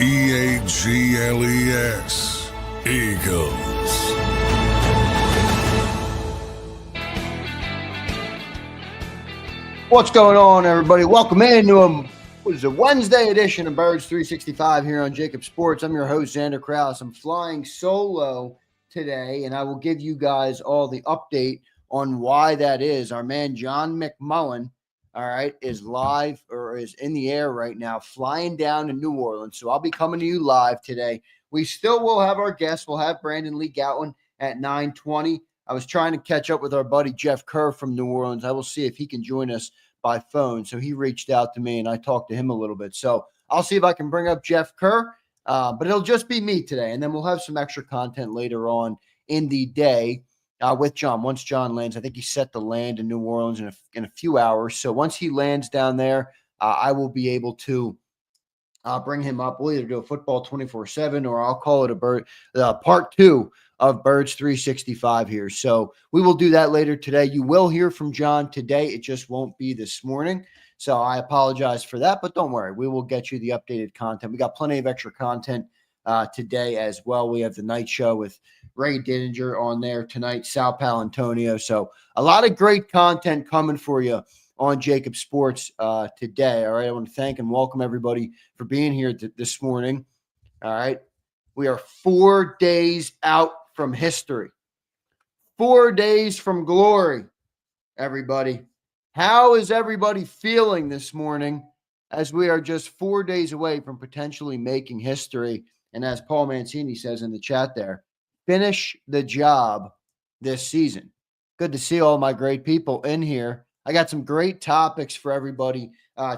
Eagles. Eagles. What's going on, everybody? Welcome into a Wednesday edition of Birds 365 here on JAKIB Sports. I'm your host, Zander Krause. I'm flying solo today, and I will give you guys all the update on why that is. Our man, John McMullen, all right, is live or is in the air right now, flying down to New Orleans. So I'll be coming to you live today. We still will have our guests. We'll have Brandon Lee Gowan at 9:20. I was trying to catch up with our buddy Jeff Kerr from New Orleans. I will see if he can join us by phone. So he reached out to me and I talked to him a little bit. So I'll see if I can bring up Jeff Kerr, but it'll just be me today. And then we'll have some extra content later on in the day with John. Once John lands, I think he's set to land in New Orleans in a few hours. So once he lands down there, I will be able to bring him up. We'll either do a football 24/7 or I'll call it part 2 of Birds 365 here. So we will do that later today. You will hear from John today. It just won't be this morning. So I apologize for that, but don't worry. We will get you the updated content. We got plenty of extra content today as well. We have the night show with Ray Dininger on there tonight, Sal Palantonio. So a lot of great content coming for you on JAKIB Sports today. All right. I want to thank and welcome everybody for being here this morning. All right. We are 4 days out from history, 4 days from glory, everybody. How is everybody feeling this morning as we are just 4 days away from potentially making history? And as Paul Mancini says in the chat there, finish the job this season. Good to see all my great people in here. I got some great topics for everybody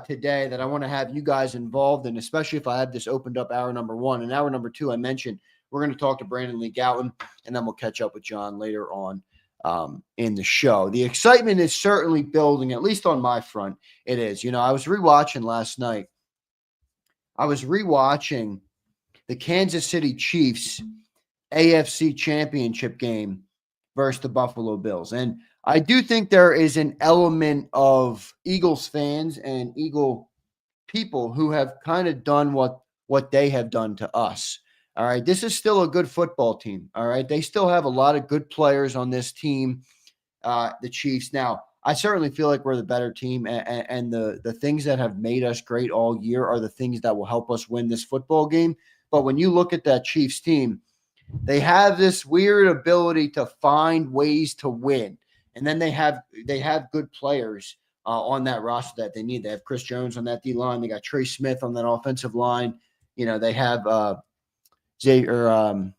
today that I want to have you guys involved in, especially if I have this opened up hour number 1. And hour number 2, I mentioned we're going to talk to Brandon Lee Gowan, and then we'll catch up with John later on in the show. The excitement is certainly building, at least on my front. It is. You know, I was rewatching last night. I was rewatching the Kansas City Chiefs AFC Championship game versus the Buffalo Bills. And I do think there is an element of Eagles fans and Eagle people who have kind of done what they have done to us. All right. This is still a good football team. All right. They still have a lot of good players on this team, the Chiefs. Now, I certainly feel like we're the better team, and the things that have made us great all year are the things that will help us win this football game. But when you look at that Chiefs team, they have this weird ability to find ways to win. And then they have good players on that roster that they need. They have Chris Jones on that D line. They got Trey Smith on that offensive line. You know, they have McDuffie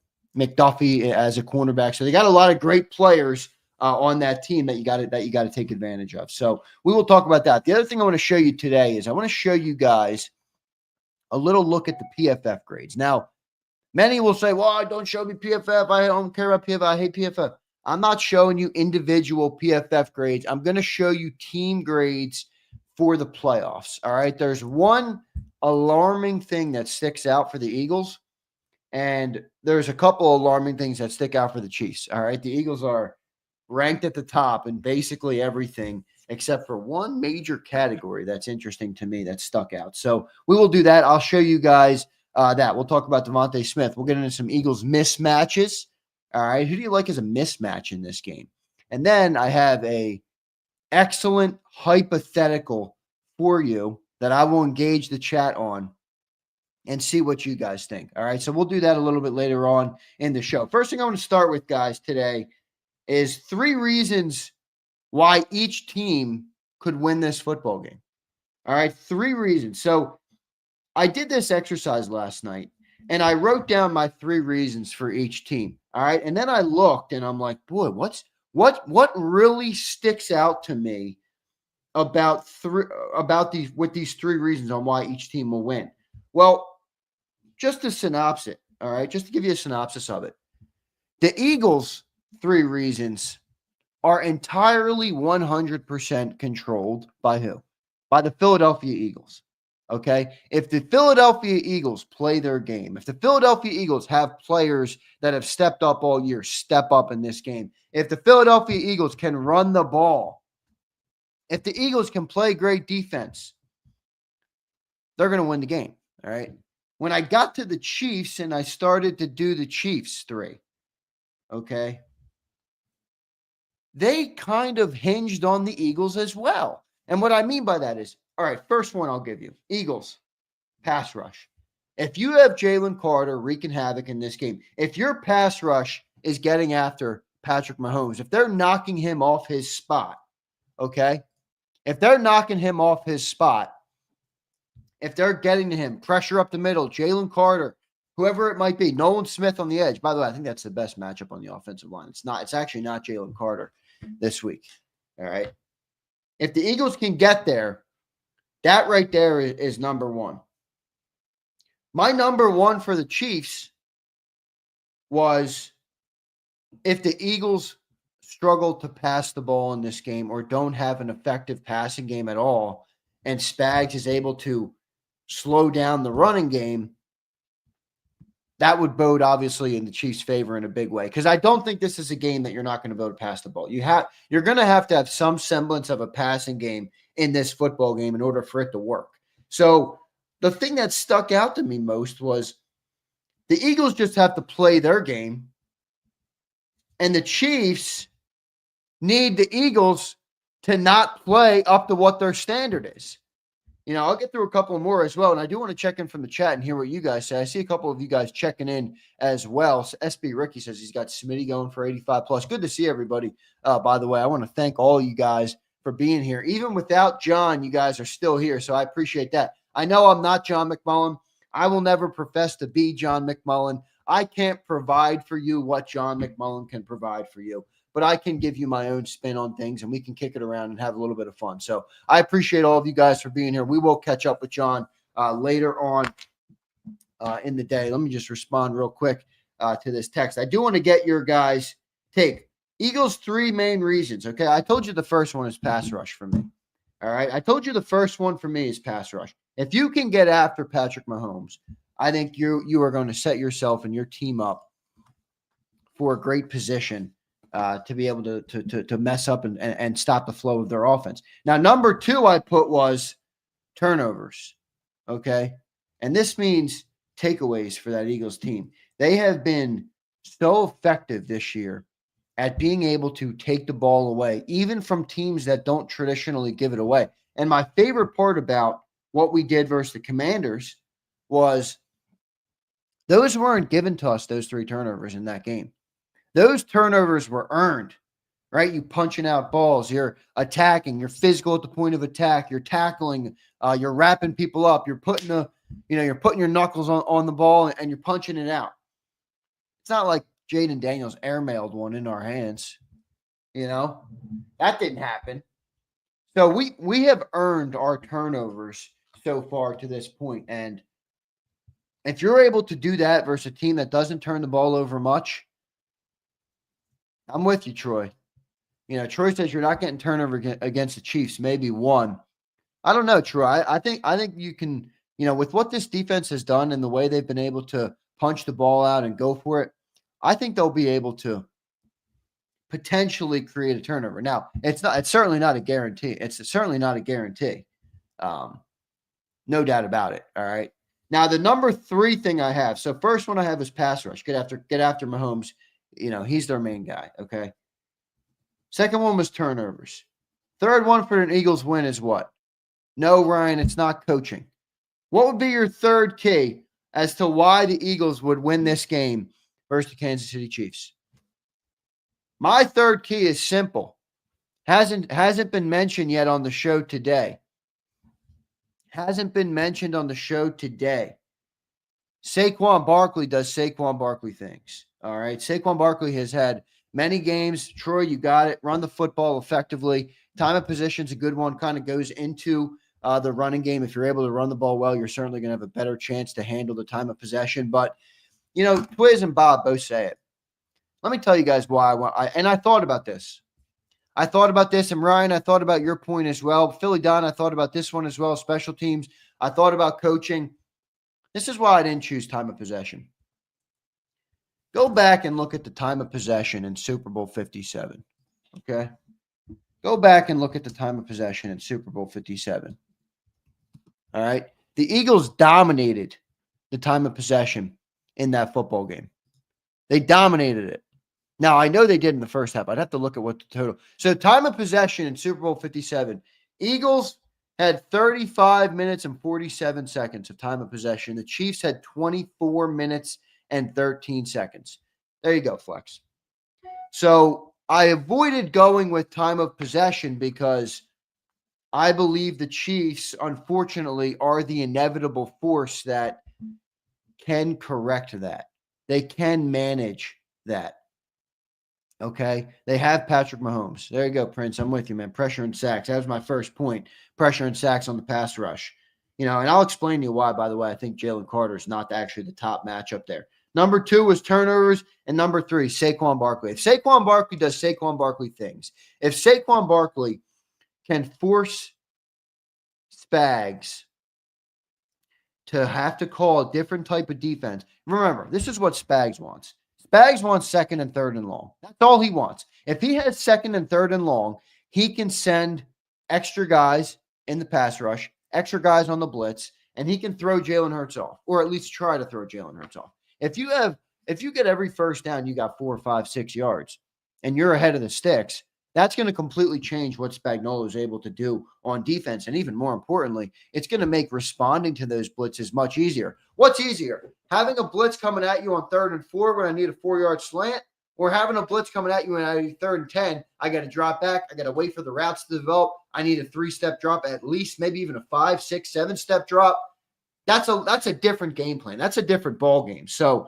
as a cornerback. So they got a lot of great players on that team that you got to take advantage of. So we will talk about that. The other thing I want to show you today is I want to show you guys a little look at the PFF grades. Now, many will say, well, don't show me PFF. I don't care about PFF. I hate PFF. I'm not showing you individual PFF grades. I'm going to show you team grades for the playoffs. All right. There's one alarming thing that sticks out for the Eagles, and there's a couple alarming things that stick out for the Chiefs. All right. The Eagles are ranked at the top in basically everything except for one major category that's interesting to me that stuck out. So we will do that. I'll show you guys that. We'll talk about Devontae Smith. We'll get into some Eagles mismatches. All right. Who do you like as a mismatch in this game? And then I have a excellent hypothetical for you that I will engage the chat on and see what you guys think. All right. So we'll do that a little bit later on in the show. First thing I want to start with, guys, today is 3 reasons why each team could win this football game. All right. 3 reasons. So I did this exercise last night, and I wrote down my 3 reasons for each team. All right. And then I looked and I'm like, boy, what really sticks out to me about these 3 reasons on why each team will win? Well, just to synopsis it. All right. Just to give you a synopsis of it. The Eagles' 3 reasons are entirely 100% controlled by who? By the Philadelphia Eagles. Okay, if the Philadelphia Eagles play their game, if the Philadelphia Eagles have players that have stepped up all year, step up in this game, if the Philadelphia Eagles can run the ball, if the Eagles can play great defense, they're going to win the game. All right. when I got to the Chiefs and I started to do the Chiefs 3, okay, they kind of hinged on the Eagles as well. And what I mean by that is, all right, first one I'll give you, Eagles, pass rush. If you have Jalen Carter wreaking havoc in this game, if your pass rush is getting after Patrick Mahomes, if they're knocking him off his spot, okay, if they're knocking him off his spot, if they're getting to him, pressure up the middle, Jalen Carter, whoever it might be, Nolan Smith on the edge. By the way, I think that's the best matchup on the offensive line. It's actually not Jalen Carter this week. All right. If the Eagles can get there, that right there is number one. My number one for the Chiefs was if the Eagles struggle to pass the ball in this game or don't have an effective passing game at all, and Spags is able to slow down the running game, that would bode obviously in the Chiefs' favor in a big way. Because I don't think this is a game that you're not going to be able to pass the ball. You're going to have some semblance of a passing game in this football game in order for it to work. So the thing that stuck out to me most was the Eagles just have to play their game, and the Chiefs need the Eagles to not play up to what their standard is. You know, I'll get through a couple more as well, and I do want to check in from the chat and hear what you guys say. I see a couple of you guys checking in as well. So SB Ricky says he's got Smitty going for 85 plus. Good to see everybody. By the way, I want to thank all you guys for being here. Even without John, you guys are still here, so I appreciate that. I know I'm not John McMullen. I will never profess to be John McMullen. I can't provide for you what John McMullen can provide for you, but I can give you my own spin on things, and we can kick it around and have a little bit of fun. So I appreciate all of you guys for being here. We will catch up with John later on in the day. Let me just respond real quick to this text. I do want to get your guys' take. Eagles' 3 main reasons, okay? I told you the first one is pass rush for me, all right? I told you the first one for me is pass rush. If you can get after Patrick Mahomes, I think you are going to set yourself and your team up for a great position to be able to mess up and stop the flow of their offense. Now, number 2 I put was turnovers, okay? And this means takeaways for that Eagles team. They have been so effective this year at being able to take the ball away, even from teams that don't traditionally give it away. And my favorite part about what we did versus the Commanders was those weren't given to us, those 3 turnovers in that game. Those turnovers were earned, right? You punching out balls, you're attacking, you're physical at the point of attack, you're tackling, you're wrapping people up, you're putting your knuckles on the ball and you're punching it out. It's not like Jaden Daniels airmailed one in our hands, that didn't happen. So we have earned our turnovers so far to this point, and if you're able to do that versus a team that doesn't turn the ball over much, I'm with you, Troy. Troy says you're not getting turnover against the Chiefs, maybe 1. I don't know, Troy. I think you can, with what this defense has done and the way they've been able to punch the ball out and go for it, I think they'll be able to potentially create a turnover. Now, it's certainly not a guarantee. It's certainly not a guarantee. No doubt about it. All right. Now, the number 3 thing I have. So first one I have is pass rush. Get after Mahomes. He's their main guy. Okay. Second one was turnovers. Third one for an Eagles win is what? No, Ryan, it's not coaching. What would be your third key as to why the Eagles would win this game versus the Kansas City Chiefs? My third key is simple. Hasn't been mentioned yet on the show today. Hasn't been mentioned on the show today. Saquon Barkley does Saquon Barkley things. All right. Saquon Barkley has had many games. Troy, you got it. Run the football effectively. Time of possession's a good one. Kind of goes into the running game. If you're able to run the ball well, you're certainly going to have a better chance to handle the time of possession. But, Twiz and Bob both say it. Let me tell you guys why I thought about this. And Ryan, I thought about your point as well. Philly Don, I thought about this one as well. Special teams. I thought about coaching. This is why I didn't choose time of possession. Go back and look at the time of possession in Super Bowl 57. Okay? Go back and look at the time of possession in Super Bowl 57. All right? The Eagles dominated the time of possession in that football game. They dominated it. Now, I know they did in the first half. I'd have to look at what the total. So, time of possession in Super Bowl 57, Eagles had 35 minutes and 47 seconds of time of possession. The Chiefs had 24 minutes and 13 seconds. There you go, Flex. So, I avoided going with time of possession because I believe the Chiefs, unfortunately, are the inevitable force that can correct that. They can manage that. Okay. They have Patrick Mahomes. There you go, Prince. I'm with you, man. Pressure and sacks. That was my first point. Pressure and sacks on the pass rush. And I'll explain to you why, by the way, I think Jalen Carter is not actually the top matchup there. Number 2 was turnovers, and number 3, Saquon Barkley. If Saquon Barkley does Saquon Barkley things, if Saquon Barkley can force Spags to have to call a different type of defense. Remember, this is what Spags wants. Spags wants second and third and long. That's all he wants. If he has second and third and long, he can send extra guys in the pass rush, extra guys on the blitz, and he can throw Jalen Hurts off, or at least try to throw Jalen Hurts off. If you get every first down, you got 4, 5, 6 yards, and you're ahead of the sticks, that's going to completely change what Spagnuolo is able to do on defense. And even more importantly, it's going to make responding to those blitzes much easier. What's easier? Having a blitz coming at you on 3rd and 4 when I need a 4-yard slant, or having a blitz coming at you when I need 3rd and 10, I got to drop back. I got to wait for the routes to develop. I need a 3-step drop, at least maybe even a 5, 6, 7-step drop. That's a different game plan. That's a different ball game. So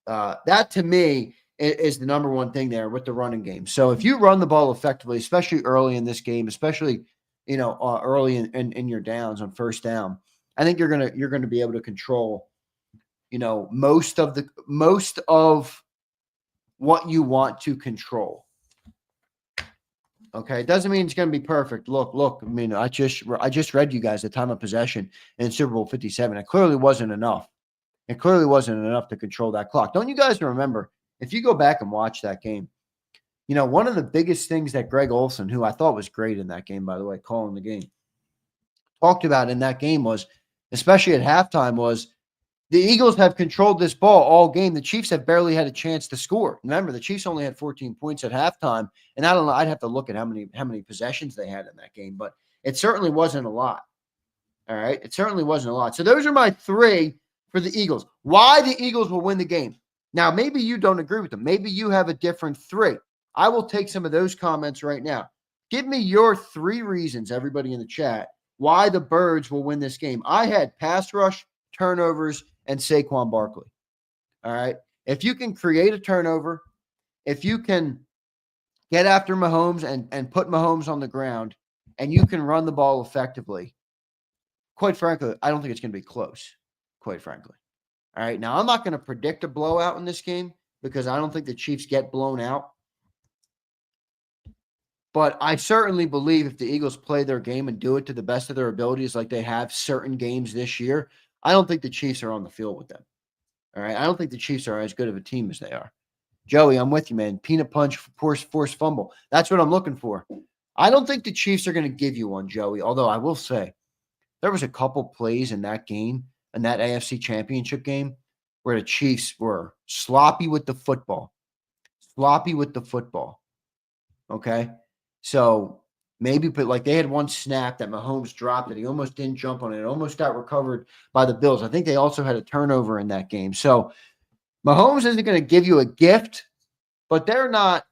that to me is the number one thing there with the running game. So if you run the ball effectively, especially early in this game, especially early in your downs on first down, I think you're gonna be able to control most of what you want to control. Okay, it doesn't mean it's going to be perfect. Look. I mean, I just read you guys the time of possession in Super Bowl 57. It clearly wasn't enough. It clearly wasn't enough to control that clock. Don't you guys remember? If you go back and watch that game, one of the biggest things that Greg Olsen, who I thought was great in that game, by the way, calling the game, talked about in that game was, especially at halftime, was the Eagles have controlled this ball all game. The Chiefs have barely had a chance to score. Remember, the Chiefs only had 14 points at halftime, and I don't know. I'd have to look at how many possessions they had in that game, but it certainly wasn't a lot. All right, it certainly wasn't a lot. So those are my 3 for the Eagles. Why the Eagles will win the game. Now, maybe you don't agree with them. Maybe you have a different 3. I will take some of those comments right now. Give me your 3 reasons, everybody in the chat, why the Birds will win this game. I had pass rush, turnovers, and Saquon Barkley. All right. If you can create a turnover, if you can get after Mahomes and put Mahomes on the ground, and you can run the ball effectively, quite frankly, I don't think it's going to be close, quite frankly. All right. Now, I'm not going to predict a blowout in this game because I don't think the Chiefs get blown out. But I certainly believe if the Eagles play their game and do it to the best of their abilities like they have certain games this year, I don't think the Chiefs are on the field with them. All right. I don't think the Chiefs are as good of a team as they are. Joey, I'm with you, man. Peanut punch, forced fumble. That's what I'm looking for. I don't think the Chiefs are going to give you one, Joey, although I will say there was a couple plays in that game, in that AFC Championship game, where the Chiefs were sloppy with the football. Okay? So maybe, but like they had one snap that Mahomes dropped that he almost didn't jump on it. It almost got recovered by the Bills. I think they also had a turnover in that game. So Mahomes isn't going to give you a gift, but they're not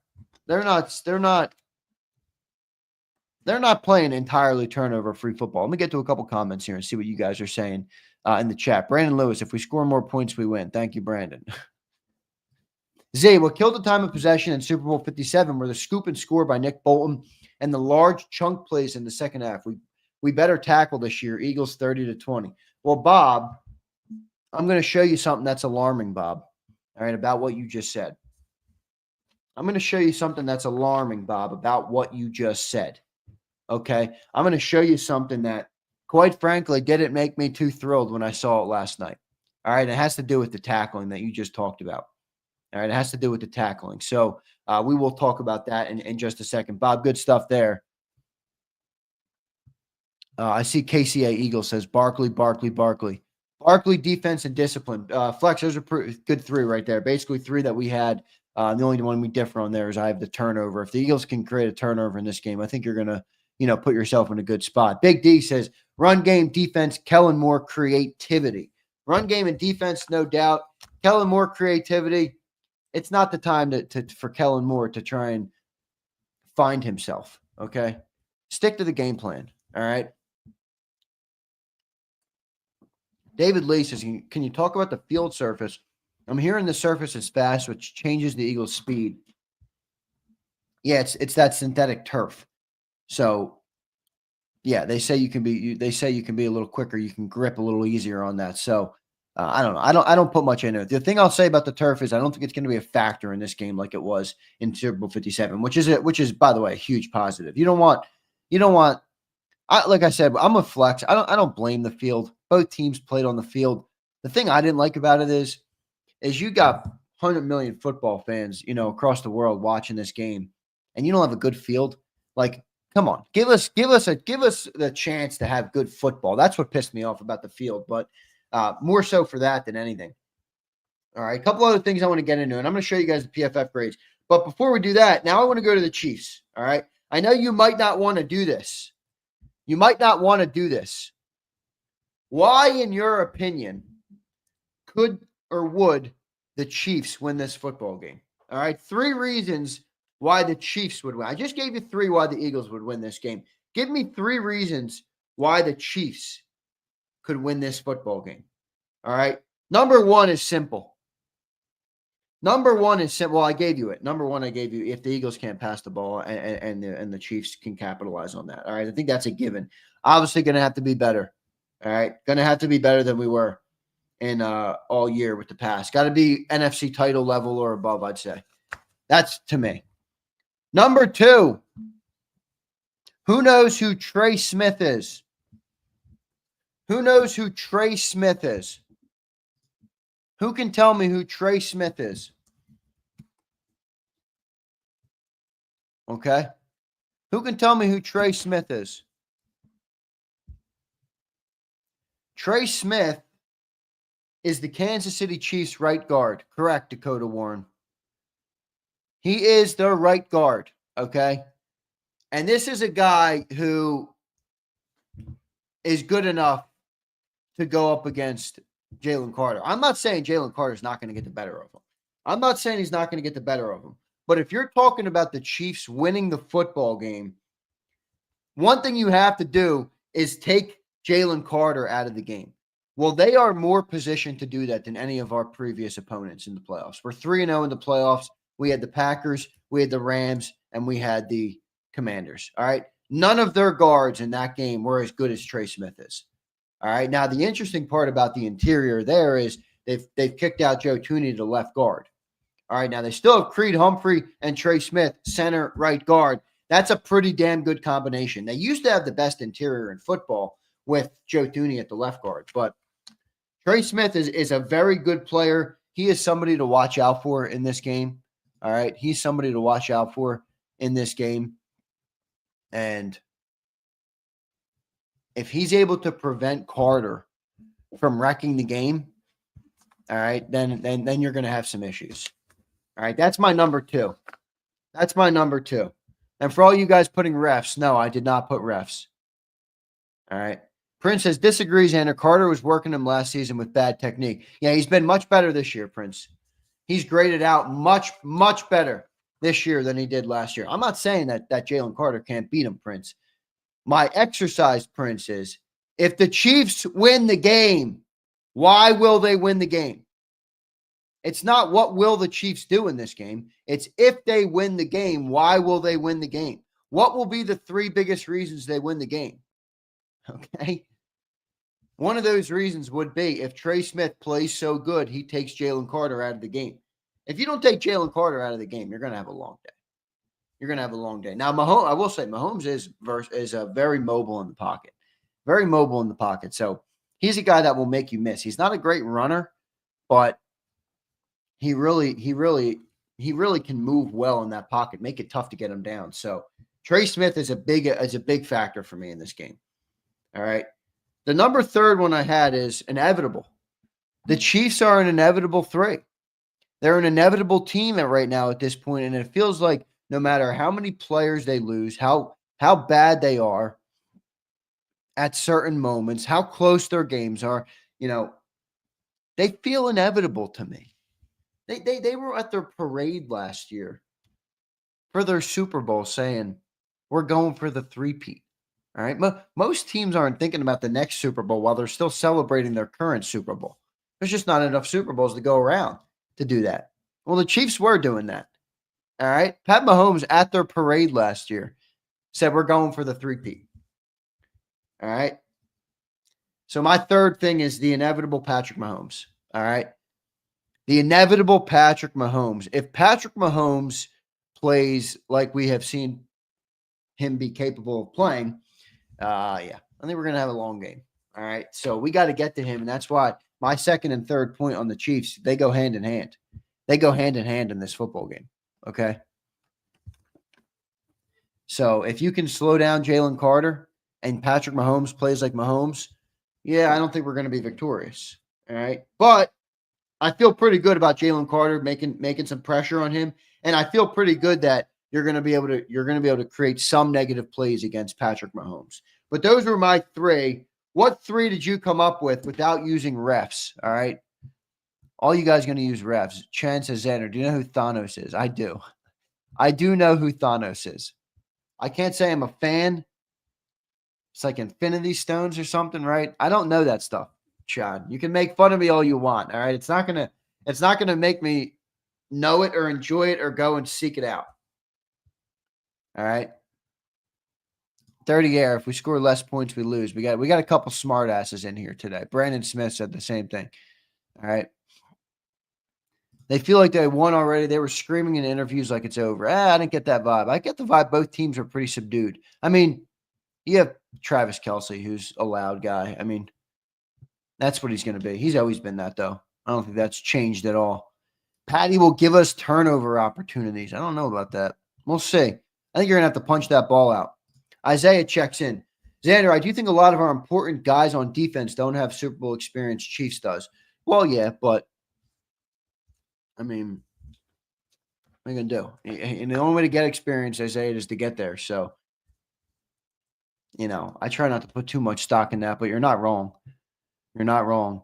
playing entirely turnover-free football. Let me get to a couple comments here and see what you guys are saying in the chat. Brandon Lewis, if we score more points, we win. Thank you, Brandon. Zay, what killed the time of possession in Super Bowl 57 were the scoop and score by Nick Bolton and the large chunk plays in the second half. We better tackle this year. Eagles 30-20. Well, Bob, I'm going to show you something that's alarming, Bob. All right, about what you just said. I'm going to show you something that's alarming, Bob, about what you just said. Okay, I'm going to show you something that, quite frankly, didn't make me too thrilled when I saw it last night. All right, it has to do with the tackling that you just talked about. All right, it has to do with the tackling. So we will talk about that in just a second. Bob, good stuff there. I see KCA Eagle says Barkley. Barkley, defense, and discipline. Flex, those are good three right there. Basically, three that we had. The only one we differ on there is I have the turnover. If the Eagles can create a turnover in this game, I think you're going to, put yourself in a good spot. Big D says, run game, defense, Kellen Moore, creativity. Run game and defense, no doubt. Kellen Moore, creativity. It's not the time for Kellen Moore to try and find himself, okay? Stick to the game plan, all right? David Lee says, can you talk about the field surface? I'm hearing the surface is fast, which changes the Eagles' speed. Yeah, it's that synthetic turf. So, yeah, they say you can be a little quicker. You can grip a little easier on that. So, I don't know. I don't put much into it. The thing I'll say about the turf is I don't think it's going to be a factor in this game like it was in Super Bowl 57, which is by the way a huge positive. You don't want. Like I said, I'm a flex. I don't blame the field. Both teams played on the field. The thing I didn't like about it is you got 100 million football fans, across the world watching this game, and you don't have a good field. Like, come on, give us the chance to have good football. That's what pissed me off about the field, but more so for that than anything. All right, a couple other things I want to get into, and I'm going to show you guys the PFF grades. But before we do that, now I want to go to the Chiefs. All right, I know you might not want to do this. Why, in your opinion, could or would the Chiefs win this football game? All right, 3 reasons why the Chiefs would win. I just gave you 3 why the Eagles would win this game. Give me 3 reasons why the Chiefs could win this football game. All right, number 1 is simple. Well, I gave you it. Number 1, I gave you if the Eagles can't pass the ball and the Chiefs can capitalize on that. All right, I think that's a given. Obviously, going to have to be better. All right, going to have to be better than we were in all year with the pass. Got to be NFC title level or above, I'd say. That's to me. Number 2, who knows who Trey Smith is? Who knows who Trey Smith is? Who can tell me who Trey Smith is? Okay. Who can tell me who Trey Smith is? Trey Smith is the Kansas City Chiefs right guard. Correct, Dakota Warren. He is their right guard, okay? And this is a guy who is good enough to go up against Jalen Carter. I'm not saying Jalen Carter is not going to get the better of him. I'm not saying he's not going to get the better of him. But if you're talking about the Chiefs winning the football game, one thing you have to do is take Jalen Carter out of the game. Well, they are more positioned to do that than any of our previous opponents in the playoffs. We're 3-0 in the playoffs. We had the Packers, we had the Rams, and we had the Commanders. All right. None of their guards in that game were as good as Trey Smith is. All right. Now, the interesting part about the interior there is they've kicked out Joe Thuney to left guard. All right. Now, they still have Creed Humphrey and Trey Smith, center, right guard. That's a pretty damn good combination. They used to have the best interior in football with Joe Thuney at the left guard, but Trey Smith is a very good player. He is somebody to watch out for in this game. All right. He's somebody to watch out for in this game. And if he's able to prevent Carter from wrecking the game, all right, then you're going to have some issues. All right. That's my number 2. That's my number 2. And for all you guys putting refs, no, I did not put refs. All right. Prince says, disagrees, Zander. Carter was working him last season with bad technique. Yeah, he's been much better this year, Prince. He's graded out much, much better this year than he did last year. I'm not saying that Jalen Carter can't beat him, Prince. My exercise, Prince, is if the Chiefs win the game, why will they win the game? It's not what will the Chiefs do in this game. It's if they win the game, why will they win the game? What will be the 3 biggest reasons they win the game? Okay. One of those reasons would be if Trey Smith plays so good, he takes Jalen Carter out of the game. If you don't take Jalen Carter out of the game, you're going to have a long day. You're going to have a long day. Now, Mahomes, I will say Mahomes is very mobile in the pocket. Very mobile in the pocket. So he's a guy that will make you miss. He's not a great runner, but he really can move well in that pocket, make it tough to get him down. So Trey Smith is a big factor for me in this game. All right. The number 3rd one I had is inevitable. The Chiefs are an inevitable 3. They're an inevitable team right now at this point, and it feels like no matter how many players they lose, how bad they are at certain moments, how close their games are, they feel inevitable to me. They were at their parade last year for their Super Bowl saying, we're going for the three-peat. All right. Most teams aren't thinking about the next Super Bowl while they're still celebrating their current Super Bowl. There's just not enough Super Bowls to go around to do that. Well, the Chiefs were doing that. All right. Pat Mahomes at their parade last year said, we're going for the three-peat. All right. So my third thing is the inevitable Patrick Mahomes. All right. The inevitable Patrick Mahomes. If Patrick Mahomes plays like we have seen him be capable of playing, I think we're going to have a long game. All right. So we got to get to him. And that's why my second and third point on the Chiefs, they go hand in hand. They go hand in hand in this football game. Okay. So if you can slow down Jalen Carter and Patrick Mahomes plays like Mahomes, I don't think we're going to be victorious. All right. But I feel pretty good about Jalen Carter making some pressure on him. And I feel pretty good that you're going to be able to create some negative plays against Patrick Mahomes. But those were my 3. What 3 did you come up with without using refs? All right. All you guys are going to use refs. Chen says, Zander, do you know who Thanos is? I do. I do know who Thanos is. I can't say I'm a fan. It's like Infinity Stones or something, right? I don't know that stuff, Chad. You can make fun of me all you want. All right. It's not gonna make me know it or enjoy it or go and seek it out. All right. 30 air. If we score less points, we lose. We got a couple smart asses in here today. Brandon Smith said the same thing. All right. They feel like they won already. They were screaming in interviews like it's over. I didn't get that vibe. I get the vibe both teams are pretty subdued. I mean, you have Travis Kelce, who's a loud guy. I mean, that's what he's going to be. He's always been that, though. I don't think that's changed at all. Patty will give us turnover opportunities. I don't know about that. We'll see. I think you're going to have to punch that ball out. Isaiah checks in. Zander, I do think a lot of our important guys on defense don't have Super Bowl experience. Chiefs does. Well, yeah, but I mean, what are you going to do? And the only way to get experience, Isaiah, is to get there. So, I try not to put too much stock in that, but you're not wrong. You're not wrong.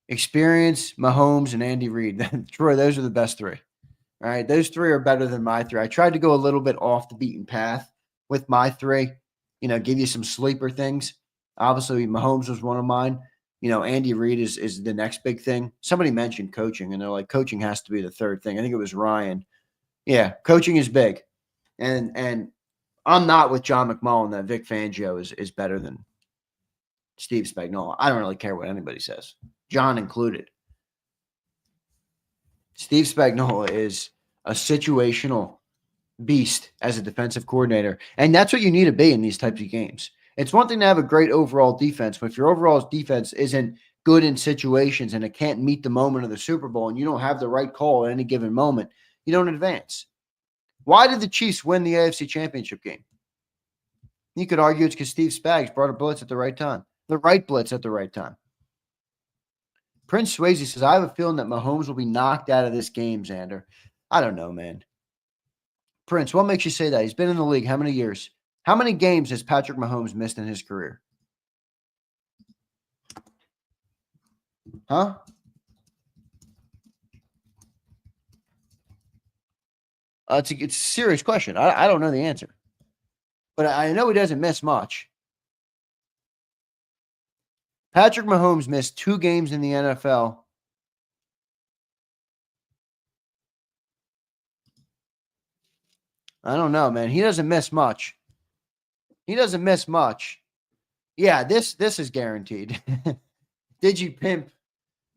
Experience, Mahomes, and Andy Reid. Troy, those are the best 3. All right. Those 3 are better than my 3. I tried to go a little bit off the beaten path with my 3, give you some sleeper things. Obviously, Mahomes was one of mine. Andy Reid is the next big thing. Somebody mentioned coaching, and they're like, coaching has to be the third thing. I think it was Ryan. Yeah, coaching is big. And I'm not with John McMullen that Vic Fangio is better than Steve Spagnuolo. I don't really care what anybody says, John included. Steve Spagnuolo is a situational beast as a defensive coordinator, and that's what you need to be in these types of games. It's one thing to have a great overall defense, but if your overall defense isn't good in situations and it can't meet the moment of the Super Bowl and you don't have the right call at any given moment, you don't advance. Why did the Chiefs win the AFC Championship game? You could argue it's because Steve Spags brought a blitz at the right time. The right blitz at the right time. Prince Swayze says, I have a feeling that Mahomes will be knocked out of this game, Zander. I don't know, man. Prince, what makes you say that? He's been in the league how many years? How many games has Patrick Mahomes missed in his career? Huh? It's a serious question. I don't know the answer. But I know he doesn't miss much. Patrick Mahomes missed 2 games in the NFL. I don't know, man. He doesn't miss much. He doesn't miss much. Yeah, this is guaranteed. DigiPimp,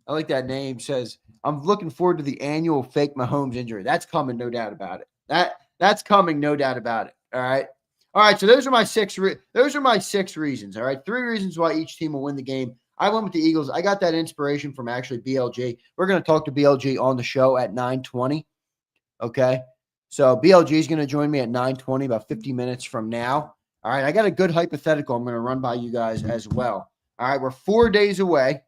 I like that name, says, I'm looking forward to the annual fake Mahomes injury. That's coming, no doubt about it. That's coming, no doubt about it. All right. All right. So those are my 6 reasons. All right. 3 reasons why each team will win the game. I went with the Eagles. I got that inspiration from actually BLG. We're going to talk to BLG on the show at 9:20. Okay. So BLG is going to join me at 9:20, about 50 minutes from now. All right. I got a good hypothetical I'm going to run by you guys as well. All right. We're 4 days away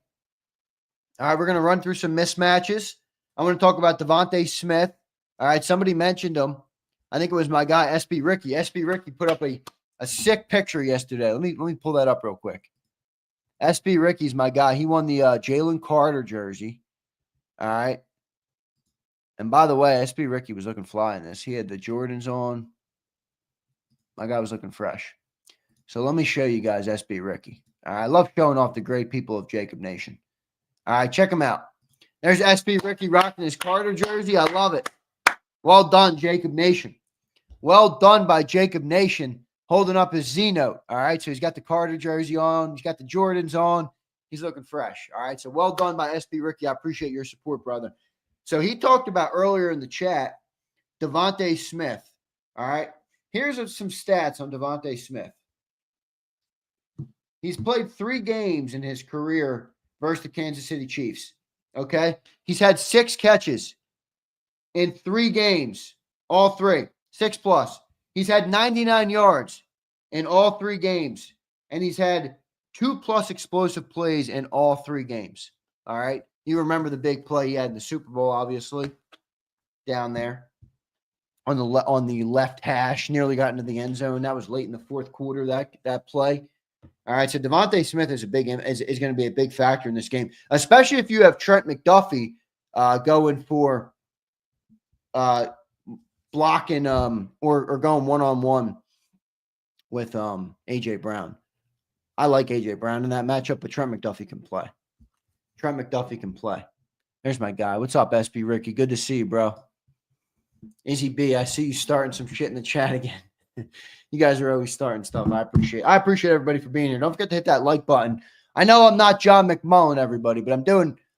All right, we're going to run through some mismatches. I'm going to talk about Devontae Smith. All right, somebody mentioned him. I think it was my guy, SB Ricky. SB Ricky put up a sick picture yesterday. Let me pull that up real quick. SB Ricky's my guy. He won the Jalen Carter jersey. All right. And by the way, SB Ricky was looking fly in this. He had the Jordans on. My guy was looking fresh. So let me show you guys SB Ricky. All right, I love showing off the great people of JAKIB Nation. All right, check him out. There's SB Ricky rocking his Carter jersey. I love it. Well done, JAKIB Nation. Well done by JAKIB Nation, holding up his Z note. All right, so he's got the Carter jersey on. He's got the Jordans on. He's looking fresh. All right, so well done by SB Ricky. I appreciate your support, brother. So he talked about earlier in the chat, Devontae Smith. All right, here's some stats on Devontae Smith. He's played 3 games in his career versus the Kansas City Chiefs. Okay? He's had 6 catches in 3 games. All 3. 6+. He's had 99 yards in all 3 games. And he's had 2+ explosive plays in all 3 games. All right? You remember the big play he had in the Super Bowl, obviously, down there on the left hash, nearly got into the end zone. That was late in the fourth quarter, that play. All right, so Devontae Smith is is going to be a big factor in this game, especially if you have Trent McDuffie going for blocking or going one-on-one with A.J. Brown. I like A.J. Brown in that matchup, but Trent McDuffie can play. Trent McDuffie can play. There's my guy. What's up, SB Ricky? Good to see you, bro. Izzy B, I see you starting some shit in the chat again. You guys are always starting stuff. I appreciate everybody for being here. Don't forget to hit that like button. I know I'm not John McMullen, everybody, but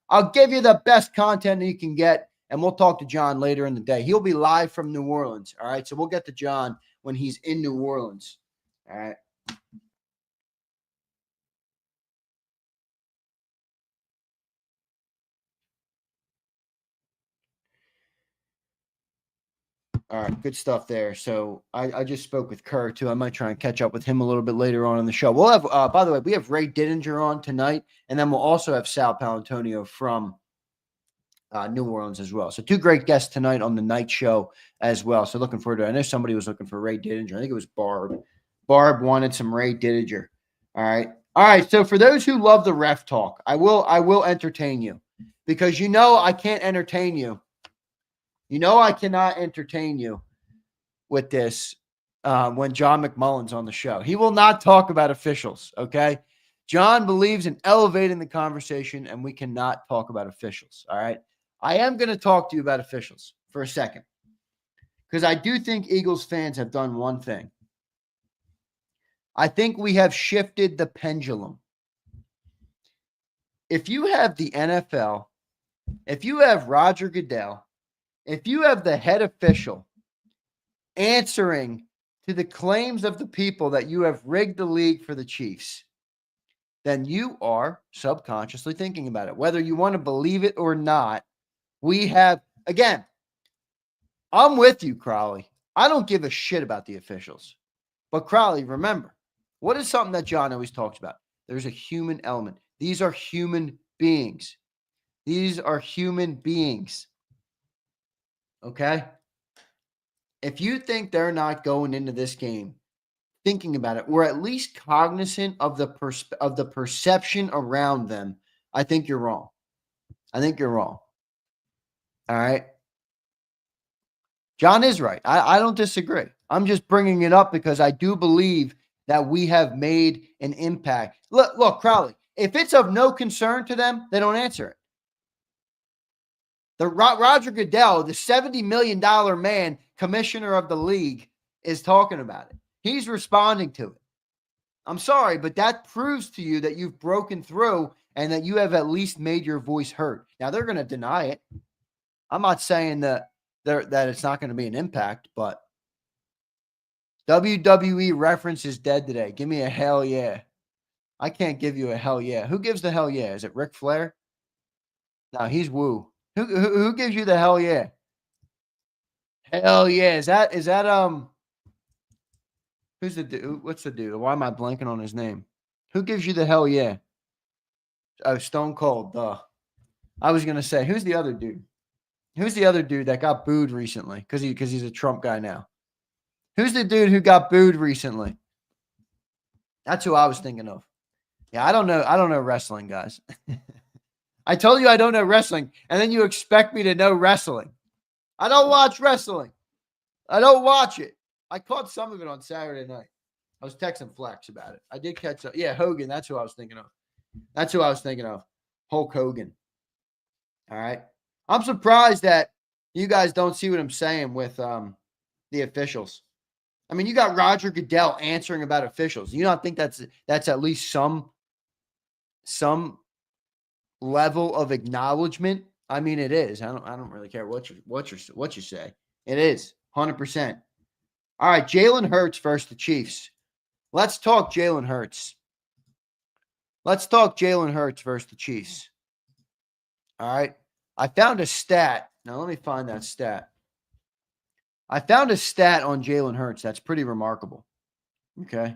I'll give you the best content that you can get, and we'll talk to John later in the day. He'll be live from New Orleans. All right. So we'll get to John when he's in New Orleans. All right. All right, good stuff there. So I just spoke with Kerr too. I might try and catch up with him a little bit later on in the show. We'll have, by the way, we have Ray Didinger on tonight, and then we'll also have Sal Palantonio from New Orleans as well. So 2 great guests tonight on the night show as well. So looking forward to it. I know somebody was looking for Ray Didinger. I think it was Barb. Barb wanted some Ray Didinger. All right. All right. So for those who love the ref talk, I will entertain you because I can't entertain you. I cannot entertain you with this when John McMullen's on the show. He will not talk about officials, okay? John believes in elevating the conversation, and we cannot talk about officials, all right? I am going to talk to you about officials for a second because I do think Eagles fans have done one thing. I think we have shifted the pendulum. If you have the NFL, if you have Roger Goodell, if you have the head official answering to the claims of the people that you have rigged the league for the Chiefs, then you are subconsciously thinking about it. Whether you want to believe it or not, we have, again, I'm with you, Crowley. I don't give a shit about the officials. But Crowley, remember, what is something that John always talks about? There's a human element. These are human beings. These are human beings. Okay? If you think they're not going into this game thinking about it, or at least cognizant of the perception around them, I think you're wrong. I think you're wrong. All right? John is right. I don't disagree. I'm just bringing it up because I do believe that we have made an impact. Look, Crowley, if it's of no concern to them, they don't answer it. The Roger Goodell, the $70 million man, commissioner of the league, is talking about it. He's responding to it. I'm sorry, but that proves to you that you've broken through and that you have at least made your voice heard. Now, they're going to deny it. I'm not saying that it's not going to be an impact, but WWE reference is dead today. Give me a hell yeah. I can't give you a hell yeah. Who gives the hell yeah? Is it Ric Flair? No, he's woo. Who gives you the hell yeah? Hell yeah. Is that who's the dude? What's the dude? Why am I blanking on his name? Who gives you the hell yeah? Oh, Stone Cold, duh. I was going to say, who's the other dude? Who's the other dude that got booed recently? Because he's a Trump guy now. Who's the dude who got booed recently? That's who I was thinking of. Yeah, I don't know. I don't know wrestling, guys. I told you I don't know wrestling, and then you expect me to know wrestling. I don't watch wrestling. I don't watch it. I caught some of it on Saturday night. I was texting Flex about it. I did catch up. Yeah, Hogan. That's who I was thinking of. That's who I was thinking of. Hulk Hogan. All right. I'm surprised that you guys don't see what I'm saying with the officials. I mean, you got Roger Goodell answering about officials. You don't think that's at least some level of acknowledgement? I mean, it is. I don't really care what you say. It is 100%. All right, Jalen Hurts versus the Chiefs. Let's talk Jalen Hurts. Let's talk Jalen Hurts versus the Chiefs. All right. I found a stat. Now, let me find that stat. I found a stat on Jalen Hurts that's pretty remarkable. Okay.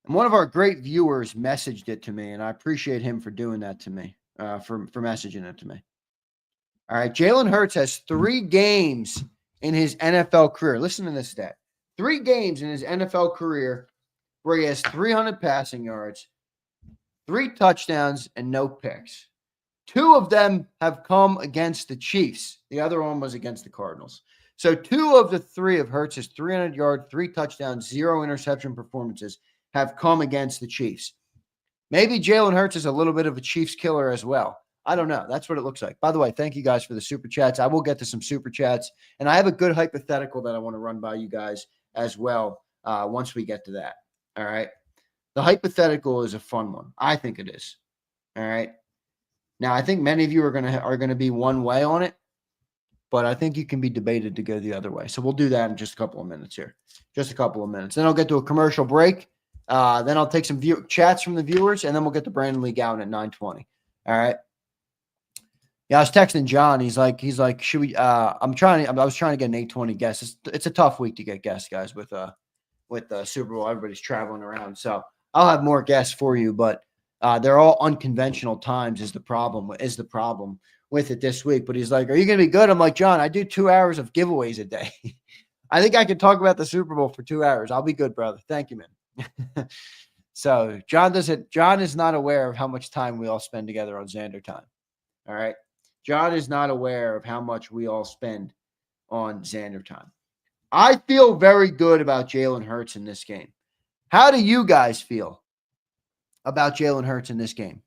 And one of our great viewers messaged it to me, and I appreciate him for doing that to me, for messaging it to me. All right. Jalen Hurts has 3 games in his NFL career. Listen to this stat. 3 games in his NFL career where he has 300 passing yards, 3 touchdowns, and no picks. 2 of them have come against the Chiefs. The other one was against the Cardinals. So 2 of the 3 of Hurts' 300-yard, 3 touchdowns, 0 interception performances have come against the Chiefs. Maybe Jalen Hurts is a little bit of a Chiefs killer as well. I don't know. That's what it looks like. By the way, thank you guys for the super chats. I will get to some super chats, and I have a good hypothetical that I want to run by you guys as well once we get to that. All right. The hypothetical is a fun one. I think it is. All right. Now, I think many of you are gonna be one way on it, but I think you can be debated to go the other way. So we'll do that in just a couple of minutes here. Just a couple of minutes. Then I'll get to a commercial break. Then I'll take some chats from the viewers, and then we'll get to Brandon Lee Gowan at 9:20. All right. Yeah, I was texting John. He's like, should we? I was trying to get an 8:20 guest. It's a tough week to get guests, guys, with the Super Bowl. Everybody's traveling around, so I'll have more guests for you, but they're all unconventional times is the problem with it this week. But he's like, are you going to be good? I'm like, John, I do 2 hours of giveaways a day. I think I can talk about the Super Bowl for 2 hours. I'll be good, brother. Thank you, man. So John is not aware of how much time we all spend together on Zander time. All right. John is not aware of how much we all spend on Zander time. I feel very good about Jalen Hurts in this game. How do you guys feel about Jalen Hurts in this game?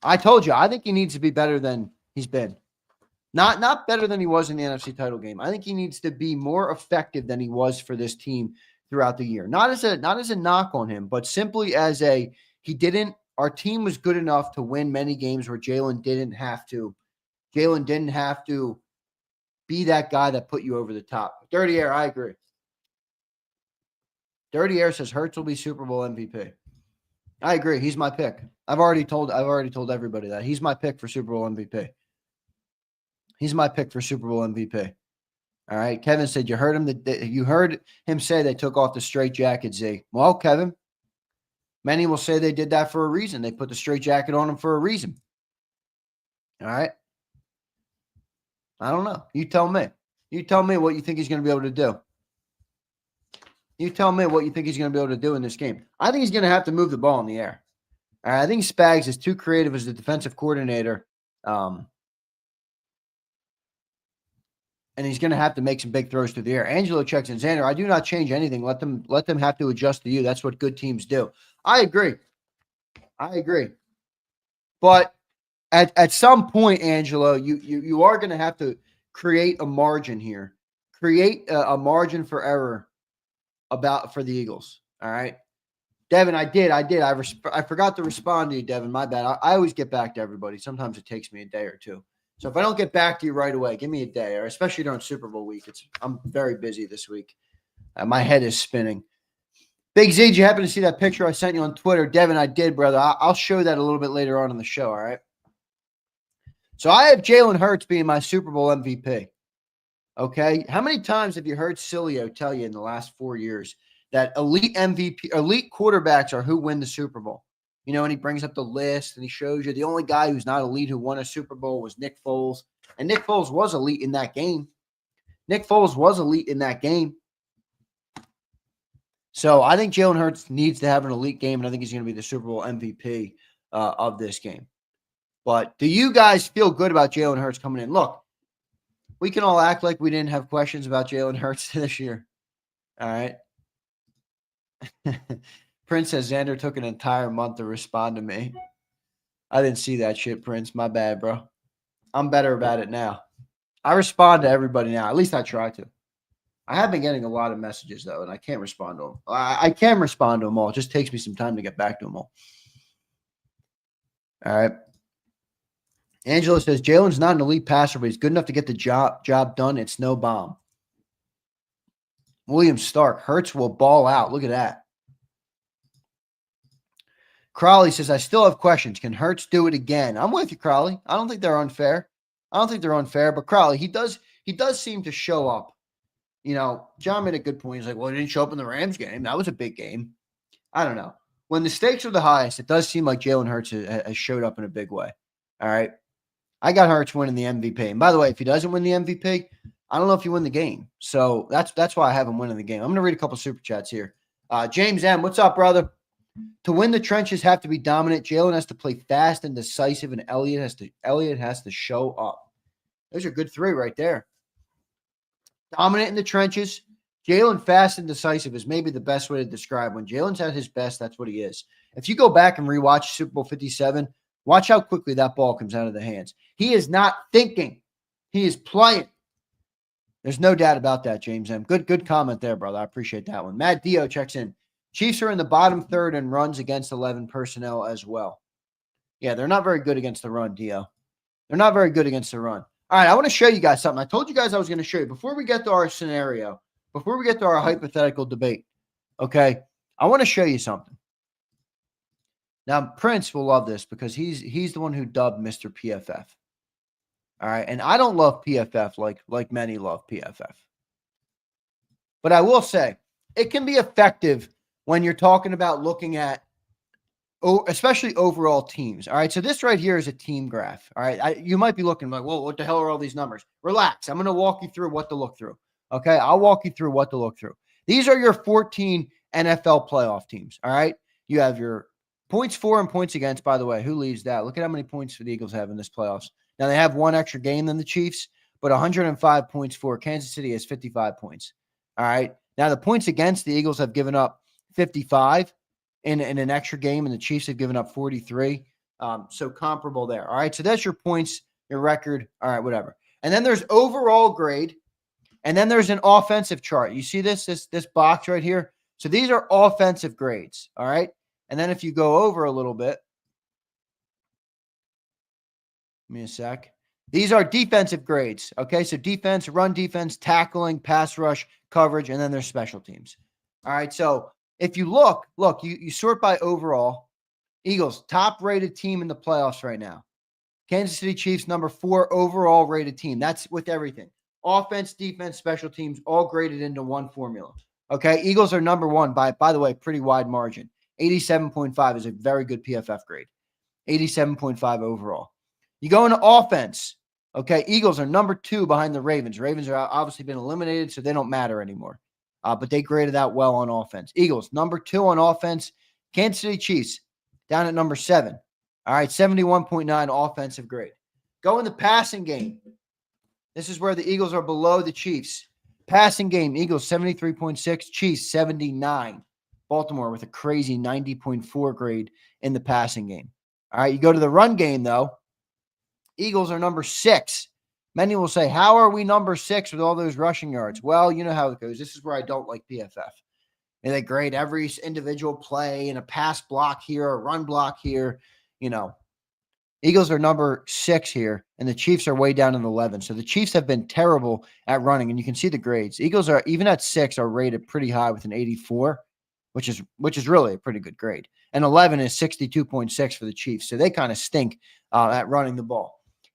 I told you, I think he needs to be better than he's been. Not better than he was in the NFC title game. I think he needs to be more effective than he was for this team throughout the year. Not as a knock on him, but simply as our team was good enough to win many games where Jalen didn't have to be that guy that put you over the top. Dirty Air, I agree. Dirty Air says Hurts will be Super Bowl MVP. I agree. He's my pick. I've already told everybody that. He's my pick for Super Bowl MVP. He's my pick for Super Bowl MVP. All right. Kevin said you heard him say they took off the straight jacket, Z. Well, Kevin, many will say they did that for a reason. They put the straight jacket on him for a reason. All right. I don't know. You tell me. You tell me what you think he's going to be able to do. You tell me what you think he's going to be able to do in this game. I think he's going to have to move the ball in the air. All right, I think Spags is too creative as the defensive coordinator. And he's going to have to make some big throws through the air. Angelo checks in. Zander, I do not change anything. Let them have to adjust to you. That's what good teams do. I agree. But at some point, Angelo, you are going to have to create a margin here. Create a margin for error for the Eagles. All right. Devin, I did. I forgot to respond to you, Devin. My bad. I always get back to everybody. Sometimes it takes me a day or two. So if I don't get back to you right away, give me a day, or especially during Super Bowl week. I'm very busy this week. My head is spinning. Big Z, did you happen to see that picture I sent you on Twitter? Devin, I did, brother. I'll show that a little bit later on in the show, all right? So I have Jalen Hurts being my Super Bowl MVP. Okay? How many times have you heard Cilio tell you in the last 4 years that elite quarterbacks are who win the Super Bowl? You know, and he brings up the list and he shows you the only guy who's not elite who won a Super Bowl was Nick Foles. And Nick Foles was elite in that game. Nick Foles was elite in that game. So I think Jalen Hurts needs to have an elite game, and I think he's going to be the Super Bowl MVP of this game. But do you guys feel good about Jalen Hurts coming in? Look, we can all act like we didn't have questions about Jalen Hurts this year. All right. Prince says Zander took an entire month to respond to me. I didn't see that shit, Prince. My bad, bro. I'm better about it now. I respond to everybody now. At least I try to. I have been getting a lot of messages, though, and I can't respond to them. I can respond to them all. It just takes me some time to get back to them all. All right. Angela says, Jalen's not an elite passer, but he's good enough to get the job done. It's no bomb. William Stark, Hurts will ball out. Look at that. Crowley says, I still have questions. Can Hurts do it again? I'm with you, Crowley. I don't think they're unfair. But Crowley, he does seem to show up. You know, John made a good point. He's like, well, he didn't show up in the Rams game. That was a big game. I don't know. When the stakes are the highest, it does seem like Jalen Hurts has showed up in a big way. All right. I got Hurts winning the MVP. And by the way, if he doesn't win the MVP, I don't know if you win the game. So that's why I have him winning the game. I'm going to read a couple super chats here. James M., what's up, brother? To win the trenches have to be dominant. Jalen has to play fast and decisive, and Elliott has to show up. Those are good three right there. Dominant in the trenches. Jalen fast and decisive is maybe the best way to describe when Jalen's at his best. That's what he is. If you go back and rewatch Super Bowl 57, watch how quickly that ball comes out of the hands. He is not thinking. He is playing. There's no doubt about that, James M. Good comment there, brother. I appreciate that one. Matt Dio checks in. Chiefs are in the bottom third and runs against 11 personnel as well. Yeah, they're not very good against the run, Dio. They're not very good against the run. All right, I want to show you guys something. I told you guys I was going to show you. Before we get to our scenario, before we get to our hypothetical debate, okay, I want to show you something. Now, Prince will love this because he's the one who dubbed Mr. PFF. All right, and I don't love PFF like many love PFF. But I will say, it can be effective when you're talking about looking at, especially overall teams. All right. So this right here is a team graph. All right. You might be looking like, well, what the hell are all these numbers? Relax. I'm going to walk you through what to look through. Okay. I'll walk you through what to look through. These are your 14 NFL playoff teams. All right. You have your points for and points against. By the way, who leads that? Look at how many points the Eagles have in this playoffs. Now they have one extra game than the Chiefs, but 105 points for. Kansas City has 55 points. All right. Now the points against, the Eagles have given up 55 in an extra game, and the Chiefs have given up 43. So comparable there. All right. So that's your points, your record. All right, whatever. And then there's overall grade. And then there's an offensive chart. You see this box right here? So these are offensive grades. All right. And then if you go over a little bit, give me a sec. These are defensive grades. Okay. So defense, run defense, tackling, pass rush, coverage, and then there's special teams. All right. So if you look, you sort by overall. Eagles, top rated team in the playoffs right now. Kansas City Chiefs, number 4 overall rated team. That's with everything. Offense, defense, special teams, all graded into one formula. Okay. Eagles are number 1 by the way, pretty wide margin. 87.5 is a very good PFF grade. 87.5 overall. You go into offense. Okay. Eagles are number 2 behind the Ravens. Ravens are obviously been eliminated, so they don't matter anymore. But they graded out well on offense. Eagles, number 2 on offense. Kansas City Chiefs, down at number 7. All right, 71.9 offensive grade. Go in the passing game. This is where the Eagles are below the Chiefs. Passing game, Eagles 73.6, Chiefs 79. Baltimore with a crazy 90.4 grade in the passing game. All right, you go to the run game, though. Eagles are number 6. Many will say, how are we number 6 with all those rushing yards? Well, you know how it goes. This is where I don't like PFF. And they grade every individual play and a pass block here, a run block here. You know, Eagles are number 6 here, and the Chiefs are way down in 11. So the Chiefs have been terrible at running, and you can see the grades. Eagles are, even at 6, are rated pretty high with an 84, which is really a pretty good grade. And 11 is 62.6 for the Chiefs. So they kind of stink at running the ball.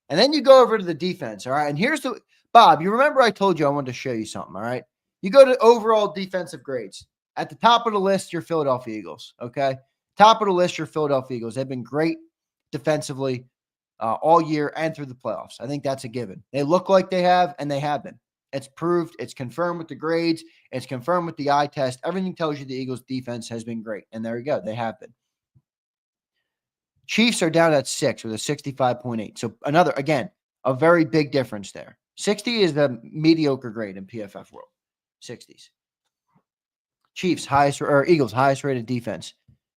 And then you go over to the defense, all right? And here's Bob, you remember I told you I wanted to show you something, all right? You go to overall defensive grades. At the top of the list, your Philadelphia Eagles, okay? Top of the list, your Philadelphia Eagles. They've been great defensively all year and through the playoffs. I think that's a given. They look like they have, and they have been. It's proved. It's confirmed with the grades. It's confirmed with the eye test. Everything tells you the Eagles' defense has been great. And there you go. They have been. Chiefs are down at 6 with a 65.8. So another, again, a very big difference there. 60 is the mediocre grade in PFF world. 60s. Chiefs, Eagles, highest rated defense.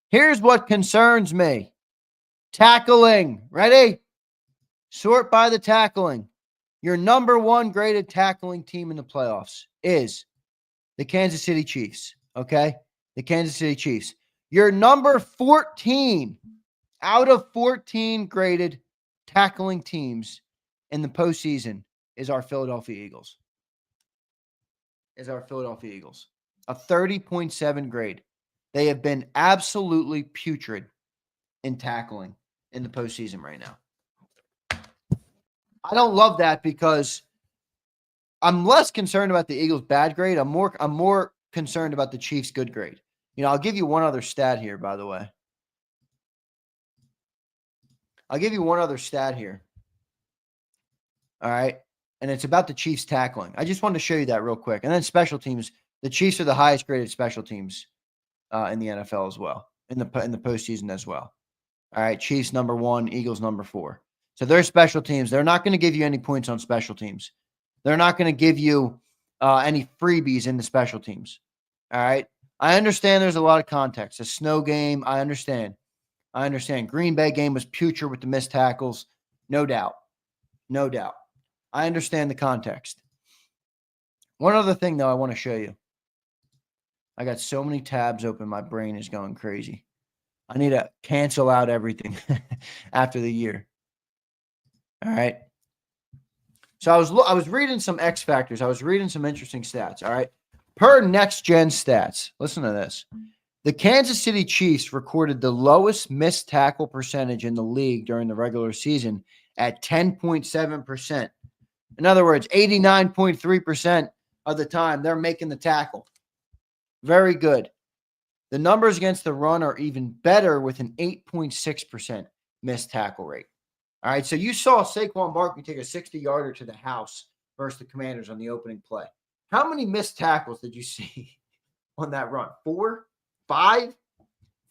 Here's what concerns me. Tackling. Ready? Sort by the tackling. Your number 1 graded tackling team in the playoffs is the Kansas City Chiefs. Okay? The Kansas City Chiefs. Your number 14 out of 14 graded tackling teams in the postseason is our Philadelphia Eagles. A 30.7 grade. They have been absolutely putrid in tackling in the postseason right now. I don't love that because I'm less concerned about the Eagles' bad grade. I'm more concerned about the Chiefs' good grade. I'll give you one other stat here, by the way. All right. And it's about the Chiefs tackling. I just wanted to show you that real quick. And then special teams. The Chiefs are the highest graded special teams in the NFL as well, in the postseason as well. All right. Chiefs number 1, Eagles number 4. So their special teams. They're not going to give you any points on special teams. They're not going to give you any freebies in the special teams. All right. I understand there's a lot of context. A snow game. I understand. Green Bay game was putrid with the missed tackles. No doubt. I understand the context. One other thing, though, I want to show you. I got so many tabs open. My brain is going crazy. I need to cancel out everything after the year. All right. So I was reading some X factors. I was reading some interesting stats. All right. Per Next Gen Stats, listen to this. The Kansas City Chiefs recorded the lowest missed tackle percentage in the league during the regular season at 10.7%. In other words, 89.3% of the time they're making the tackle. Very good. The numbers against the run are even better with an 8.6% missed tackle rate. All right, so you saw Saquon Barkley take a 60-yarder to the house versus the Commanders on the opening play. How many missed tackles did you see on that run? 4? 5,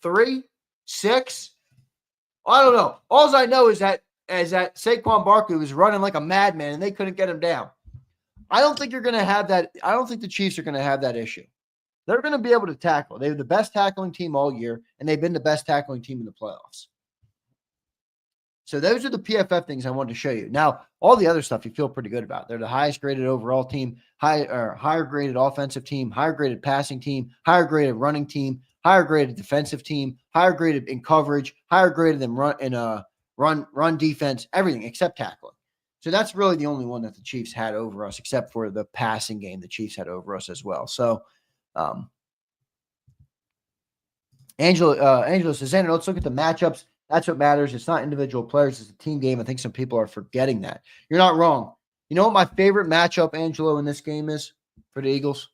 3, 6. I don't know. All I know is that Saquon Barkley was running like a madman and they couldn't get him down. I don't think you're going to have that. I don't think the Chiefs are going to have that issue. They're going to be able to tackle. They were the best tackling team all year, and they've been the best tackling team in the playoffs. So those are the PFF things I wanted to show you. Now, all the other stuff you feel pretty good about. They're the highest graded overall team, higher graded offensive team, higher graded passing team, higher graded running team, higher graded defensive team, higher graded in coverage, higher graded than run defense, everything except tackling. So that's really the only one that the Chiefs had over us, except for the passing game the Chiefs had over us as well. So Angela says, Zander, let's look at the matchups. That's what matters. It's not individual players. It's a team game. I think some people are forgetting that. You're not wrong. You know what my favorite matchup, Angelo, in this game is for the Eagles?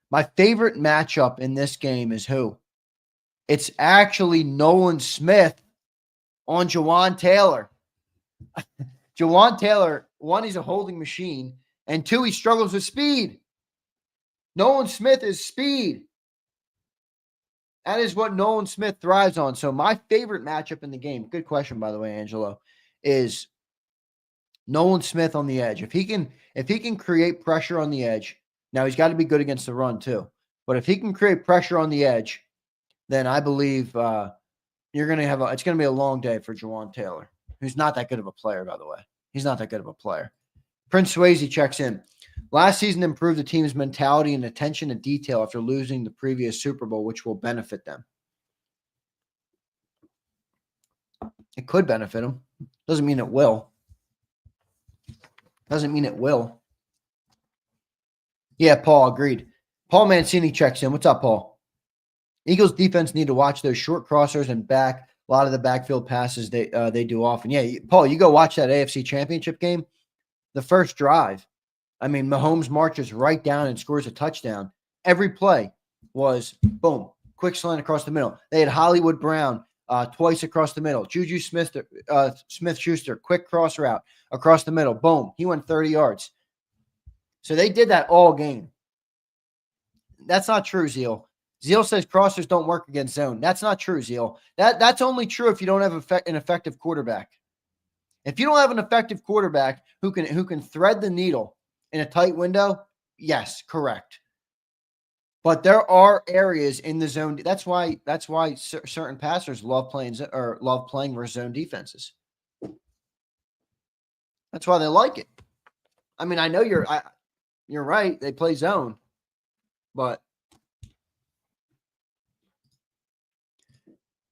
My favorite matchup in this game is who? It's actually Nolan Smith on Jawan Taylor. Jawan Taylor, 1, he's a holding machine, and 2, he struggles with speed. Nolan Smith is speed. That is what Nolan Smith thrives on. So my favorite matchup in the game, good question, by the way, Angelo, is Nolan Smith on the edge. If he can create pressure on the edge, now he's got to be good against the run too. But if he can create pressure on the edge, then I believe you're going to have it's going to be a long day for Jawan Taylor, who's not that good of a player, by the way. He's not that good of a player. Prince Swayze checks in. Last season improved the team's mentality and attention to detail after losing the previous Super Bowl, which will benefit them. It could benefit them. Doesn't mean it will. Yeah, Paul, agreed. Paul Mancini checks in. What's up, Paul? Eagles defense need to watch those short crossers and back. A lot of the backfield passes they do often. Yeah, Paul, you go watch that AFC Championship game. The first drive, I mean, Mahomes marches right down and scores a touchdown. Every play was boom, quick slant across the middle. They had Hollywood Brown twice across the middle. Juju Smith-Schuster, quick cross route across the middle. Boom. He went 30 yards. So they did that all game. That's not true, Zeal. Zeal says crossers don't work against zone. That's not true, Zeal. That's only true if you don't have an effective quarterback. If you don't have an effective quarterback who can thread the needle in a tight window, yes, correct. But there are areas in the zone. That's why certain passers love playing versus zone defenses. That's why they like it. I mean, I know you're right. They play zone, but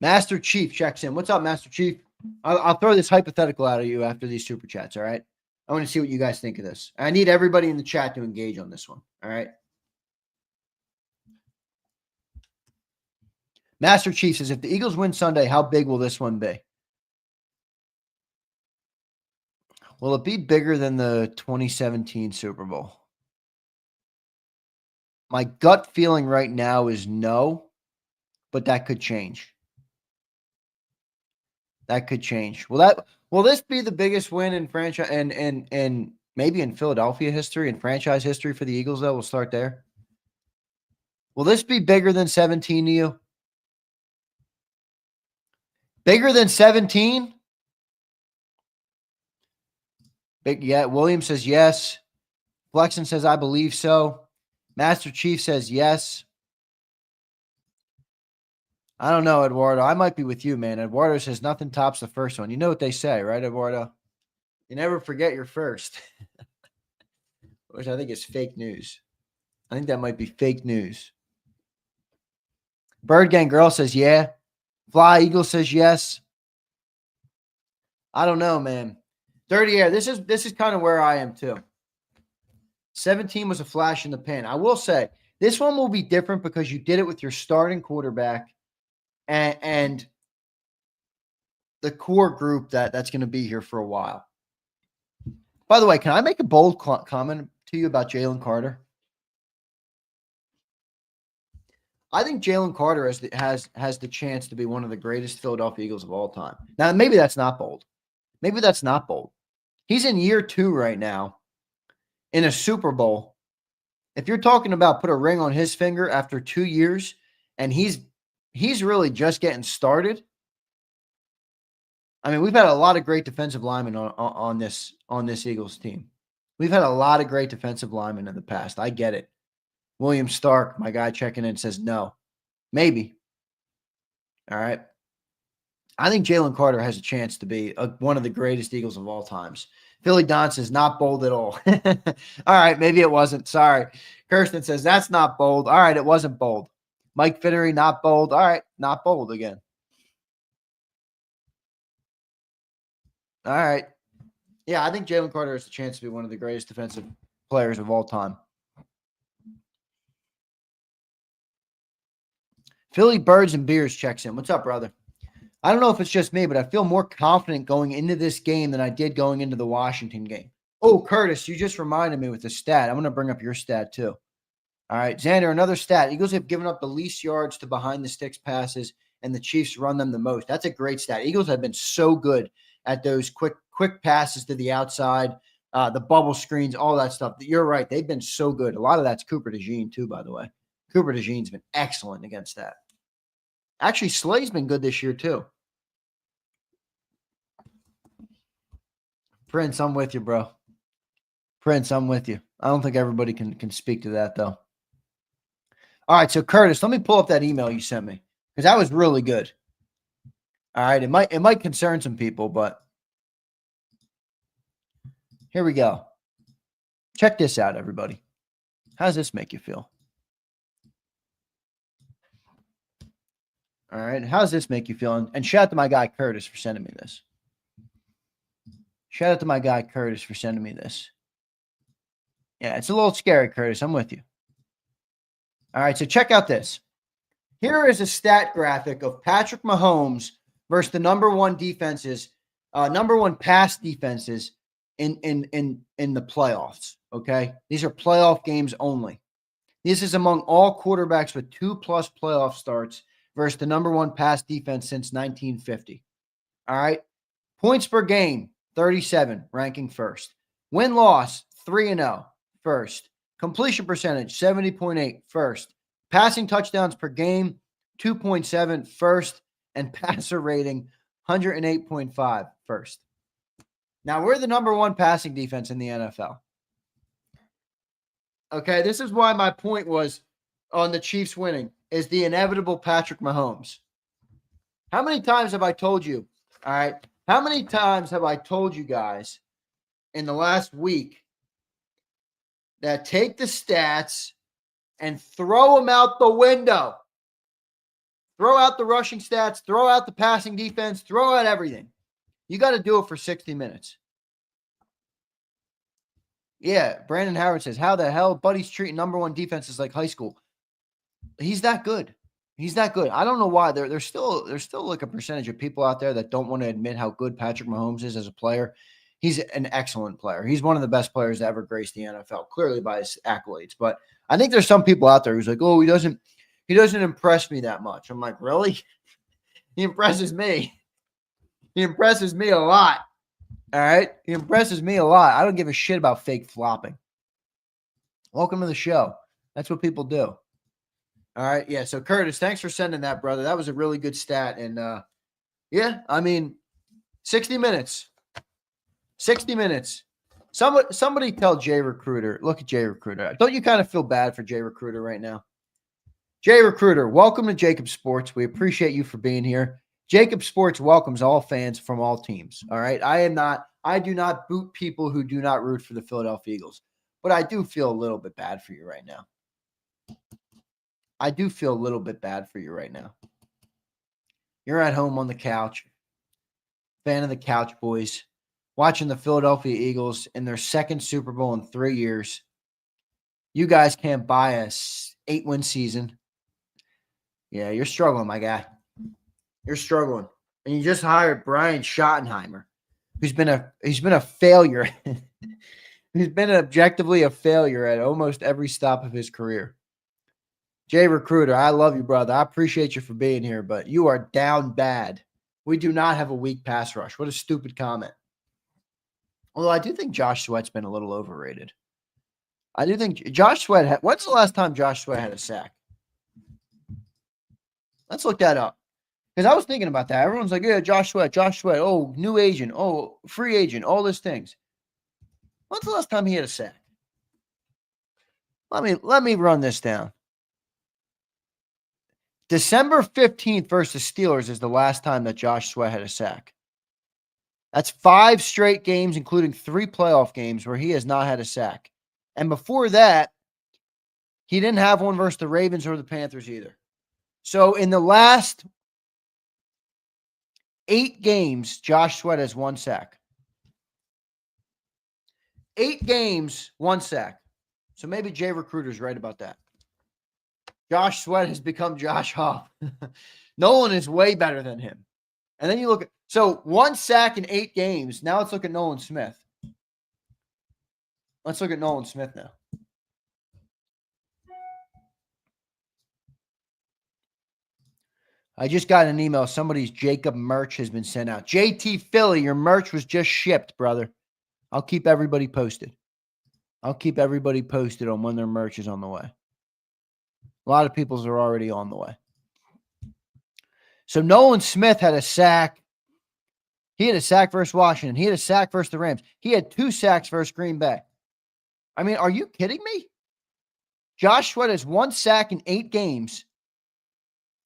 Master Chief checks in. What's up, Master Chief? I'll throw this hypothetical out at you after these super chats. All right. I want to see what you guys think of this. I need everybody in the chat to engage on this one. All right. Master Chief says, if the Eagles win Sunday, how big will this one be? Will it be bigger than the 2017 Super Bowl? My gut feeling right now is no, but that could change. That could change. Will this be the biggest win in franchise and maybe in Philadelphia history and franchise history for the Eagles, though? We'll start there. Will this be bigger than 17 to you? Bigger than 17? Big, yeah. William says yes. Flexen says, I believe so. Master Chief says yes. I don't know, Eduardo. I might be with you, man. Eduardo says nothing tops the first one. You know what they say, right, Eduardo? You never forget your first. Which I think is fake news. I think that might be fake news. Bird Gang Girl says yeah. Fly Eagle says yes. I don't know, man. Dirty Air. This is kind of where I am too. 17 was a flash in the pan. I will say this one will be different because you did it with your starting quarterback and the core group that's going to be here for a while. By the way, can I make a bold comment to you about Jalen Carter? I think Jalen Carter has the chance to be one of the greatest Philadelphia Eagles of all time. Now, maybe that's not bold. Maybe that's not bold. He's in year 2 right now in a Super Bowl. If you're talking about put a ring on his finger after 2 years and he's really just getting started. I mean, we've had a lot of great defensive linemen on this Eagles team. We've had a lot of great defensive linemen in the past. I get it. William Stark, my guy checking in, says no. Maybe. All right. I think Jalen Carter has a chance to be one of the greatest Eagles of all times. Philly Don says not bold at all. All right. Maybe it wasn't. Sorry. Kirsten says that's not bold. All right. It wasn't bold. Mike Fittery, not bold. All right. Not bold again. All right. Yeah, I think Jalen Carter has a chance to be one of the greatest defensive players of all time. Philly Birds and Beers checks in. What's up, brother? I don't know if it's just me, but I feel more confident going into this game than I did going into the Washington game. Oh, Curtis, you just reminded me with the stat. I'm going to bring up your stat too. All right, Zander, another stat. Eagles have given up the least yards to behind the sticks passes, and the Chiefs run them the most. That's a great stat. Eagles have been so good at those quick passes to the outside, the bubble screens, all that stuff. You're right. They've been so good. A lot of that's Cooper DeJean too, by the way. Cooper DeJean's been excellent against that. Actually, Slay's been good this year too. Prince, I'm with you, bro. Prince, I'm with you. I don't think everybody can speak to that, though. All right, so Curtis, let me pull up that email you sent me because that was really good. All right, it might concern some people, but here we go. Check this out, everybody. How does this make you feel? All right, how does this make you feel? And shout out to my guy Curtis for sending me this. Shout out to my guy Curtis for sending me this. Yeah, it's a little scary, Curtis. I'm with you. All right, so check out this. Here is a stat graphic of Patrick Mahomes versus the number one defenses, number one pass defenses in the playoffs. Okay, these are playoff games only. This is among all quarterbacks with 2+ playoff starts versus the number 1 pass defense since 1950. All right. Points per game, 37, ranking first. Win-loss, 3-0, first. Completion percentage, 70.8, first. Passing touchdowns per game, 2.7, first. And passer rating, 108.5, first. Now, we're the number 1 passing defense in the NFL. Okay, this is why my point was on the Chiefs winning is the inevitable Patrick Mahomes. How many times have I told you, all right, how many times have I told you guys in the last week that take the stats and throw them out the window? Throw out the rushing stats, throw out the passing defense, throw out everything. You got to do it for 60 minutes. Yeah, Brandon Howard says, how the hell Buddy's treating number 1 defenses like high school? He's that good. He's that good. I don't know why. There's still like a percentage of people out there that don't want to admit how good Patrick Mahomes is as a player. He's an excellent player. He's one of the best players to ever grace the NFL, clearly by his accolades. But I think there's some people out there who's like, oh, he doesn't impress me that much. I'm like, really? He impresses me. He impresses me a lot. All right? He impresses me a lot. I don't give a shit about fake flopping. Welcome to the show. That's what people do. All right. Yeah. So, Curtis, thanks for sending that, brother. That was a really good stat. And, yeah, I mean, 60 minutes. 60 minutes. Somebody tell Jay Recruiter. Look at Jay Recruiter. Don't you kind of feel bad for Jay Recruiter right now? Jay Recruiter, welcome to JAKIB Sports. We appreciate you for being here. JAKIB Sports welcomes all fans from all teams. All right. I do not boot people who do not root for the Philadelphia Eagles, but I do feel a little bit bad for you right now. I do feel a little bit bad for you right now. You're at home on the couch, fan of the Couch Boys, watching the Philadelphia Eagles in their 2nd Super Bowl in 3 years. You guys can't buy a 8-win season. Yeah, you're struggling, my guy. You're struggling. And you just hired Brian Schottenheimer, who's been a failure. He's been objectively a failure at almost every stop of his career. Jay Recruiter, I love you, brother. I appreciate you for being here, but you are down bad. We do not have a weak pass rush. What a stupid comment. Although I do think Josh Sweat's been a little overrated. I do think Josh Sweat. When's the last time Josh Sweat had a sack? Let's look that up. Because I was thinking about that. Everyone's like, yeah, Josh Sweat. Oh, new agent. Oh, free agent. All these things. When's the last time he had a sack? Let me run this down. December 15th versus Steelers is the last time that Josh Sweat had a sack. That's 5 straight games, including 3 playoff games, where he has not had a sack. And before that, he didn't have one versus the Ravens or the Panthers either. So in the last 8 games, Josh Sweat has 1 sack. 8 games, 1 sack. So maybe Jay Recruiter's right about that. Josh Sweat has become Josh Huff. Nolan is way better than him. And then you look at, so 1 sack in 8 games. Now let's look at Nolan Smith. Let's look at Nolan Smith now. I just got an email. Somebody's JAKIB merch has been sent out. JT Philly, your merch was just shipped, brother. I'll keep everybody posted. I'll keep everybody posted on when their merch is on the way. A lot of people's are already on the way. So Nolan Smith had a sack. He had a sack versus Washington. He had a sack versus the Rams. He had 2 sacks versus Green Bay. I mean, are you kidding me? Josh Sweat has 1 sack in 8 games.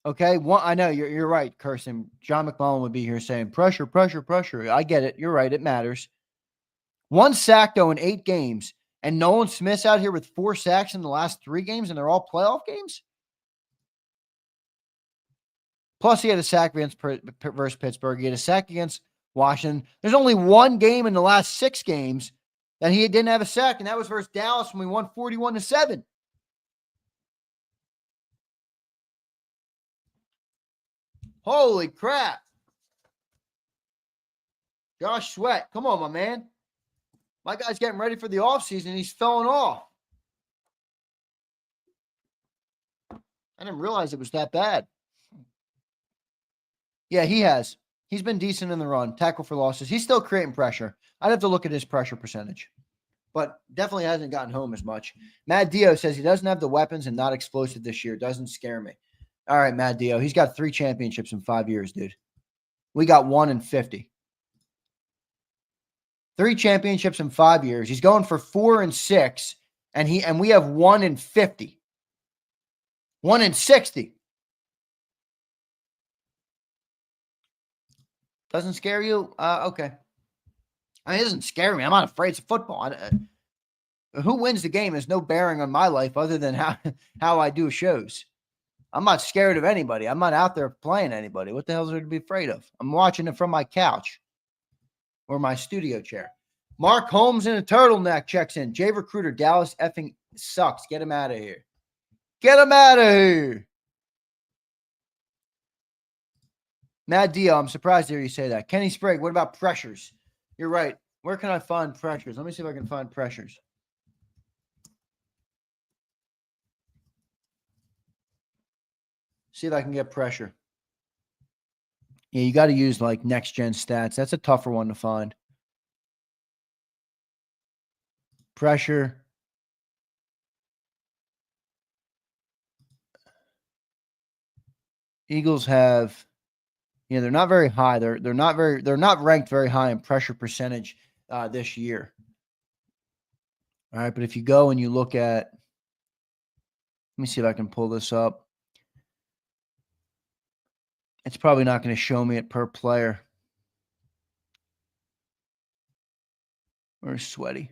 Okay, I know you're right, Kirsten. John McMullen would be here saying pressure, pressure, pressure. I get it. You're right. It matters. 1 sack though in 8 games, and Nolan Smith's out here with 4 sacks in the last 3 games, and they're all playoff games. Plus, he had a sack versus Pittsburgh. He had a sack against Washington. There's only 1 game in the last 6 games that he didn't have a sack, and that was versus Dallas when we won 41-7. Holy crap. Josh Sweat, come on, my man. My guy's getting ready for the offseason. He's falling off. I didn't realize it was that bad. Yeah, he has. He's been decent in the run. Tackle for losses. He's still creating pressure. I'd have to look at his pressure percentage. But definitely hasn't gotten home as much. Matt Dio says he doesn't have the weapons and not explosive this year. Doesn't scare me. All right, Matt Dio. He's got 3 championships in 5 years, dude. We got 1 in 50. 3 championships in 5 years. He's going for 4 and 6, and we have 1 in 50. 1 in 60. Doesn't scare you? Okay. I mean, it doesn't scare me. I'm not afraid. It's football. Who wins the game has no bearing on my life other than how I do shows. I'm not scared of anybody. I'm not out there playing anybody. What the hell is there to be afraid of? I'm watching it from my couch or my studio chair. Mark Holmes in a turtleneck checks in. Jay Recruiter, Dallas effing sucks. Get him out of here. Get him out of here. Matt Dio, I'm surprised to hear you say that. Kenny Sprague, what about pressures? You're right. Where can I find pressures? Let me see if I can find pressures. See if I can get pressure. Yeah, you got to use like next gen stats. That's a tougher one to find. Pressure. Eagles have, yeah, they're not very high. They're not ranked very high in pressure percentage this year. All right, but if you go and you look at, let me see if I can pull this up. It's probably not going to show me it per player. Where's Sweaty?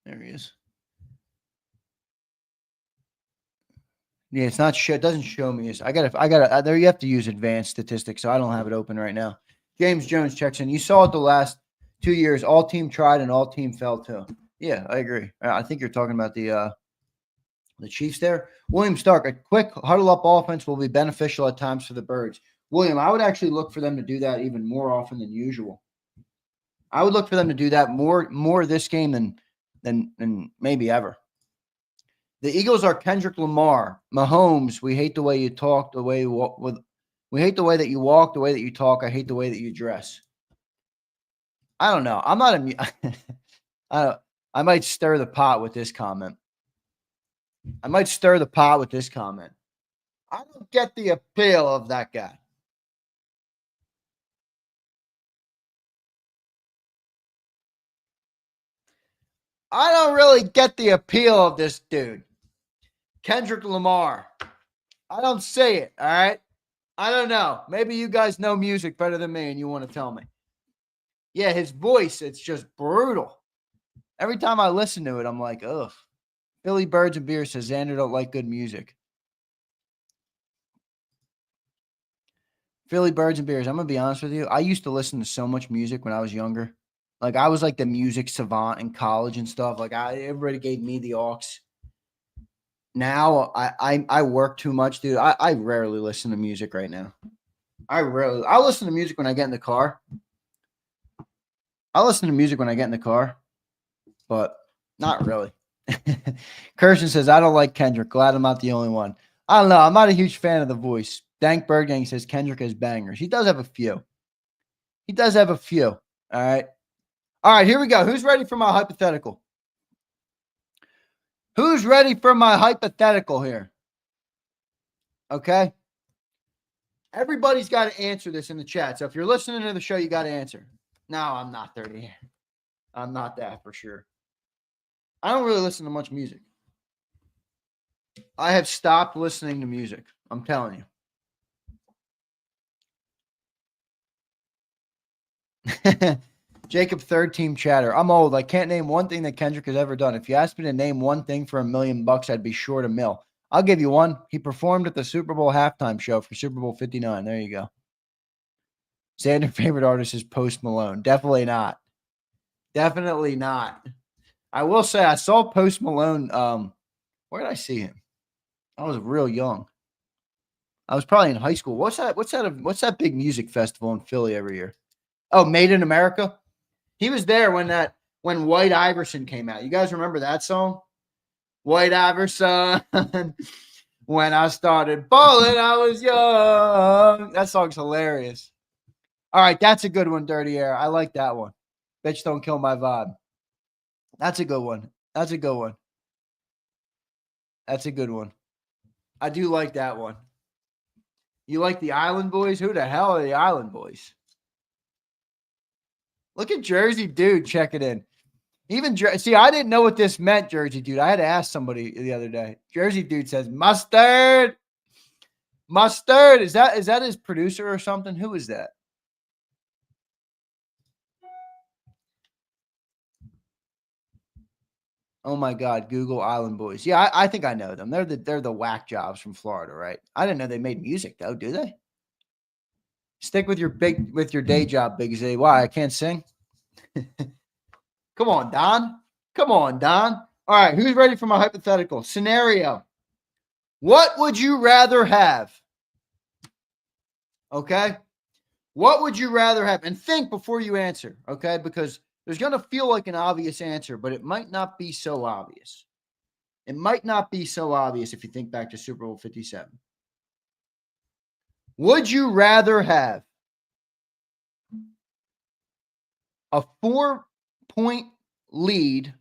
There he is. Yeah, it's not show. It doesn't show me. I got there. You have to use advanced statistics, so I don't have it open right now. James Jones checks in. You saw it the last 2 years. All team tried and all team fell too. Yeah, I agree. I think you're talking about the Chiefs there. William Stark, a quick huddle up offense will be beneficial at times for the Birds. William, I would actually look for them to do that even more often than usual. I would look for them to do that more this game than maybe ever. The Eagles are Kendrick Lamar, Mahomes. We hate the way you talk, the way you walk. We hate the way that you walk, the way that you talk. I hate the way that you dress. I don't know. I'm not I might stir the pot with this comment. I don't get the appeal of that guy. I don't really get the appeal of this dude. Kendrick Lamar. I don't see it, all right? I don't know. Maybe you guys know music better than me and you want to tell me. Yeah, his voice, it's just brutal. Every time I listen to it, I'm like, ugh. Billy Birds and Beer says Zander don't like good music. Philly Birds and Beers, I'm going to be honest with you. I used to listen to so much music when I was younger. Like, I was like the music savant in college and stuff. Like, everybody gave me the aux. Now, I work too much, dude. I rarely listen to music right now. I'll listen to music when I get in the car. But not really. Kirsten says, I don't like Kendrick. Glad I'm not the only one. I don't know. I'm not a huge fan of the voice. Dank Bergang says Kendrick has bangers. He does have a few. All right. All right, here we go. Who's ready for my hypothetical? Here? Okay. Everybody's got to answer this in the chat. So if you're listening to the show, you got to answer. No, I'm not 30. I'm not that for sure. I don't really listen to much music. I have stopped listening to music. I'm telling you. Jacob, third team chatter. I'm old. I can't name one thing that Kendrick has ever done. If you asked me to name one thing for $1 million, I'd be short $1 million. I'll give you one. He performed at the Super Bowl halftime show for Super Bowl 59. There you go. Zander favorite artist is Post Malone. Definitely not. I will say I saw Post Malone. Where did I see him? I was real young. I was probably in high school. What's that big music festival in Philly every year? Oh, Made in America. He was there when when White Iverson came out. You guys remember that song? White Iverson. When I started balling, I was young. That song's hilarious. All right, that's a good one, Dirty Air. I like that one. Bitch, don't kill my vibe. That's a good one. That's a good one. That's a good one. I do like that one. You like the Island Boys? Who the hell are the Island Boys? Look at Jersey Dude checking in. See, I didn't know what this meant, Jersey Dude. I had to ask somebody the other day. Jersey Dude says mustard. Mustard. Is that his producer or something? Who is that? Oh my God, Google Island Boys. Yeah, I think I know them. They're the whack jobs from Florida, right? I didn't know they made music though, do they? Stick with your day job, Big Z. Why? I can't sing. Come on, Don. Come on, Don. All right, who's ready for my hypothetical scenario? What would you rather have? Okay? What would you rather have? And think before you answer, okay? Because there's going to feel like an obvious answer, but it might not be so obvious. It might not be so obvious if you think back to Super Bowl 57. Would you rather have a 4-point lead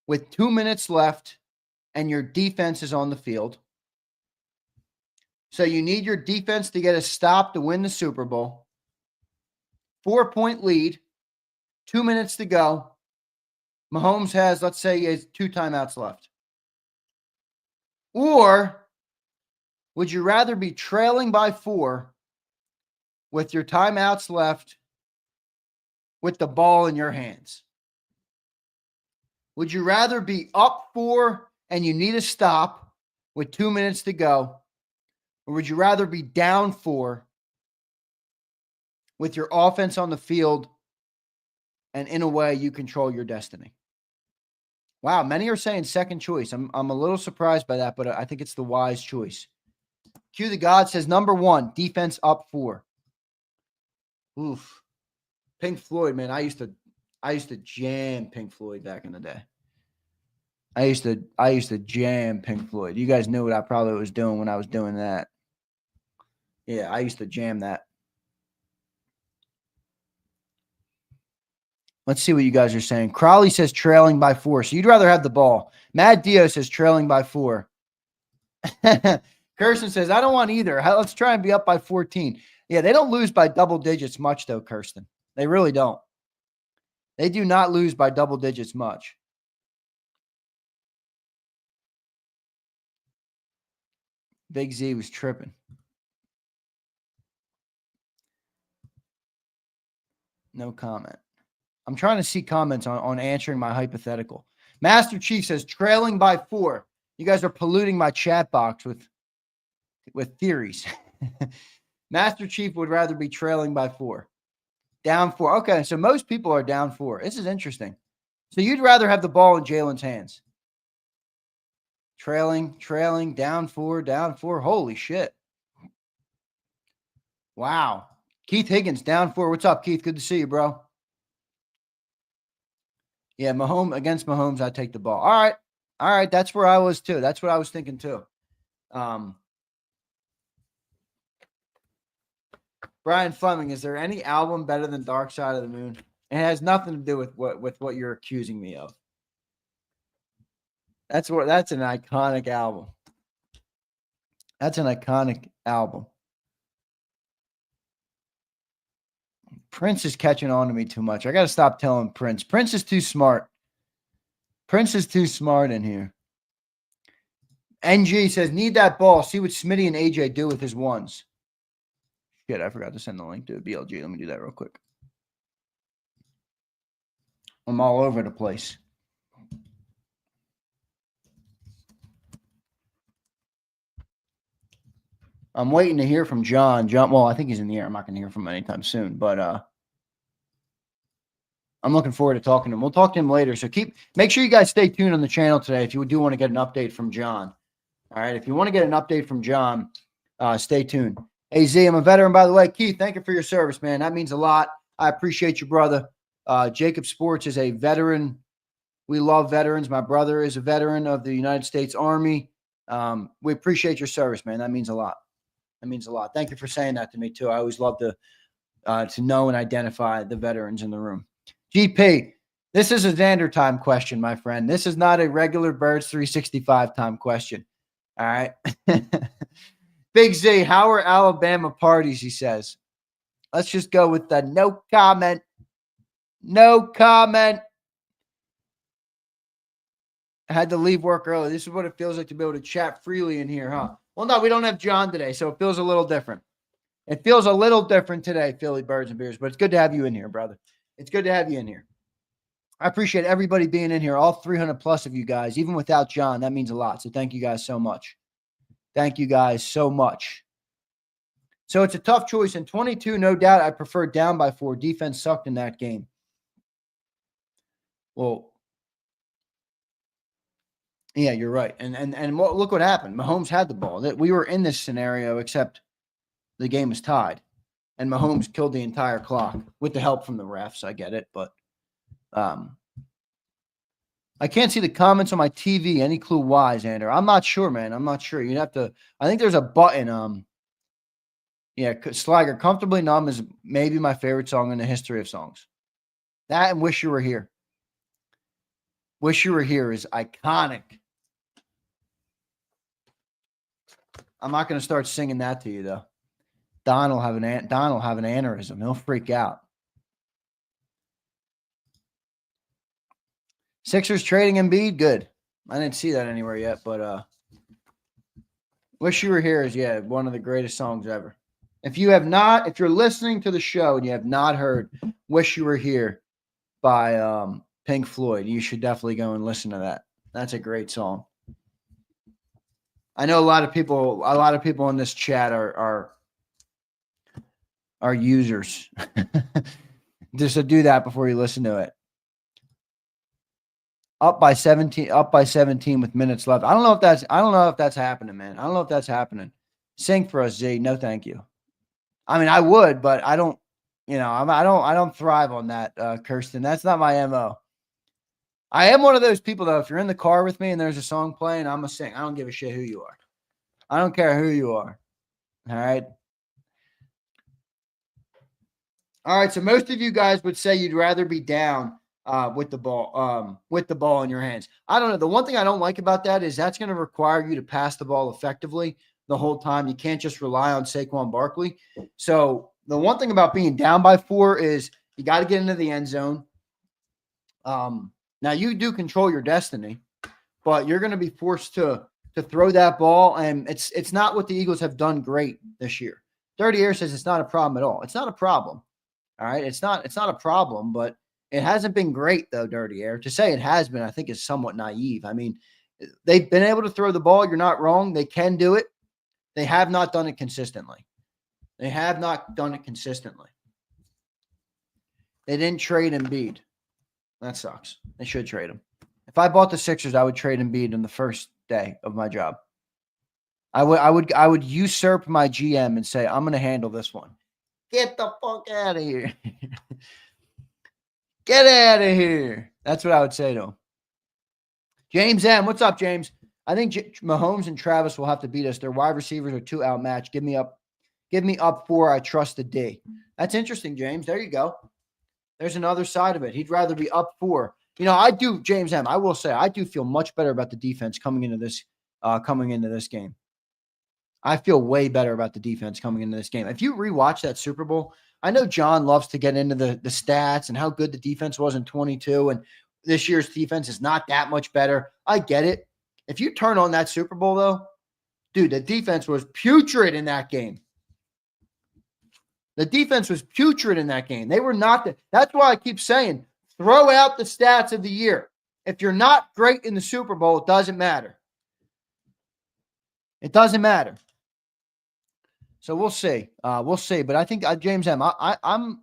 with 2 minutes left and your defense is on the field? So you need your defense to get a stop to win the Super Bowl. 4-point lead, 2 minutes to go. Mahomes has, let's say, he has 2 timeouts left. Or would you rather be trailing by 4 with your timeouts left with the ball in your hands? Would you rather be up 4 and you need a stop with 2 minutes to go? Or would you rather be down 4 with your offense on the field and in a way you control your destiny? Wow, many are saying second choice. I'm a little surprised by that, but I think it's the wise choice. Q the God says number 1, defense up 4. Oof. Pink Floyd, man. I used to jam Pink Floyd back in the day. I used to jam Pink Floyd. You guys knew what I probably was doing when I was doing that. Yeah, I used to jam that. Let's see what you guys are saying. Crowley says trailing by 4. So you'd rather have the ball. Mad Dio says trailing by 4. Kirsten says, I don't want either. Let's try and be up by 14. Yeah, they don't lose by double digits much, though, Kirsten. They really don't. They do not lose by double digits much. Big Z was tripping. No comment. I'm trying to see comments on answering my hypothetical. Master Chief says trailing by 4. You guys are polluting my chat box with theories. Master Chief would rather be trailing by 4. Down 4. Okay, so most people are down 4. This is interesting. So you'd rather have the ball in Jalen's hands. Trailing, down 4. Holy shit. Wow. Keith Higgins, down 4. What's up, Keith? Good to see you, bro. Yeah, against Mahomes, I take the ball. All right. That's where I was too. That's what I was thinking too. Brian Fleming, is there any album better than Dark Side of the Moon? It has nothing to do with what you're accusing me of. That's an iconic album. That's an iconic album. Prince is catching on to me too much. I got to stop telling Prince. Prince is too smart. Prince is too smart in here. NG says, need that ball. See what Smitty and AJ do with his ones. Shit, I forgot to send the link to BLG. Let me do that real quick. I'm all over the place. I'm waiting to hear from John. Well, I think he's in the air. I'm not going to hear from him anytime soon, but I'm looking forward to talking to him. We'll talk to him later. So make sure you guys stay tuned on the channel today if you do want to get an update from John. All right. If you want to get an update from John, stay tuned. Hey, Z, I'm a veteran, by the way. Keith, thank you for your service, man. That means a lot. I appreciate you, brother. JAKIB Sports is a veteran. We love veterans. My brother is a veteran of the United States Army. We appreciate your service, man. That means a lot. That means a lot. Thank you for saying that to me, too. I always love to know and identify the veterans in the room. GP, this is a Zander time question, my friend. This is not a regular Birds 365 time question. All right. Big Z, how are Alabama parties, he says. Let's just go with the no comment. No comment. I had to leave work early. This is what it feels like to be able to chat freely in here, huh? Well, no, we don't have John today, so it feels a little different. It feels a little different today, Philly Birds and Beers, but it's good to have you in here, brother. It's good to have you in here. I appreciate everybody being in here, all 300 plus of you guys. Even without John, that means a lot. So thank you guys so much. Thank you guys so much. So it's a tough choice. In 22, no doubt, I prefer down by 4. Defense sucked in that game. Well, yeah, you're right. And look what happened. Mahomes had the ball. We were in this scenario, except the game was tied. And Mahomes killed the entire clock with the help from the refs. I get it, but I can't see the comments on my TV. Any clue why, Zander? I'm not sure, man. I'm not sure. You'd have to. I think there's a button. Yeah, Slager, Comfortably Numb is maybe my favorite song in the history of songs. That and Wish You Were Here. Wish You Were Here is iconic. I'm not going to start singing that to you, though. Don will have an aneurysm. He'll freak out. Sixers trading Embiid, good. I didn't see that anywhere yet, but Wish You Were Here is, yeah, one of the greatest songs ever. If you're listening to the show and you have not heard Wish You Were Here by Pink Floyd, you should definitely go and listen to that. That's a great song. I know a lot of people in this chat are users. Just to do that before you listen to it. Up by 17 with minutes left. I don't know if that's happening, man. I don't know if that's happening. Sing for us, Z. No, thank you. I mean, I would, but I don't, I don't thrive on that, Kirsten. That's not my MO. I am one of those people, though. If you're in the car with me and there's a song playing, I'm going to sing. I don't give a shit who you are. I don't care who you are. All right. All right. So most of you guys would say you'd rather be down with the ball in your hands. I don't know. The one thing I don't like about that is that's going to require you to pass the ball effectively the whole time. You can't just rely on Saquon Barkley. So the one thing about being down by 4 is you got to get into the end zone. Now you do control your destiny, but you're going to be forced to throw that ball. And it's not what the Eagles have done great this year. Dirty Air says it's not a problem at all. It's not a problem. All right. It's not a problem, but it hasn't been great though, Dirty Air. To say it has been, I think is somewhat naive. I mean, they've been able to throw the ball. You're not wrong. They can do it. They have not done it consistently. They didn't trade Embiid. That sucks. They should trade him. If I bought the Sixers, I would trade Embiid on the first day of my job. I would usurp my GM and say, I'm going to handle this one. Get the fuck out of here. Get out of here. That's what I would say to him. James M. What's up, James? I think Mahomes and Travis will have to beat us. Their wide receivers are too outmatched. Give me up 4. I trust the D. That's interesting, James. There you go. There's another side of it. He'd rather be up 4. I do, James M. I will say I do feel much better about the defense coming into this game. I feel way better about the defense coming into this game. If you rewatch that Super Bowl, I know John loves to get into the stats and how good the defense was in 22, and this year's defense is not that much better. I get it. If you turn on that Super Bowl, though, dude, the defense was putrid in that game. The defense was putrid in that game. They were not. That's why I keep saying, throw out the stats of the year. If you're not great in the Super Bowl, it doesn't matter. It doesn't matter. So we'll see. But I think James M. I'm.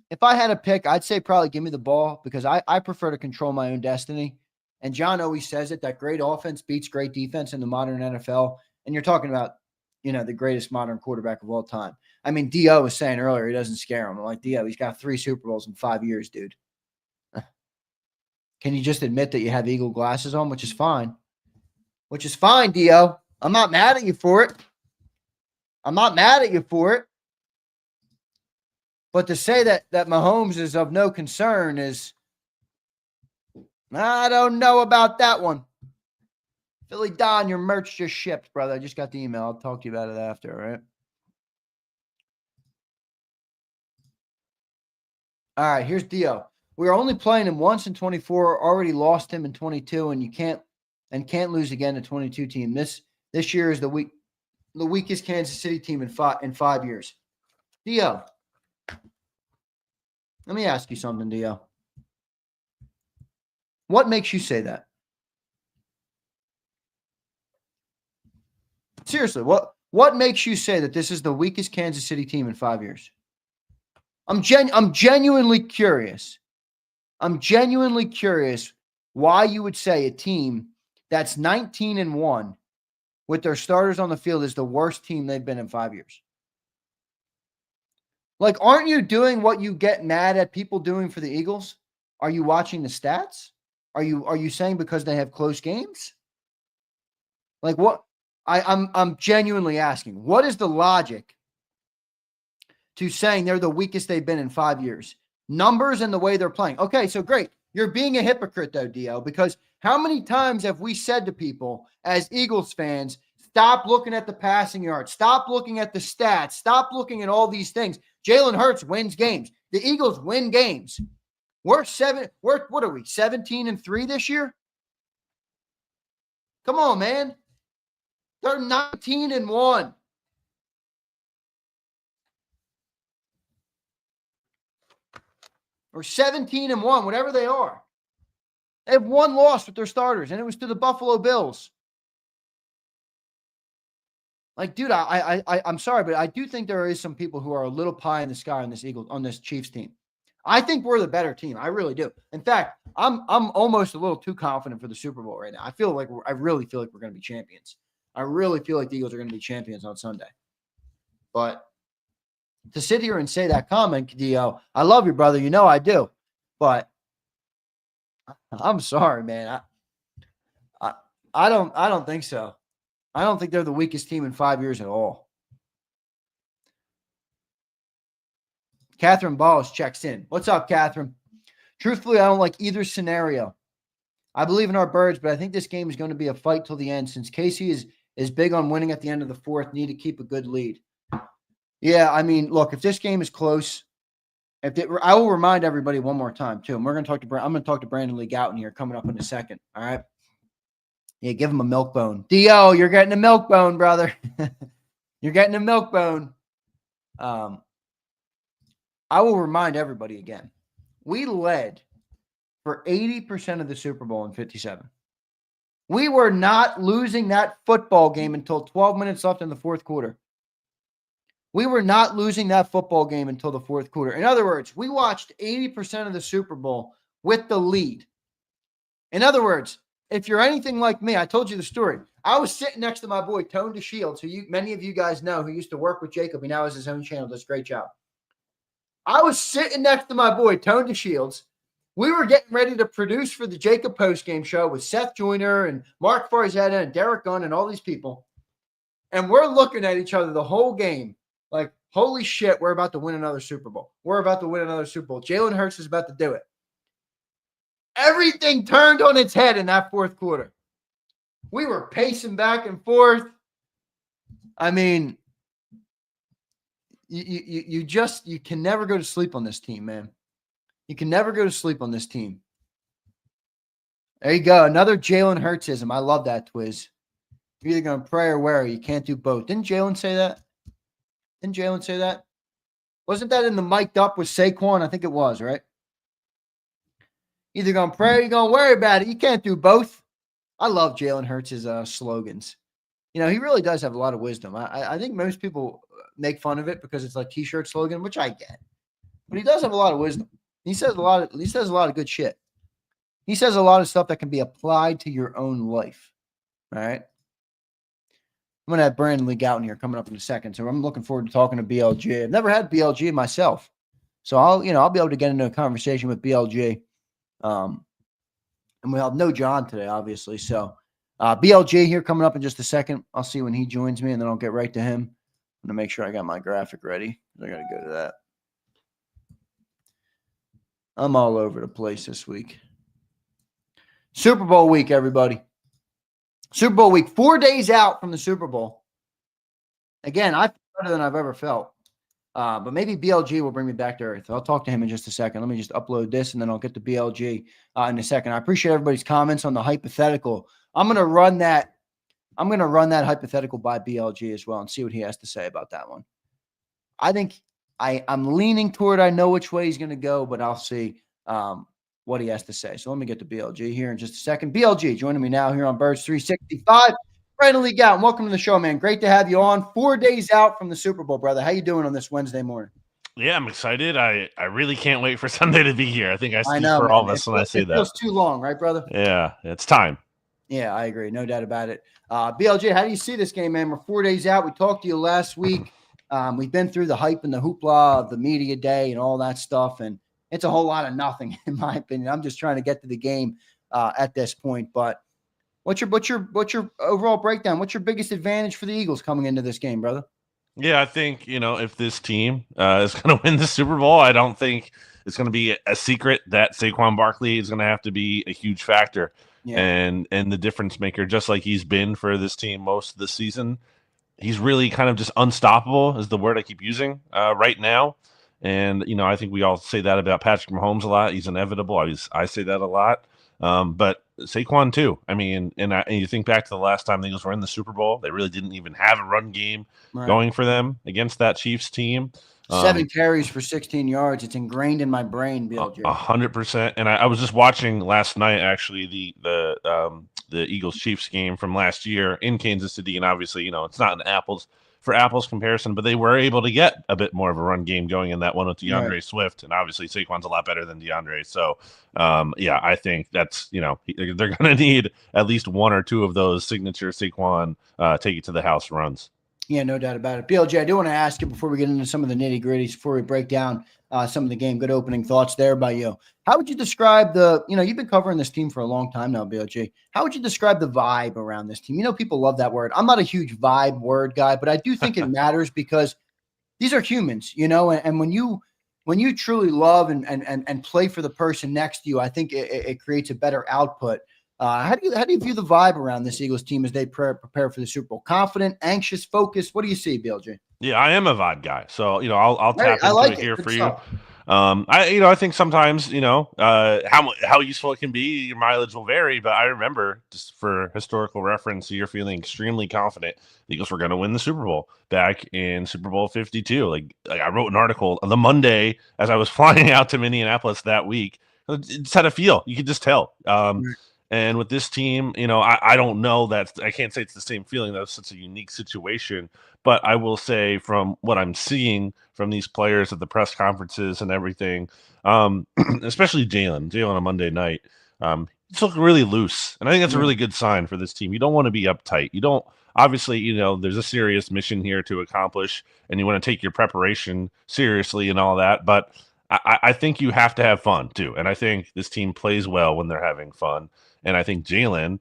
If I had a pick, I'd say probably give me the ball because I prefer to control my own destiny. And John always says it, that great offense beats great defense in the modern NFL. And you're talking about, the greatest modern quarterback of all time. I mean, D.O. was saying earlier he doesn't scare him. I'm like, D.O., he's got 3 Super Bowls in 5 years, dude. Can you just admit that you have Eagle glasses on, which is fine? Which is fine, D.O. I'm not mad at you for it. I'm not mad at you for it. But to say that Mahomes is of no concern is, I don't know about that one. Philly Don, your merch just shipped, brother. I just got the email. I'll talk to you about it after, all right? All right, here's Dio. We are only playing him once in 24, already lost him in 22, and you can't lose again to 22 team. This year is the weakest Kansas City team in 5 years. Dio, let me ask you something, Dio. What makes you say that? Seriously, what makes you say that this is the weakest Kansas City team in 5 years? I'm genuinely curious. I'm genuinely curious why you would say a team that's 19-1 with their starters on the field is the worst team they've been in 5 years. Like, aren't you doing what you get mad at people doing for the Eagles? Are you watching the stats? Are you saying because they have close games? Like, what? I'm genuinely asking, what is the logic to saying they're the weakest they've been in 5 years? Numbers and the way they're playing. Okay, so great. You're being a hypocrite, though, Dio, because how many times have we said to people as Eagles fans, stop looking at the passing yards, stop looking at the stats, stop looking at all these things. Jalen Hurts wins games. The Eagles win games. What are we, 17-3 this year? Come on, man. They're 19-1. Or 17-1, whatever they are. They have 1 loss with their starters, and it was to the Buffalo Bills. Like, dude, I'm sorry, but I do think there is some people who are a little pie in the sky on this Chiefs team. I think we're the better team. I really do. In fact, I'm almost a little too confident for the Super Bowl right now. I really feel like we're going to be champions. I really feel like the Eagles are going to be champions on Sunday. But to sit here and say that comment, Dio, I love you, brother. You know I do. But I'm sorry, man. I don't think so. I don't think they're the weakest team in 5 years at all. Catherine Balls checks in. What's up, Catherine? Truthfully, I don't like either scenario. I believe in our Birds, but I think this game is going to be a fight till the end. Since Casey is big on winning at the end of the 4th, need to keep a good lead. Yeah, I mean, look, if this game is close, I will remind everybody one more time, too. And I'm going to talk to Brandon Lee Gouton here coming up in a second, all right? Yeah, give him a milk bone. D.O., you're getting a milk bone, brother. You're getting a milk bone. I will remind everybody again. We led for 80% of the Super Bowl in 57. We were not losing that football game until 12 minutes left in the 4th quarter. We were not losing that football game until the 4th quarter. In other words, we watched 80% of the Super Bowl with the lead. In other words, if you're anything like me, I told you the story. I was sitting next to my boy, Tone DeShields, who many of you guys know, who used to work with Jacob. He now has his own channel, does a great job. I was sitting next to my boy, Tone DeShields. We were getting ready to produce for the Jacob postgame show with Seth Joyner and Mark Farzetta and Derek Gunn and all these people. And we're looking at each other the whole game like, holy shit, we're about to win another Super Bowl. We're about to win another Super Bowl. Jalen Hurts is about to do it. Everything turned on its head in that 4th quarter. We were pacing back and forth. I mean, you can never go to sleep on this team, man. You can never go to sleep on this team. There you go. Another Jalen Hurtsism. I love that, Twiz. You're either going to pray or wear. You can't do both. Didn't Jalen say that? Wasn't that in the mic'd up with Saquon? I think it was, right? Either going to pray or you're going to worry about it. You can't do both. I love Jalen Hurts' slogans. You know, he really does have a lot of wisdom. I think most people make fun of it because it's like T-shirt slogan, which I get. But he does have a lot of wisdom. He says a lot of good shit. He says a lot of stuff that can be applied to your own life. All right. I'm going to have Brandon Lee Gouton here coming up in a second. So I'm looking forward to talking to BLG. I've never had BLG myself. So I'll be able to get into a conversation with BLG. And we'll have no John today, obviously. So BLG here coming up in just a second. I'll see when he joins me, and then I'll get right to him. I'm going to make sure I got my graphic ready. I got to go to that. I'm all over the place this week. Super Bowl week, everybody. Super Bowl week, 4 days out from the Super Bowl. Again, I feel better than I've ever felt. But maybe BLG will bring me back to earth. I'll talk to him in just a second. Let me just upload this, and then I'll get to BLG in a second. I appreciate everybody's comments on the hypothetical. I'm going to run that hypothetical by BLG as well and see what he has to say about that one. I think I'm leaning toward I know which way he's going to go, but I'll see what he has to say. So let me get to BLG here in just a second. BLG joining me now here on Birds 365. Brandon Lee Gouton, welcome to the show, man. Great to have you on. 4 days out from the Super Bowl, brother. How you doing on this Wednesday morning? Yeah, I'm excited. I really can't wait for Sunday to be here. I think I speak know, for man. all of us when I say that. It feels too long, right, brother? Yeah, it's time. Yeah, I agree. No doubt about it. BLJ, how do you see this game, man? We're 4 days out. We talked to you last week. We've been through the hype and the hoopla of the media day and all that stuff, and it's a whole lot of nothing, in my opinion. I'm just trying to get to the game at this point. But what's your overall breakdown? What's your biggest advantage for the Eagles coming into this game, brother? Yeah, I think, if this team is going to win the Super Bowl, I don't think it's going to be a secret that Saquon Barkley is going to have to be a huge factor and the difference maker, just like he's been for this team most of the season. He's really kind of just unstoppable is the word I keep using right now. And, I think we all say that about Patrick Mahomes a lot. He's inevitable. I say that a lot. But Saquon too. I mean, and you think back to the last time the Eagles were in the Super Bowl, they really didn't even have a run game going for them against that Chiefs team. 7 carries for 16 yards. It's ingrained in my brain, BLJ. 100%. And I was just watching last night, actually, the Eagles Chiefs game from last year in Kansas City, and obviously, it's not an apples comparison, but they were able to get a bit more of a run game going in that one with DeAndre Swift, and obviously Saquon's a lot better than DeAndre. So, I think that's they're going to need at least one or two of those signature Saquon take it to the house runs. Yeah, no doubt about it. BLJ, I do want to ask you before we get into some of the nitty gritties, before we break down some of the game, good opening thoughts there by you. How would you describe you've been covering this team for a long time now, BLJ. How would you describe the vibe around this team? People love that word. I'm not a huge vibe word guy, but I do think it matters because these are humans, and when you truly love and play for the person next to you, I think it creates a better output. How do you view the vibe around this Eagles team as they prepare for the Super Bowl? Confident, anxious, focused? What do you see, BLJ? Yeah, I am a vibe guy, so I'll tap into it here for you. I think sometimes how useful it can be, your mileage will vary, but I remember, just for historical reference, you're feeling extremely confident the Eagles were going to win the Super Bowl back in Super Bowl 52. Like I wrote an article on the Monday as I was flying out to Minneapolis that week. It just had a feel. You could just tell. And with this team, I don't know that I can't say it's the same feeling. That was such a unique situation. But I will say, from what I'm seeing from these players at the press conferences and everything, especially Jalen on Monday night, he's looking really loose. And I think that's a really good sign for this team. You don't want to be uptight. You don't, obviously, there's a serious mission here to accomplish, and you want to take your preparation seriously and all that. But I think you have to have fun too. And I think this team plays well when they're having fun. And I think Jalen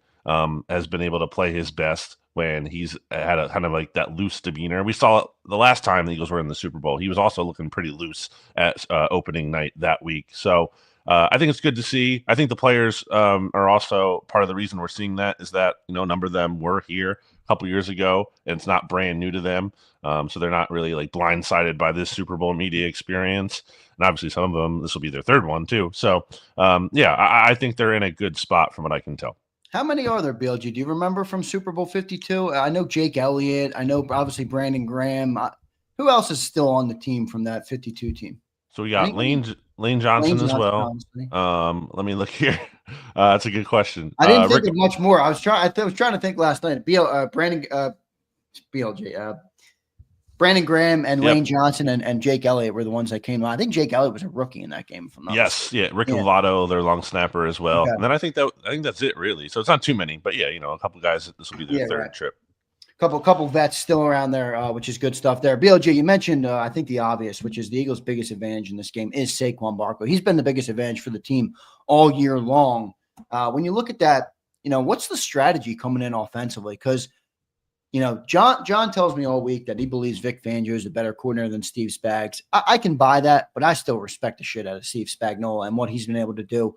has been able to play his best when he's had a kind of like that loose demeanor. We saw it the last time the Eagles were in the Super Bowl. He was also looking pretty loose at opening night that week. So I think it's good to see. I think the players are also part of the reason we're seeing that is that, a number of them were here a couple years ago, and it's not brand new to them. So they're not really like blindsided by this Super Bowl media experience. And obviously some of them, this will be their third one too. So I think they're in a good spot from what I can tell. How many are there, BLG? Do you remember from Super Bowl 52? I know Jake Elliott. I know obviously Brandon Graham. Who else is still on the team from that 52 team? So we got Lane Johnson as well. Let me look here. That's a good question. I didn't think of much more. I was trying to think last night. Brandon Graham and Lane Johnson and Jake Elliott were the ones that came on. I think Jake Elliott was a rookie in that game. Rick Lovato, their long snapper as well. Okay. And then I think that's it really. So it's not too many, but a couple guys. This will be their third trip. couple vets still around there, which is good stuff there. BLG, you mentioned, I think the obvious, which is the Eagles' biggest advantage in this game is Saquon Barkley. He's been the biggest advantage for the team all year long. When you look at that, what's the strategy coming in offensively? Because John tells me all week that he believes Vic Fangio is a better coordinator than Steve Spags. I can buy that, but I still respect the shit out of Steve Spagnuolo and what he's been able to do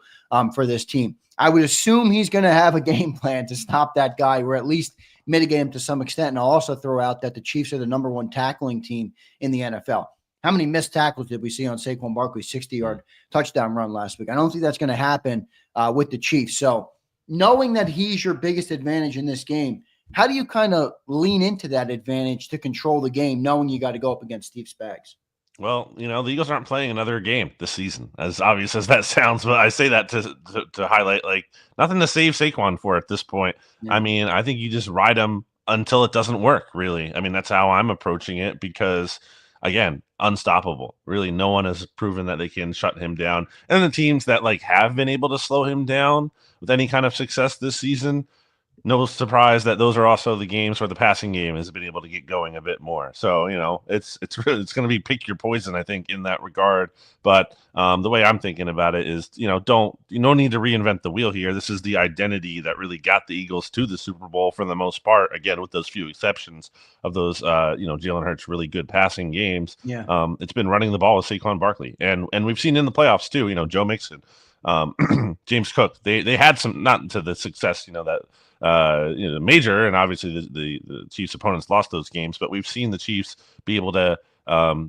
for this team. I would assume he's going to have a game plan to stop that guy or at least mitigate him to some extent. And I'll also throw out that the Chiefs are the number one tackling team in the NFL. How many missed tackles did we see on Saquon Barkley's 60-yard touchdown run last week? I don't think that's going to happen with the Chiefs. So knowing that he's your biggest advantage in this game, how do you kind of lean into that advantage to control the game, knowing you got to go up against Steve Spags? Well, the Eagles aren't playing another game this season, as obvious as that sounds. But I say that to highlight, nothing to save Saquon for at this point. Yeah. I mean, I think you just ride him until it doesn't work, really. I mean, that's how I'm approaching it because, again, unstoppable. Really, no one has proven that they can shut him down. And the teams that, have been able to slow him down with any kind of success this season, no surprise that those are also the games where the passing game has been able to get going a bit more. So, it's going to be pick your poison, I think, in that regard. But the way I'm thinking about it is, no need to reinvent the wheel here. This is the identity that really got the Eagles to the Super Bowl for the most part, again, with those few exceptions of those, Jalen Hurts really good passing games. Yeah. It's been running the ball with Saquon Barkley. And we've seen in the playoffs, too, Joe Mixon, James Cook, they had some, not to the success, that major, and obviously the Chiefs opponents lost those games, but we've seen the Chiefs be able to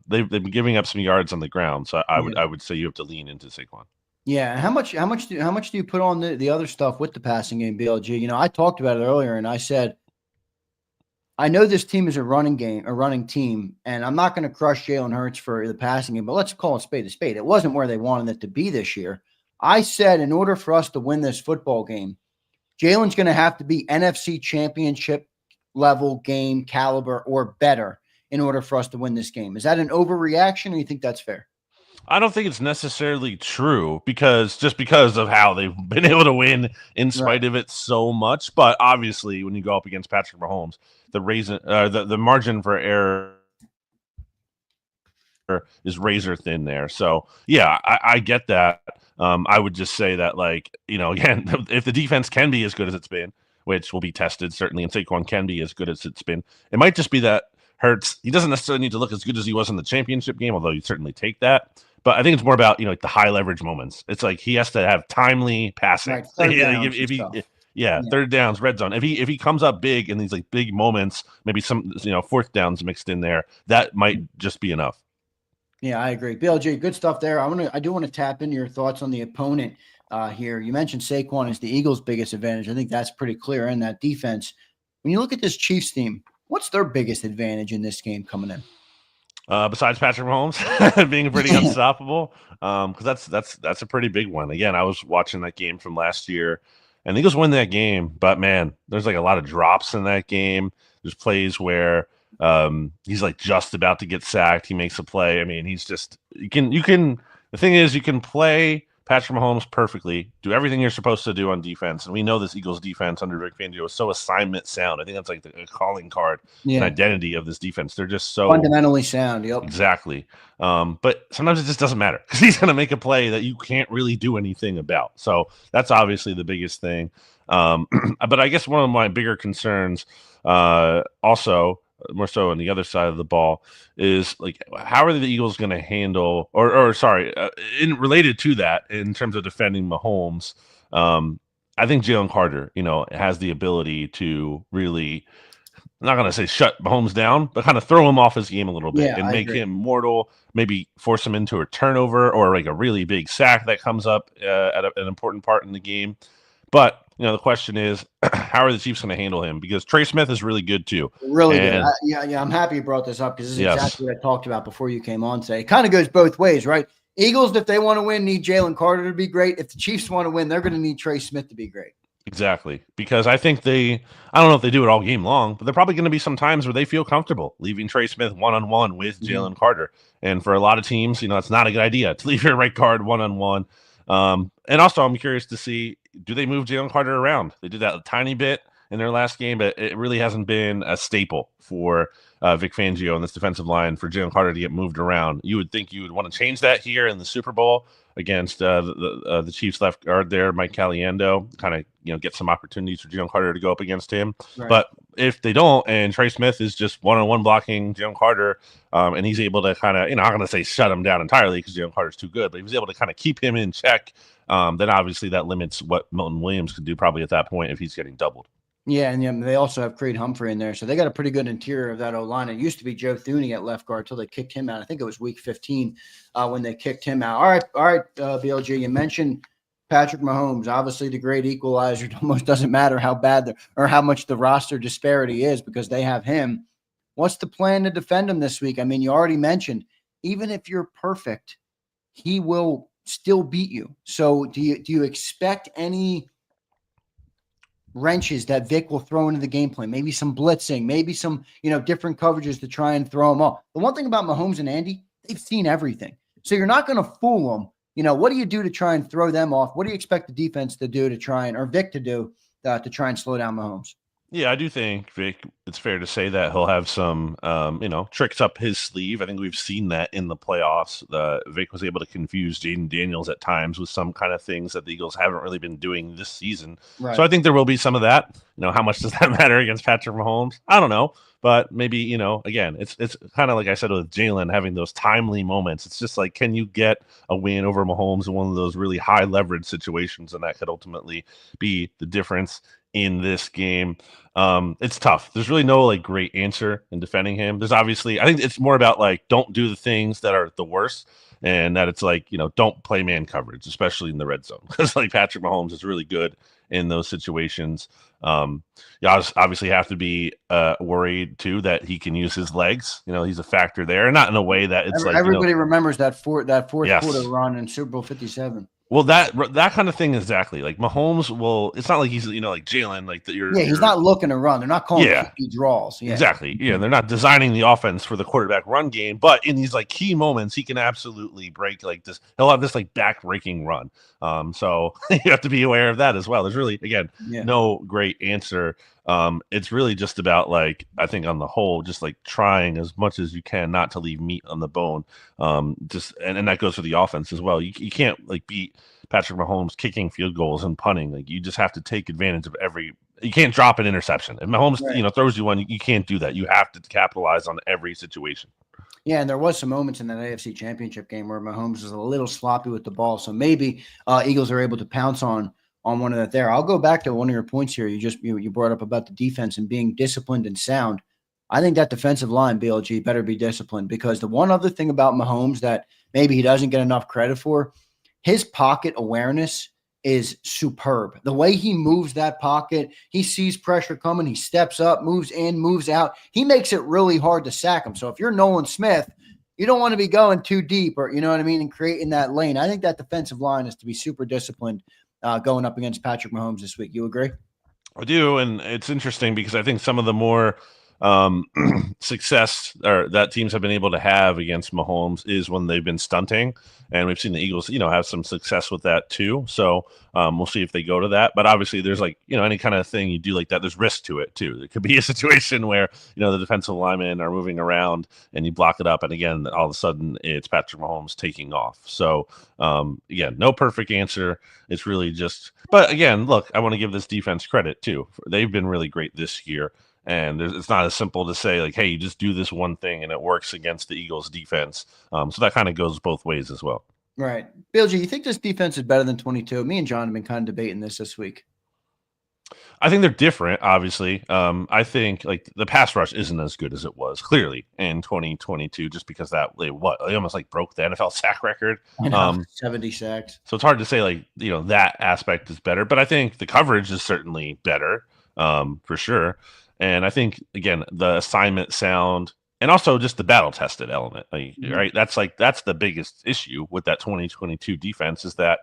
they've been giving up some yards on the ground. So I would say you have to lean into Saquon. Yeah, how much do you put on the other stuff with the passing game, BLG? I talked about it earlier, and I said I know this team is a running team, and I'm not going to crush Jalen Hurts for the passing game, but let's call it spade a spade. It wasn't where they wanted it to be this year. I said in order for us to win this football game, Jalen's going to have to be NFC championship level game caliber or better in order for us to win this game. Is that an overreaction, or you think that's fair? I don't think it's necessarily true because of how they've been able to win in spite of it so much. But obviously, when you go up against Patrick Mahomes, the margin for error is razor thin there. So yeah, I get that. I would just say that, again, if the defense can be as good as it's been, which will be tested certainly, and Saquon can be as good as it's been, it might just be that Hurts, he doesn't necessarily need to look as good as he was in the championship game, although you certainly take that. But I think it's more about, the high leverage moments. It's like he has to have timely passing. Right, third downs, red zone. If he comes up big in these big moments, maybe some fourth downs mixed in there, that might just be enough. Yeah, I agree. BLG, good stuff there. I do want to tap into your thoughts on the opponent here. You mentioned Saquon is the Eagles' biggest advantage. I think that's pretty clear in that defense. When you look at this Chiefs team, what's their biggest advantage in this game coming in? Besides Patrick Mahomes being pretty unstoppable, because that's a pretty big one. Again, I was watching that game from last year, and the Eagles win that game. But man, there's a lot of drops in that game. There's plays where he's just about to get sacked. He makes a play. I mean, he's just you can. The thing is, you can play Patrick Mahomes perfectly, do everything you're supposed to do on defense, and we know this Eagles defense under Vic Fangio is so assignment sound. I think that's the calling card and identity of this defense. They're just so fundamentally sound. Yep, exactly. But sometimes it just doesn't matter because he's going to make a play that you can't really do anything about. So that's obviously the biggest thing. But I guess one of my bigger concerns, also, more so on the other side of the ball, is how are the Eagles going to handle related to that in terms of defending Mahomes. I think Jalen Carter, has the ability to really, I'm not going to say shut Mahomes down, but kind of throw him off his game a little bit and make him mortal, maybe force him into a turnover or a really big sack that comes up at an important part in the game. But the question is, how are the Chiefs going to handle him? Because Trey Smith is really good too. Really good. I'm happy you brought this up because this is exactly what I talked about before you came on today. It kind of goes both ways, right? Eagles, if they want to win, need Jalen Carter to be great. If the Chiefs want to win, they're going to need Trey Smith to be great. Exactly. Because I think I don't know if they do it all game long, but they're probably going to be some times where they feel comfortable leaving Trey Smith one-on-one with Jalen Carter. And for a lot of teams, it's not a good idea to leave your right guard one-on-one. And also, I'm curious to see, do they move Jalen Carter around? They did that a tiny bit in their last game, but it really hasn't been a staple for Vic Fangio and this defensive line for Jalen Carter to get moved around. You would think you would want to change that here in the Super Bowl against the Chiefs left guard there, Mike Caliendo, kind of get some opportunities for Jalen Carter to go up against him. Right. But if they don't, and Trey Smith is just one-on-one blocking Jalen Carter, and he's able to kind of, I'm not going to say shut him down entirely because Jalen Carter's too good, but he was able to kind of keep him in check, then obviously that limits what Milton Williams could do probably at that point if he's getting doubled. Yeah, and they also have Creed Humphrey in there, so they got a pretty good interior of that O-line. It used to be Joe Thuney at left guard until they kicked him out. I think it was week 15 when they kicked him out. All right, BLG, you mentioned Patrick Mahomes, obviously the great equalizer. It almost doesn't matter how bad or how much the roster disparity is because they have him. What's the plan to defend him this week? I mean, you already mentioned, even if you're perfect, he will still beat you. So do you expect any wrenches that Vic will throw into the game plan? Maybe some blitzing, maybe some, different coverages to try and throw them off. The one thing about Mahomes and Andy, they've seen everything. So you're not going to fool them. What do you do to try and throw them off? What do you expect the defense to do or Vic to do to try and slow down Mahomes? Yeah, I do think, Vic, it's fair to say that he'll have some, tricks up his sleeve. I think we've seen that in the playoffs. Vic was able to confuse Jaden Daniels at times with some kind of things that the Eagles haven't really been doing this season. Right. So I think there will be some of that. How much does that matter against Patrick Mahomes? I don't know. But maybe, again, it's kind of like I said with Jalen having those timely moments. It's just like, can you get a win over Mahomes in one of those really high leverage situations? And that could ultimately be the difference in this game. It's tough. There's really no great answer in defending him. There's obviously, I think it's more about don't do the things that are the worst, and that it's don't play man coverage, especially in the red zone, because Patrick Mahomes is really good in those situations. You obviously have to be worried too that he can use his legs. He's a factor there, not in a way that it's everybody remembers that fourth quarter run in Super Bowl 57. Well, that kind of thing, exactly. Mahomes will. It's not like he's like Jalen. He's not looking to run. They're not calling draws. Yeah, exactly. Yeah, they're not designing the offense for the quarterback run game. But in these key moments, he can absolutely break this. He'll have this back breaking run. So you have to be aware of that as well. There's really no great answer. It's really just about I think on the whole, just trying as much as you can not to leave meat on the bone. And that goes for the offense as well. You can't beat Patrick Mahomes kicking field goals and punting. You just have to take advantage of you can't drop an interception. If Mahomes throws you one, you can't do that. You have to capitalize on every situation. Yeah, and there was some moments in that AFC Championship game where Mahomes was a little sloppy with the ball. So maybe Eagles are able to pounce on one of that there. I'll go back to one of your points here. You brought up about the defense and being disciplined and sound. I think that defensive line, BLG, better be disciplined, because the one other thing about Mahomes that maybe he doesn't get enough credit for, his pocket awareness is superb. The way he moves that pocket, he sees pressure coming, he steps up, moves in, moves out. He makes it really hard to sack him. So if you're Nolan Smith, you don't want to be going too deep, or and creating that lane. I think that defensive line is to be super disciplined going up against Patrick Mahomes this week. You agree? I do, and it's interesting because I think some of the more success that teams have been able to have against Mahomes is when they've been stunting, and we've seen the Eagles, have some success with that too. So we'll see if they go to that. But obviously, there's any kind of thing you do like that, there's risk to it too. It could be a situation where the defensive linemen are moving around and you block it up, and again, all of a sudden it's Patrick Mahomes taking off. So again, no perfect answer. It's really just. But again, look, I want to give this defense credit too. They've been really great this year. And it's not as simple to say hey, you just do this one thing and it works against the Eagles defense. So that kind of goes both ways as well. Right. Bill G, you think this defense is better than 22? Me and John have been kind of debating this week. I think they're different, obviously. I think the pass rush isn't as good as it was clearly in 2022, just because they almost broke the NFL sack record. 70 sacks. So it's hard to say that aspect is better, but I think the coverage is certainly better for sure. And I think, again, the assignment sound and also just the battle-tested element, right? That's the biggest issue with that 2022 defense is that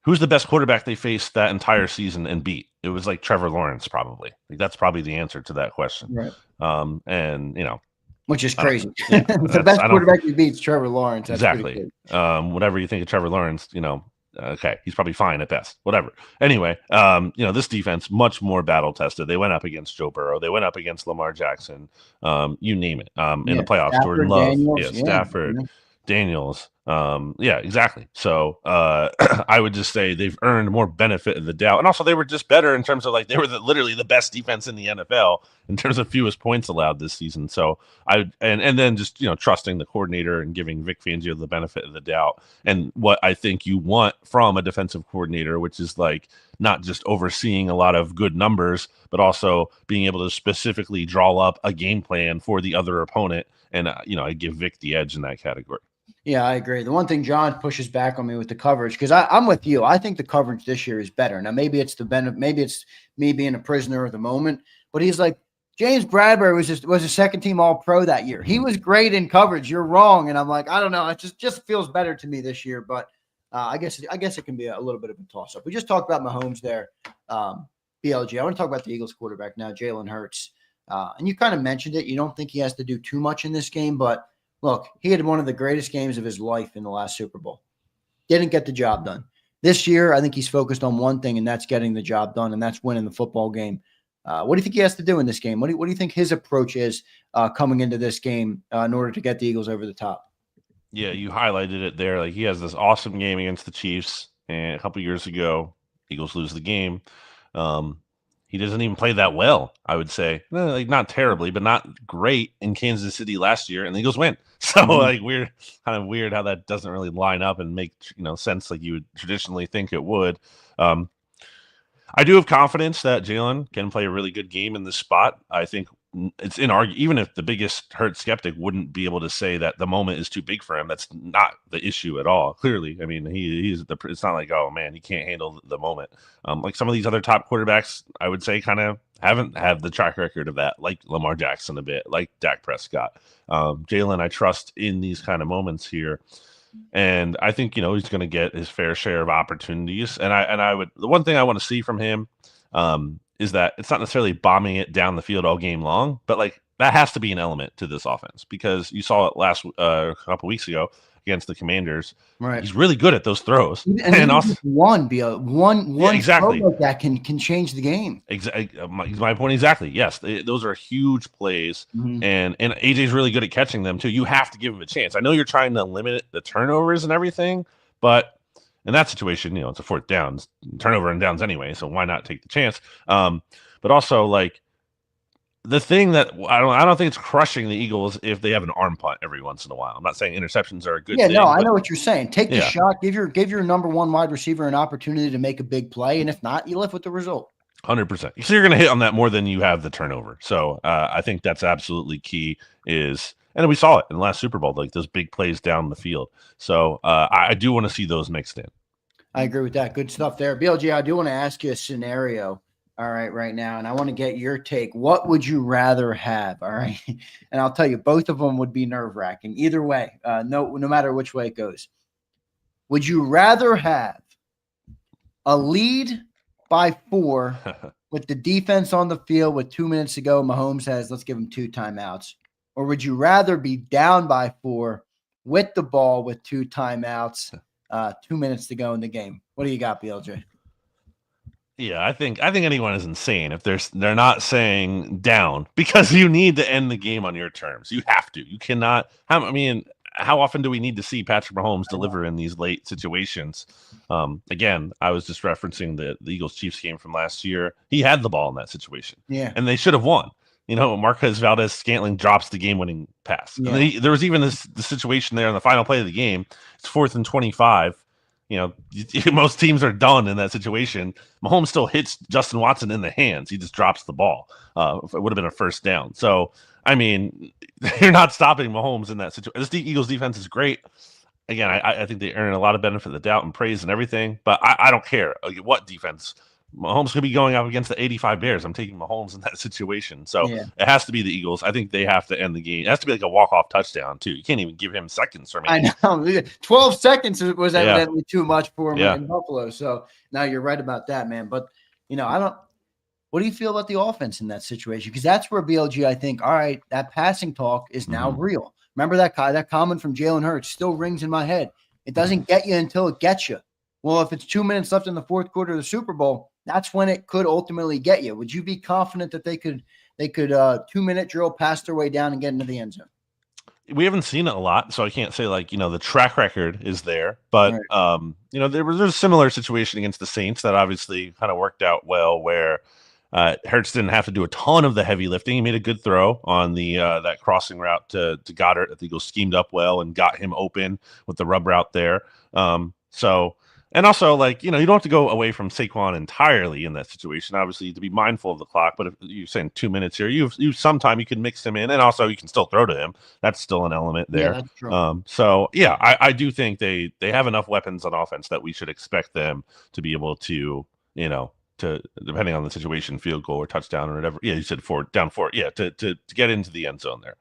who's the best quarterback they faced that entire season and beat? It was Trevor Lawrence, probably. That's probably the answer to that question. Right. And, which is crazy. The best quarterback you beat is Trevor Lawrence. That's exactly. Whatever you think of Trevor Lawrence, okay, he's probably fine at best. Whatever. Anyway, this defense much more battle tested. They went up against Joe Burrow. They went up against Lamar Jackson. You name it. In the playoffs, Stafford, Jordan Love, Daniels, Stafford, Daniels. Exactly. So I would just say they've earned more benefit of the doubt, and also they were just better in terms of like they were literally the best defense in the NFL in terms of fewest points allowed this season. So and then just trusting the coordinator and giving Vic Fangio the benefit of the doubt, and what I think you want from a defensive coordinator, which is like not just overseeing a lot of good numbers, but also being able to specifically draw up a game plan for the other opponent. And I give Vic the edge in that category. Yeah, I agree. The one thing John pushes back on me with the coverage, because I'm with you. I think the coverage this year is better. Now, maybe it's maybe it's me being a prisoner of the moment, but he's like, James Bradbury was a second team All-Pro that year. He was great in coverage. You're wrong, and I'm like, I don't know. It just feels better to me this year, but I guess it can be a little bit of a toss-up. We just talked about Mahomes there, BLG. I want to talk about the Eagles quarterback now, Jalen Hurts, and you kind of mentioned it. You don't think he has to do too much in this game, but look, he had one of the greatest games of his life in the last Super Bowl. Didn't get the job done. This year, I think he's focused on one thing, and that's getting the job done, and that's winning the football game. What do you think he has to do in this game? What do you think his approach is coming into this game in order to get the Eagles over the top? Yeah, you highlighted it there. Like he has this awesome game against the Chiefs, and a couple years ago, Eagles lose the game. He doesn't even play that well, I would say. Like not terribly, but not great in Kansas City last year, and the Eagles win. So kind of weird how that doesn't really line up and make sense like you would traditionally think it would. I do have confidence that Jalen can play a really good game in this spot. I think it's inarguable, even if the biggest Hurts skeptic wouldn't be able to say that the moment is too big for him. That's not the issue at all. Clearly, I mean, it's not like, oh man, he can't handle the moment. Like some of these other top quarterbacks, I would say kind of haven't had the track record of that, like Lamar Jackson a bit, like Dak Prescott. Jalen, I trust in these kind of moments here. And I think, he's going to get his fair share of opportunities. And the one thing I want to see from him is that it's not necessarily bombing it down the field all game long, but like that has to be an element to this offense because you saw it last a couple weeks ago against the Commanders. Right. He's really good at those throws. And also one exactly throw like that can change the game. Exactly. My point exactly. Yes, those are huge plays, and AJ's really good at catching them too. You have to give him a chance. I know you're trying to limit the turnovers and everything, but in that situation, it's a fourth downs, turnover and downs anyway. So why not take the chance? But also like the thing that I don't think it's crushing the Eagles if they have an arm punt every once in a while. I'm not saying interceptions are a good thing. Yeah, no, I know what you're saying. Take the shot, give your number one wide receiver an opportunity to make a big play, and if not, you live with the result. 100%. So you're going to hit on that more than you have the turnover. So I think that's absolutely key. And we saw it in the last Super Bowl, like those big plays down the field. So I do want to see those mixed in. I agree with that. Good stuff there, BLG. I do want to ask you a scenario. All right now, and I want to get your take. What would you rather have? All right, and I'll tell you, both of them would be nerve-wracking. Either way, no matter which way it goes. Would you rather have a lead by 4 with the defense on the field with 2 minutes to go? Mahomes has, let's give him 2 timeouts. Or would you rather be down by 4 with the ball with 2 timeouts, 2 minutes to go in the game? What do you got, BLJ? Yeah, I think anyone is insane if they're not saying down because you need to end the game on your terms. You have to. You cannot. How often do we need to see Patrick Mahomes deliver in these late situations? Again, I was just referencing the Eagles Chiefs game from last year. He had the ball in that situation, and they should have won. Marquez Valdez-Scantling drops the game-winning pass. Yeah. And there was even the situation there on the final play of the game. It's 4th and 25. Most teams are done in that situation. Mahomes still hits Justin Watson in the hands. He just drops the ball. It would have been a first down. So, you're not stopping Mahomes in that situation. This Eagles defense is great. Again, I think they earn a lot of benefit of the doubt and praise and everything, but I don't care what defense. Mahomes could be going up against the 85 Bears. I'm taking Mahomes in that situation. So It has to be the Eagles. I think they have to end the game. It has to be like a walk-off touchdown, too. You can't even give him seconds for me. I know. 12 seconds was evidently too much for him in Buffalo. So now you're right about that, man. But, what do you feel about the offense in that situation? Because that's where BLG, I think, all right, that passing talk is now real. Remember that comment from Jalen Hurts still rings in my head. It doesn't get you until it gets you. Well, if it's 2 minutes left in the fourth quarter of the Super Bowl, that's when it could ultimately get you. Would you be confident that they could 2-minute drill, pass their way down and get into the end zone? We haven't seen it a lot, so I can't say like, the track record is there, but Right. there's a similar situation against the Saints that obviously kind of worked out well, where Hurts didn't have to do a ton of the heavy lifting. He made a good throw on the that crossing route to Goddard. I think it was schemed up well and got him open with the rub route there. So, and also, like, you don't have to go away from Saquon entirely in that situation. Obviously, to be mindful of the clock. But if you're saying 2 minutes here, you sometime you can mix him in, and also you can still throw to him. That's still an element there. Yeah, that's true. So yeah, I do think they have enough weapons on offense that we should expect them to be able to, to, depending on the situation, field goal or touchdown or whatever. Yeah, you said down four. Yeah, to get into the end zone there.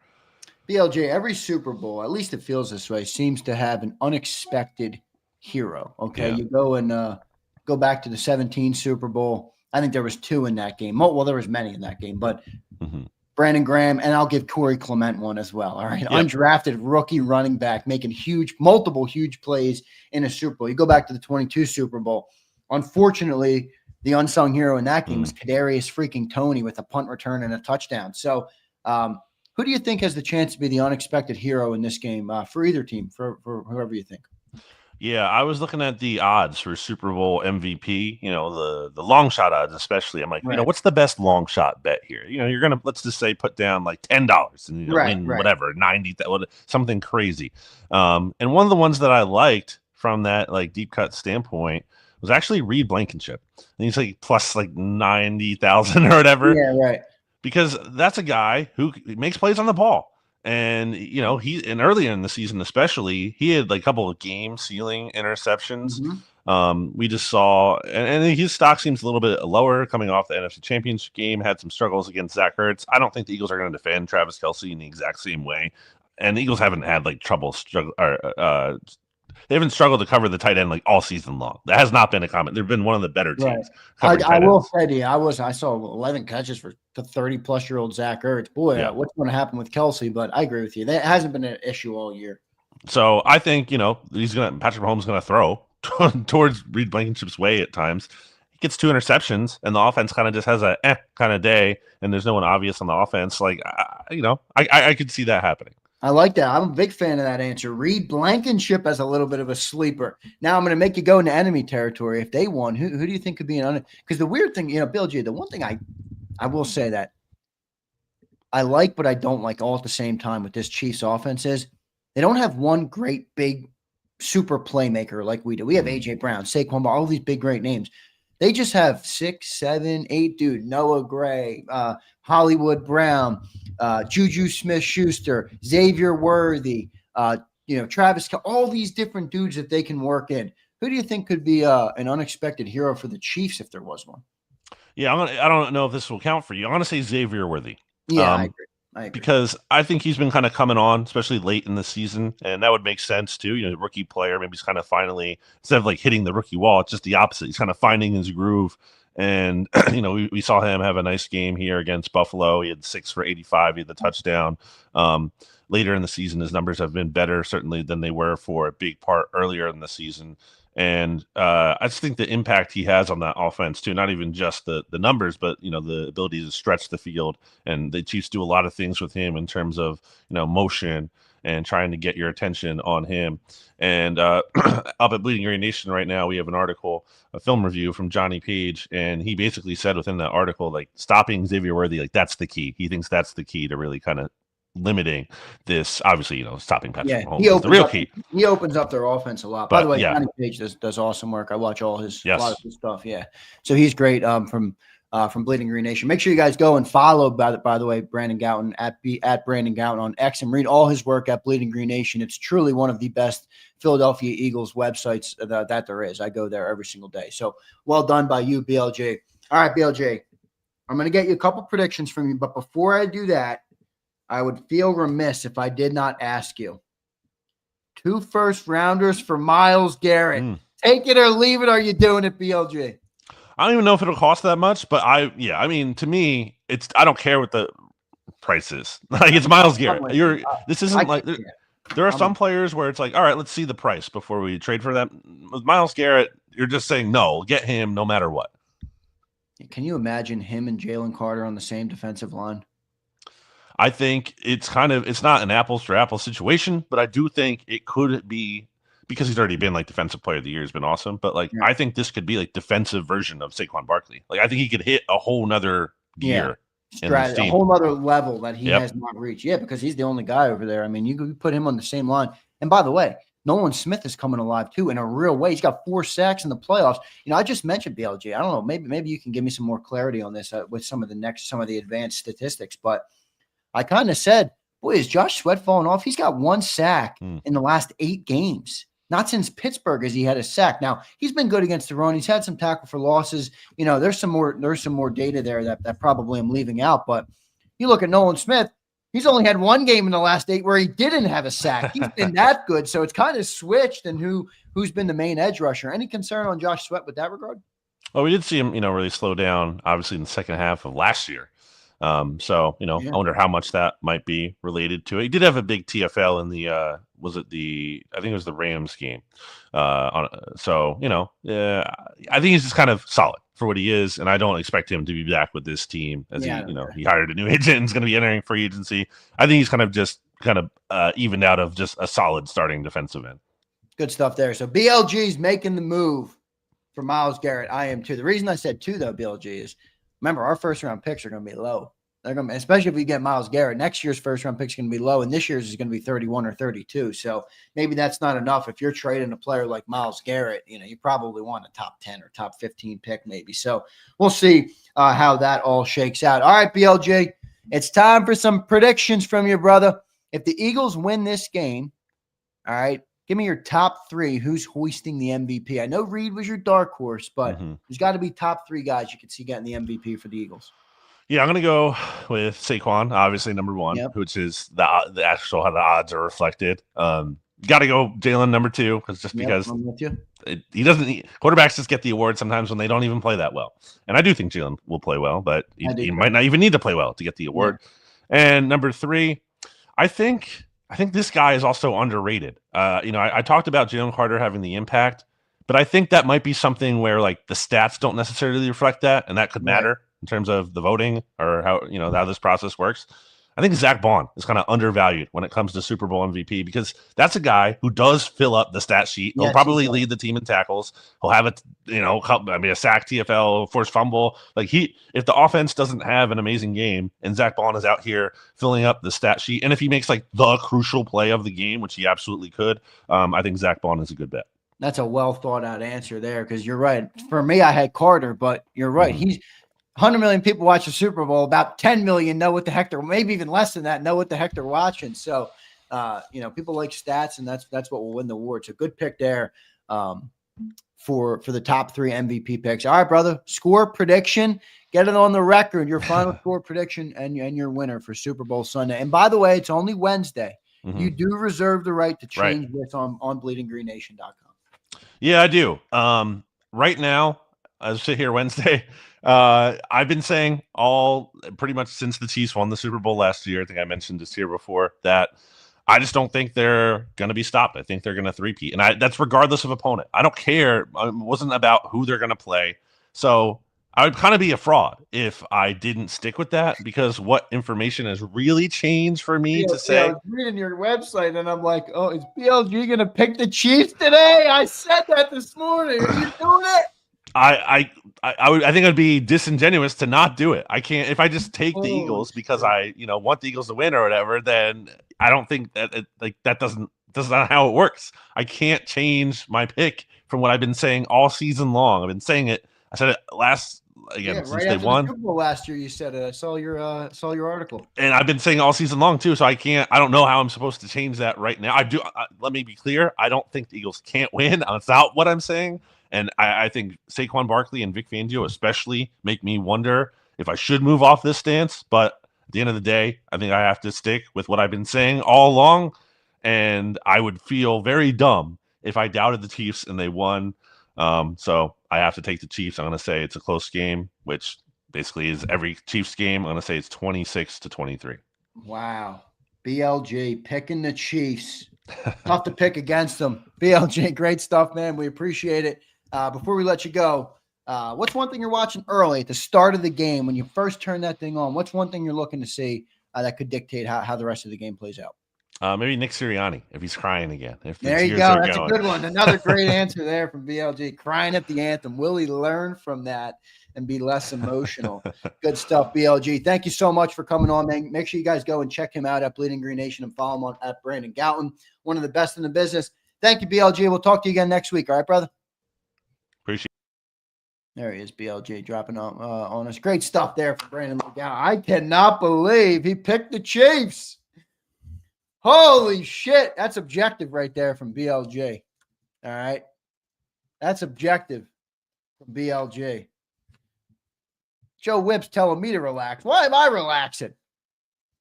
BLJ, every Super Bowl, at least it feels this way, seems to have an unexpected hero. Okay, Yeah. you go and go back to the 17 Super Bowl. I think there was 2 in that game. Well, there was many in that game, but Brandon Graham, and I'll give Corey Clement one as well. All right, Yep. Undrafted rookie running back making multiple huge plays in a Super Bowl. You go back to the 22 Super Bowl. Unfortunately, the unsung hero in that game was Kadarius freaking Toney with a punt return and a touchdown. So, who do you think has the chance to be the unexpected hero in this game for either team, for whoever you think? Yeah, I was looking at the odds for Super Bowl MVP, the long shot odds especially. I'm like, Right. what's the best long shot bet here? You're going to, let's just say, put down like $10 and win whatever, 90, something crazy. And one of the ones that I liked from that like deep cut standpoint was actually Reed Blankenship. And he's like plus like 90,000 or whatever. Yeah, right. Because that's a guy who makes plays on the ball. And earlier in the season, especially, he had like a couple of game sealing interceptions. We just saw, and his stock seems a little bit lower coming off the NFC Championship game. Had some struggles against Zach Ertz. I don't think the Eagles are going to defend Travis Kelce in the exact same way. And the Eagles haven't had like they haven't struggled to cover the tight end like all season long. That has not been a comment. They've been one of the better teams. Right. I will say to you, I saw 11 catches for the 30-plus-year-old Zach Ertz. Boy, what's going to happen with Kelce? But I agree with you. That hasn't been an issue all year. So I think, Patrick Mahomes is going to throw towards Reed Blankenship's way at times. He gets 2 interceptions, and the offense kind of just has a kind of day, and there's no one obvious on the offense. Like, I could see that happening. I like that. I'm a big fan of that answer. Reed Blankenship as a little bit of a sleeper. Now I'm going to make you go into enemy territory. If they won, who do you think could be because the weird thing, Bill G, the one thing I will say that I like, but I don't like all at the same time with this Chiefs offense is they don't have one great big super playmaker like we do. We have AJ Brown, Saquon, all these big great names. They just have 6, 7, 8 dude, Noah Gray, Hollywood Brown, Juju Smith-Schuster, Xavier Worthy, Travis, all these different dudes that they can work in. Who do you think could be an unexpected hero for the Chiefs if there was one? Yeah, I don't know if this will count for you. I'm going to say Xavier Worthy. Yeah, I agree. Because I think he's been kind of coming on, especially late in the season, and that would make sense too. Rookie player, maybe he's kind of finally, instead of like hitting the rookie wall, it's just the opposite. He's kind of finding his groove. And we saw him have a nice game here against Buffalo. He had 6 for 85. He had the touchdown. Later in the season, his numbers have been better certainly than they were for a big part earlier in the season. And I just think the impact he has on that offense too, not even just the numbers, but the ability to stretch the field. And the Chiefs do a lot of things with him in terms of motion and trying to get your attention on him. And up at Bleeding Green Nation right now, we have an article, a film review from Johnny Page, and he basically said within that article, like, stopping Xavier Worthy, like, that's the key. He thinks that's the key to really kind of limiting this. Obviously, stopping Patrick Mahomes is the real key. He opens up their offense a lot. By the way, Johnny Page does awesome work. I watch all his a lot of his stuff. Yeah, so he's great. From Bleeding Green Nation. Make sure you guys go and follow, by the way, Brandon Gouton at Brandon Gouton on X and read all his work at Bleeding Green Nation. It's truly one of the best Philadelphia Eagles websites that there is. I go there every single day. So well done by you, BLJ. All right, BLJ, I'm going to get you a couple predictions from you, but before I do that, I would feel remiss if I did not ask you. 2 first-rounders for Myles Garrett. Take it or leave it. Are you doing it, BLJ? I don't even know if it'll cost that much, but to me, I don't care what the price is. Like, it's Myles Garrett. This isn't like There are some players where it's like, all right, let's see the price before we trade for them. With Myles Garrett, you're just saying, no, get him no matter what. Can you imagine him and Jalen Carter on the same defensive line? I think it's not an apples to apples situation, but I do think it could be because he's already been like defensive player of the year, has been awesome. But like, I think this could be like defensive version of Saquon Barkley. Like, I think he could hit a whole nother gear. A whole other level that he has not reached. Yeah, because he's the only guy over there. I mean, you could put him on the same line. And by the way, Nolan Smith is coming alive too in a real way. He's got 4 sacks in the playoffs. I just mentioned BLG. I don't know. Maybe you can give me some more clarity on this with some of the advanced statistics. But I kind of said, boy, is Josh Sweat falling off? He's got 1 sack in the last 8 games. Not since Pittsburgh has he had a sack. Now, he's been good against the run. He's had some tackle for losses. There's some more data there that probably I'm leaving out. But you look at Nolan Smith, he's only had 1 game in the last 8 where he didn't have a sack. He's been that good. So it's kind of switched and who's been the main edge rusher. Any concern on Josh Sweat with that regard? Well, we did see him, really slow down, obviously, in the second half of last year. I wonder how much that might be related to it. He did have a big TFL in the I think it was the Rams game. I think he's just kind of solid for what he is, and I don't expect him to be back with this team as he hired a new agent and is going to be entering free agency. I think he's kind of evened out of just a solid starting defensive end. Good stuff there. So BLG's making the move for Myles Garrett. I am too. The reason I said too, though, BLG is, remember, our first-round picks are going to be low. They're going to, especially if we get Myles Garrett. Next year's first-round pick is going to be low, and this year's is going to be 31 or 32. So maybe that's not enough. If you're trading a player like Myles Garrett, you probably want a top 10 or top 15 pick maybe. So we'll see how that all shakes out. All right, BLJ, it's time for some predictions from you, brother. If the Eagles win this game, all right, give me your top 3. Who's hoisting the MVP? I know Reed was your dark horse, but there's got to be top 3 guys you could see getting the MVP for the Eagles. Yeah, I'm going to go with Saquon, obviously number 1, which is the actual how the odds are reflected. Got to go Jalen number 2 because quarterbacks just get the award sometimes when they don't even play that well. And I do think Jalen will play well, but he might not even need to play well to get the award. Yeah. And number 3, I think this guy is also underrated. I talked about Jalen Carter having the impact, but I think that might be something where like the stats don't necessarily reflect that, and that could matter in terms of the voting or how this process works. I think Zach Bond is kind of undervalued when it comes to Super Bowl MVP because that's a guy who does fill up the stat sheet. He'll probably lead the team in tackles. He'll have a sack, TFL, forced fumble. If the offense doesn't have an amazing game and Zach Bond is out here filling up the stat sheet, and if he makes like the crucial play of the game, which he absolutely could, I think Zach Bond is a good bet. That's a well thought out answer there because you're right. For me, I had Carter, but you're right. He's 100 million people watch the Super Bowl. About 10 million know what the heck maybe even less than that, know what the heck they're watching. So, people like stats, and that's what will win the award. So good pick there for the top 3 MVP picks. All right, brother, score prediction. Get it on the record, your final score prediction and your winner for Super Bowl Sunday. And by the way, it's only Wednesday. You do reserve the right to change this on bleedinggreennation.com. Yeah, I do. Right now, as I sit here Wednesday, I've been saying pretty much since the Chiefs won the Super Bowl last year, I think I mentioned this here before, that I just don't think they're going to be stopped. I think they're going to three-peat. And that's regardless of opponent. I don't care. It wasn't about who they're going to play. So I would kind of be a fraud if I didn't stick with that, because what information has really changed for me to say. I was reading your website and I'm like, oh, is BLG going to pick the Chiefs today? I said that this morning. Are you doing it? I think it'd be disingenuous to not do it. I can't, if I just take the Eagles because I want the Eagles to win or whatever, then I don't think that that's not how it works. I can't change my pick from what I've been saying all season long. I've been saying it. I said it since right they won. The Super Bowl last year, you said it. I saw your article, and I've been saying all season long too. So I don't know how I'm supposed to change that right now. Let me be clear. I don't think the Eagles can't win. That's not what I'm saying. And I think Saquon Barkley and Vic Fangio especially make me wonder if I should move off this stance. But at the end of the day, I think I have to stick with what I've been saying all along. And I would feel very dumb if I doubted the Chiefs and they won. So I have to take the Chiefs. I'm going to say it's a close game, which basically is every Chiefs game. I'm going to say it's 26-23. Wow. BLG picking the Chiefs. Tough to pick against them. BLG, great stuff, man. We appreciate it. Before we let you go, what's one thing you're watching early at the start of the game when you first turn that thing on? What's one thing you're looking to see that could dictate how the rest of the game plays out? Maybe Nick Sirianni if he's crying again. If the there you tears go. are That's going. a good one. Another great answer there from BLG. Crying at the anthem. Will he learn from that and be less emotional? Good stuff, BLG. Thank you so much for coming on, man. Make sure you guys go and check him out at Bleeding Green Nation and follow him on at Brandon Gouton, one of the best in the business. Thank you, BLG. We'll talk to you again next week. All right, brother? Appreciate it. There he is, BLG, dropping on us. Great stuff there for Brandon Gouton. I cannot believe he picked the Chiefs. Holy shit. That's objective right there from BLG. All right. That's objective from BLG. Joe Whipp's telling me to relax. Why am I relaxing?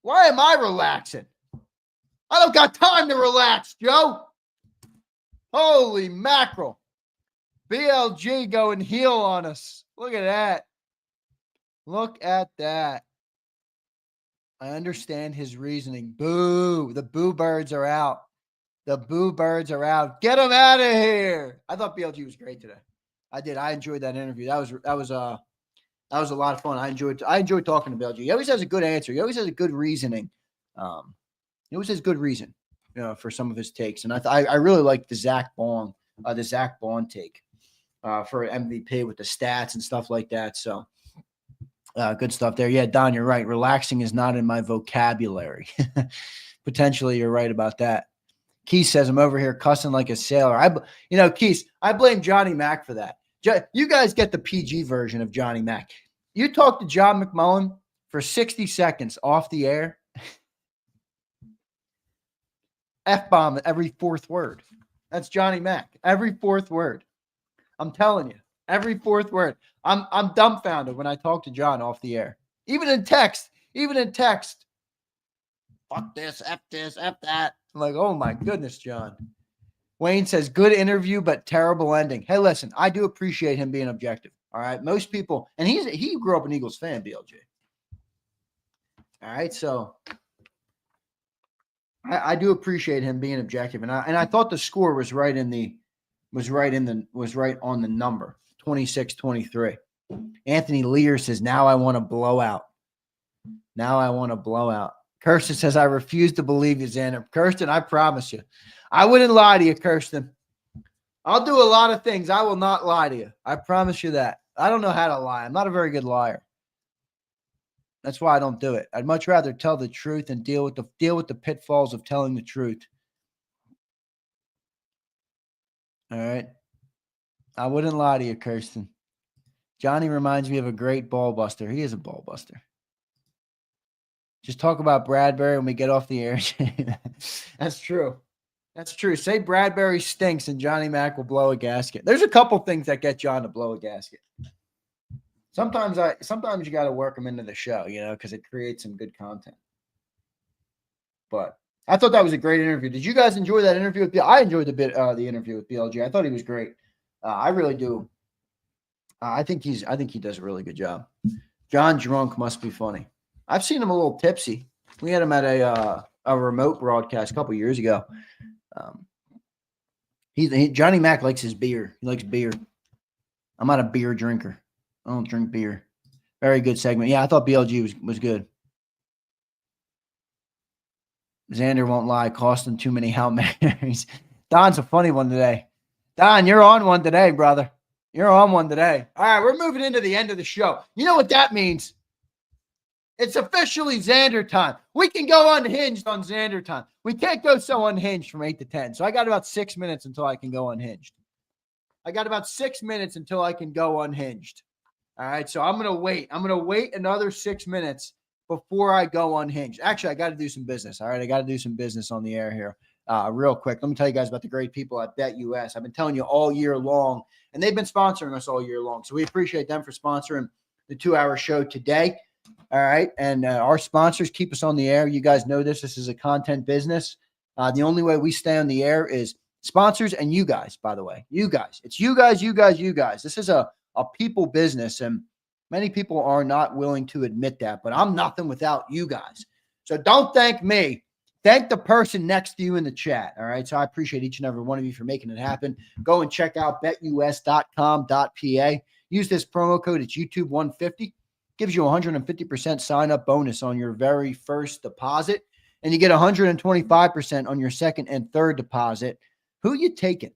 Why am I relaxing? I don't got time to relax, Joe. Holy mackerel. BLG going heel on us. Look at that. Look at that. I understand his reasoning. Boo. The boo birds are out. The boo birds are out. Get them out of here. I thought BLG was great today. I did. I enjoyed that interview. That was a lot of fun. I enjoyed talking to BLG. He always has a good answer. He always has a good reasoning. He always has good reason, for some of his takes. And I really liked the Zach Bond take for MVP with the stats and stuff like that. So good stuff there. Yeah, Don, you're right. Relaxing is not in my vocabulary. Potentially, you're right about that. Keith says, I'm over here cussing like a sailor. Keith, I blame Johnny Mack for that. You guys get the PG version of Johnny Mack. You talk to John McMullen for 60 seconds off the air. F-bomb every fourth word. That's Johnny Mack. Every fourth word. I'm telling you. Every fourth word. I'm dumbfounded when I talk to John off the air. Even in text. Fuck this, F that. I'm like, oh my goodness, John. Wayne says, good interview, but terrible ending. Hey, listen, I do appreciate him being objective. All right. Most people, and he grew up an Eagles fan, BLJ. All right. So I do appreciate him being objective. And I thought the score was right on the number. 26-23. Anthony Lear says, now I want to blow out. Kirsten says, I refuse to believe you, Zander. Kirsten, I promise you. I wouldn't lie to you, Kirsten. I'll do a lot of things. I will not lie to you. I promise you that. I don't know how to lie. I'm not a very good liar. That's why I don't do it. I'd much rather tell the truth and deal with the pitfalls of telling the truth. All right. I wouldn't lie to you, Kirsten. Johnny reminds me of a great ball buster. He is a ball buster. Just talk about Bradbury when we get off the air. That's true. Say Bradbury stinks and Johnny Mack will blow a gasket. There's a couple things that get John to blow a gasket. Sometimes you got to work them into the show, because it creates some good content. But I thought that was a great interview. Did you guys enjoy that interview with I enjoyed the interview with BLG. I thought he was great. I really do. I think he does a really good job. John Drunk must be funny. I've seen him a little tipsy. We had him at a remote broadcast a couple years ago. Johnny Mack likes his beer. He likes beer. I'm not a beer drinker. I don't drink beer. Very good segment. Yeah, I thought BLG was good. Zander won't lie. Costing too many Hail Marys. Don's a funny one today. Don, you're on one today, brother. You're on one today. All right, we're moving into the end of the show. You know what that means? It's officially Zander time. We can go unhinged on Zander time. We can't go so unhinged from 8 to 10. So I got about 6 minutes until I can go unhinged. All right, so I'm going to wait. I'm going to wait another 6 minutes before I go unhinged. Actually, I got to do some business. All right, I got to do some business on the air here real quick. Let me tell you guys about the great people at BetUS. I've been telling you all year long, and they've been sponsoring us all year long. So we appreciate them for sponsoring the 2-hour show today. All right, and our sponsors keep us on the air. You guys know this. This is a content business. The only way we stay on the air is sponsors and you guys, by the way. You guys. It's you guys. This is a people business, and many people are not willing to admit that, but I'm nothing without you guys. So don't thank me. Thank the person next to you in the chat. All right. So I appreciate each and every one of you for making it happen. Go and check out betus.com.pa. Use this promo code. It's YouTube150. Gives you 150% sign up bonus on your very first deposit. And you get 125% on your second and third deposit. Who you taking?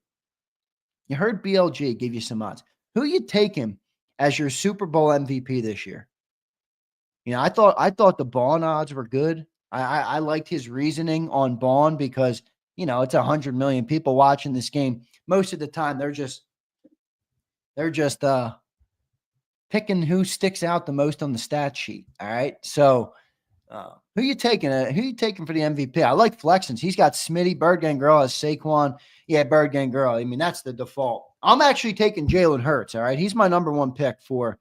You heard BLG give you some odds. Who you taking as your Super Bowl MVP this year? You know, I thought the Bond odds were good. I liked his reasoning on Bond because, you know, it's 100 million people watching this game. Most of the time, they're just picking who sticks out the most on the stat sheet. All right, so who you taking? Who you taking for the MVP? I like flexins. He's got Smitty, Bird Gang Girl as Saquon. Yeah, Bird Gang Girl. I mean, that's the default. I'm actually taking Jalen Hurts. All right, he's my number one pick for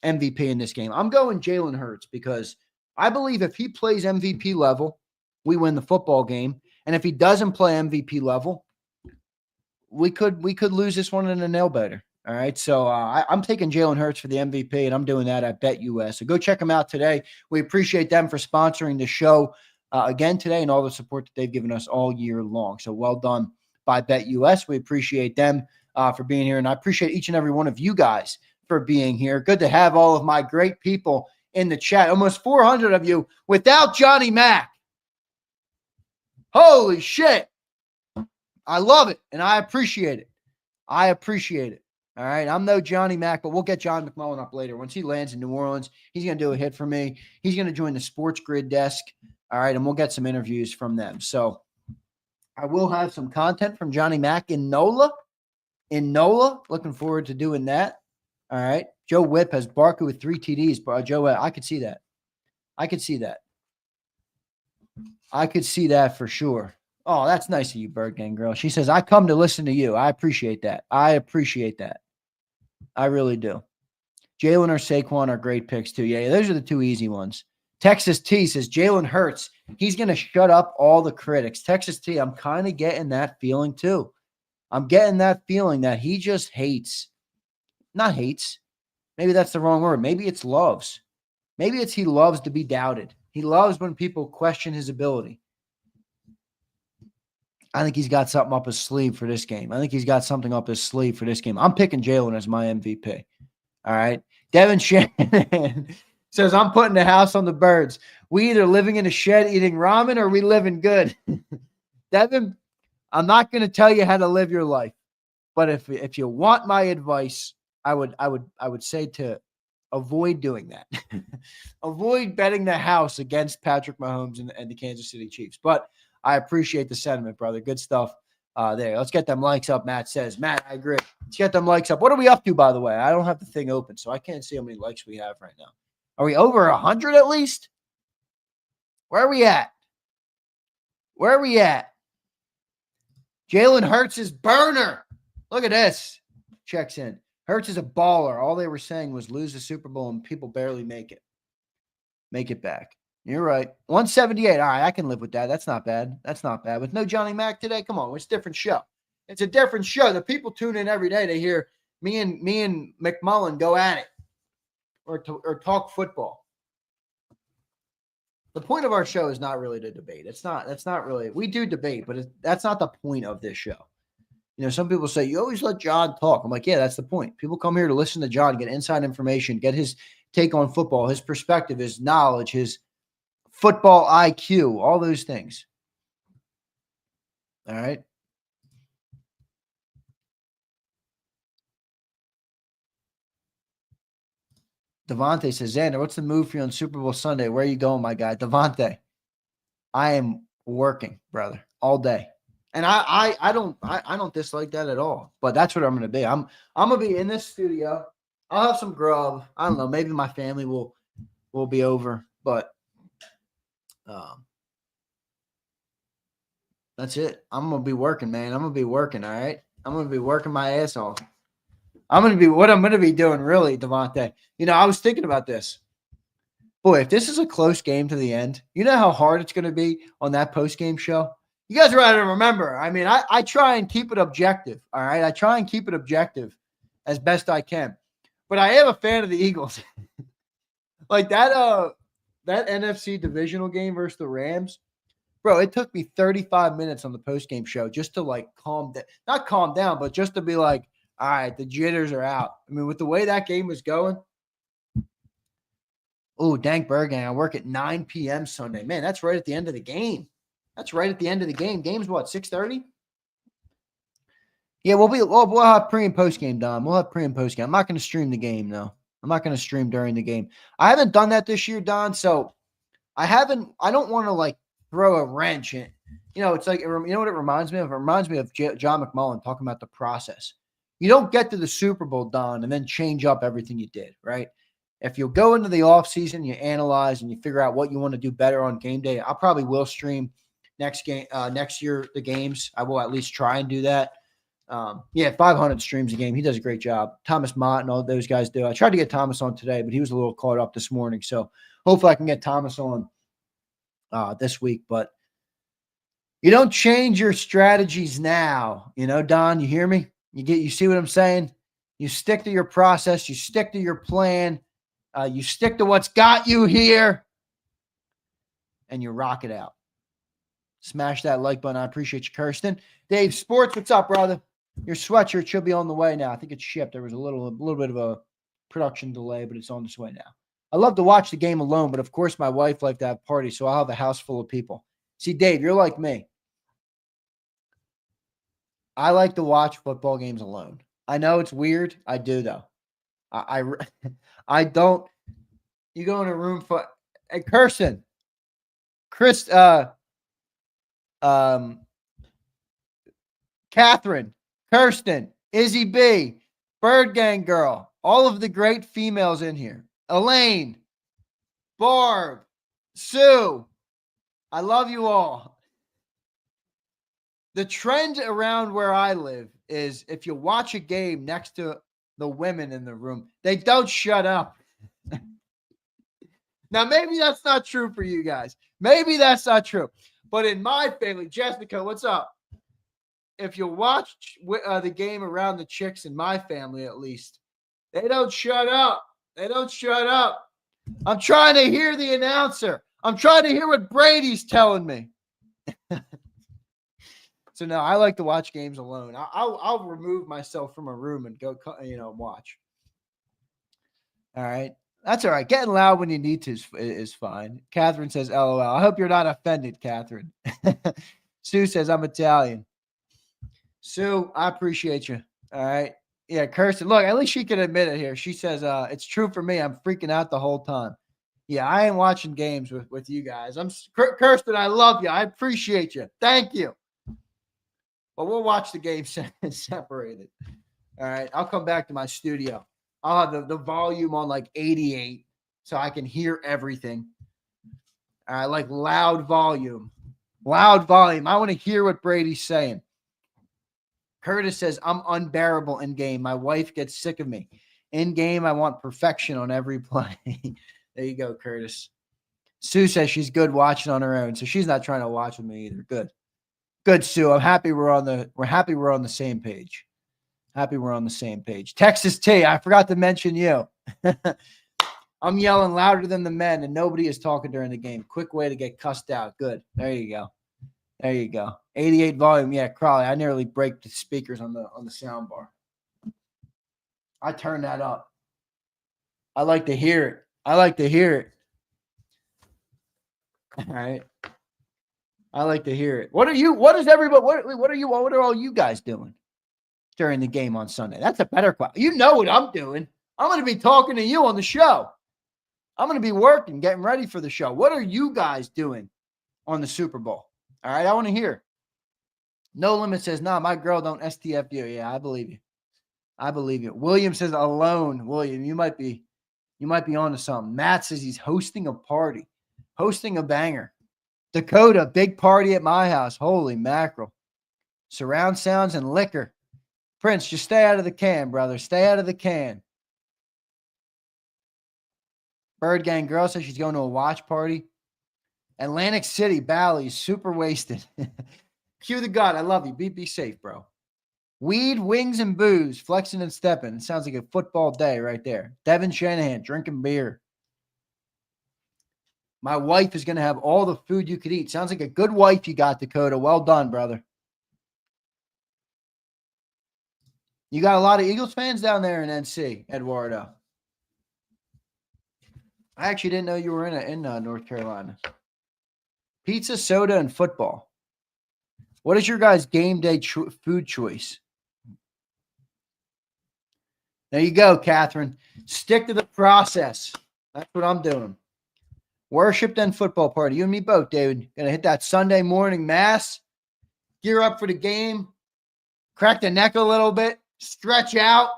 MVP in this game. I'm going Jalen Hurts because I believe if he plays MVP level, we win the football game. And if he doesn't play MVP level, we could lose this one in a nail biter. All right. So I'm taking Jalen Hurts for the MVP, and I'm doing that at BetUS. So go check them out today. We appreciate them for sponsoring the show again today and all the support that they've given us all year long. So well done by BetUS. We appreciate them for being here. And I appreciate each and every one of you guys for being here. Good to have all of my great people in the chat. Almost 400 of you without Johnny Mac. Holy shit. I love it, and I appreciate it. I appreciate it. All right, I'm no Johnny Mac, but we'll get John McMullen up later. Once he lands in New Orleans, he's going to do a hit for me. He's going to join the Sports Grid desk. All right, and we'll get some interviews from them. So I will have some content from Johnny Mac in NOLA. Looking forward to doing that. All right. Joe Whipp has Barker with 3 TDs. But Joe, I could see that. I could see that for sure. Oh, that's nice of you, Bird Gang Girl. She says, I come to listen to you. I appreciate that. I really do. Jalen or Saquon are great picks too. Yeah, those are the 2 easy ones. Texas T says Jalen Hurts. He's going to shut up all the critics. Texas T, I'm kind of getting that feeling too. I'm getting that feeling that he just hates. Not hates. Maybe that's the wrong word. Maybe it's loves. Maybe it's he loves to be doubted. He loves when people question his ability. I think he's got something up his sleeve for this game. I'm picking Jalen as my MVP. All right. Devin Shannon says, I'm putting the house on the birds. We either living in a shed eating ramen or we living good. Devin, I'm not going to tell you how to live your life. But if you want my advice, I would say to avoid doing that. Avoid betting the house against Patrick Mahomes and the Kansas City Chiefs. But I appreciate the sentiment, brother. Good stuff there. Let's get them likes up, Matt says. Matt, I agree. Let's get them likes up. What are we up to, by the way? I don't have the thing open, so I can't see how many likes we have right now. Are we over 100 at least? Where are we at? Jalen Hurts is burner. Look at this. Checks in. Hurts is a baller. All they were saying was lose the Super Bowl and people barely make it. Make it back. You're right. 178. All right, I can live with that. That's not bad. With no Johnny Mac today, come on. It's a different show. The people tune in every day. They hear me and McMullen go at it or talk football. The point of our show is not really to debate. That's not really. We do debate, but that's not the point of this show. You know, some people say, you always let John talk. I'm like, yeah, that's the point. People come here to listen to John, get inside information, get his take on football, his perspective, his knowledge, his football IQ, all those things. All right. Devontae says, Zander, what's the move for you on Super Bowl Sunday? Where are you going, my guy? Devontae, I am working, brother, all day. And I don't dislike that at all. But that's what I'm going to be. I'm going to be in this studio. I'll have some grub. I don't know. Maybe my family will be over. But that's it. I'm going to be working, man. I'm going to be working, all right? I'm going to be working my ass off. What I'm going to be doing, really, Devontae. You know, I was thinking about this. Boy, if this is a close game to the end, you know how hard it's going to be on that post-game show? You guys are right to remember. I mean, I try and keep it objective, all right? I try and keep it objective as best I can. But I am a fan of the Eagles. Like that NFC divisional game versus the Rams, Bro, it took me 35 minutes on the postgame show just to like not calm down, but just to be like, all right, the jitters are out. I mean, with the way that game was going. Oh, Dank Bergen. I work at 9 p.m. Sunday. Man, that's right at the end of the game. That's right at the end of the game. Game's what, 6:30? Yeah, we'll have pre and post game, Don. We'll have pre and post game. I'm not going to stream the game though. I'm not going to stream during the game. I haven't done that this year, Don. So I don't want to like throw a wrench in. You know, it's like, you know what it reminds me of? It reminds me of John McMullen talking about the process. You don't get to the Super Bowl, Don, and then change up everything you did, right? If you go into the offseason, you analyze and you figure out what you want to do better on game day. I probably will stream next year, the games. I will at least try and do that. 500 streams a game. He does a great job. Thomas Mott and all those guys do. I tried to get Thomas on today, but he was a little caught up this morning. So hopefully I can get Thomas on this week. But you don't change your strategies now. You know, Don, you hear me? You see what I'm saying? You stick to your process. You stick to your plan. You stick to what's got you here, and you rock it out. Smash that like button. I appreciate you, Kirsten. Dave Sports, what's up, brother? Your sweatshirt should be on the way now. I think it's shipped. There was a little bit of a production delay, but it's on its way now. I love to watch the game alone, but of course my wife likes to have parties, so I'll have a house full of people. See, Dave, you're like me. I like to watch football games alone. I know it's weird. I do, though. I don't. You go in a room for a Kirsten, Catherine, Kirsten, Izzy B, Bird Gang Girl, all of the great females in here. Elaine, Barb, Sue. I love you all. The trend around where I live is if you watch a game next to the women in the room, they don't shut up. Now, maybe that's not true for you guys. Maybe that's not true. But in my family, Jessica, what's up? If you watch the game around the chicks in my family, at least, they don't shut up. They don't shut up. I'm trying to hear the announcer. I'm trying to hear what Brady's telling me. So no, I like to watch games alone. I'll remove myself from a room and go, watch. All right. That's all right. Getting loud when you need to is fine. Catherine says, LOL. I hope you're not offended, Catherine. Sue says, I'm Italian. Sue, I appreciate you. All right. Yeah, Kirsten. Look, at least she can admit it here. She says, it's true for me. I'm freaking out the whole time. Yeah, I ain't watching games with you guys. Kirsten, I love you. I appreciate you. Thank you. But we'll watch the game separated. All right. I'll come back to my studio. I'll have the volume on like 88 so I can hear everything. I like loud volume. Loud volume. I want to hear what Brady's saying. Curtis says, I'm unbearable in game. My wife gets sick of me. In game, I want perfection on every play. There you go, Curtis. Sue says she's good watching on her own, so she's not trying to watch with me either. Good. Good, Sue. I'm happy we're on the same page. Happy we're on the same page. Texas T, I forgot to mention you. I'm yelling louder than the men, and nobody is talking during the game. Quick way to get cussed out. Good. There you go. There you go. 88 volume. Yeah, Crowley. I nearly break the speakers on the sound bar. I turn that up. I like to hear it. I like to hear it. All right. I like to hear it. What are all you guys doing during the game on Sunday? That's a better question. You know what I'm doing. I'm going to be talking to you on the show. I'm going to be working, getting ready for the show. What are you guys doing on the Super Bowl? All right, I want to hear. No Limit says, nah, my girl don't STF you. Yeah, I believe you. I believe you. William says, alone. William, you might be on to something. Matt says he's hosting a party, hosting a banger. Dakota, big party at my house. Holy mackerel. Surround sounds and liquor. Prince, just stay out of the can, brother. Stay out of the can. Bird Gang Girl says she's going to a watch party. Atlantic City, Bally's, super wasted. Cue the God. I love you. Be safe, bro. Weed, wings, and booze, flexing and stepping. It sounds like a football day right there. Devin Shanahan, drinking beer. My wife is going to have all the food you could eat. Sounds like a good wife you got, Dakota. Well done, brother. You got a lot of Eagles fans down there in NC, Eduardo. I actually didn't know you were in North Carolina. Pizza, soda, and football. What is your guys' game day food choice? There you go, Catherine. Stick to the process. That's what I'm doing. Worship, then football party. You and me both, David. Gonna hit that Sunday morning mass. Gear up for the game. Crack the neck a little bit. Stretch out.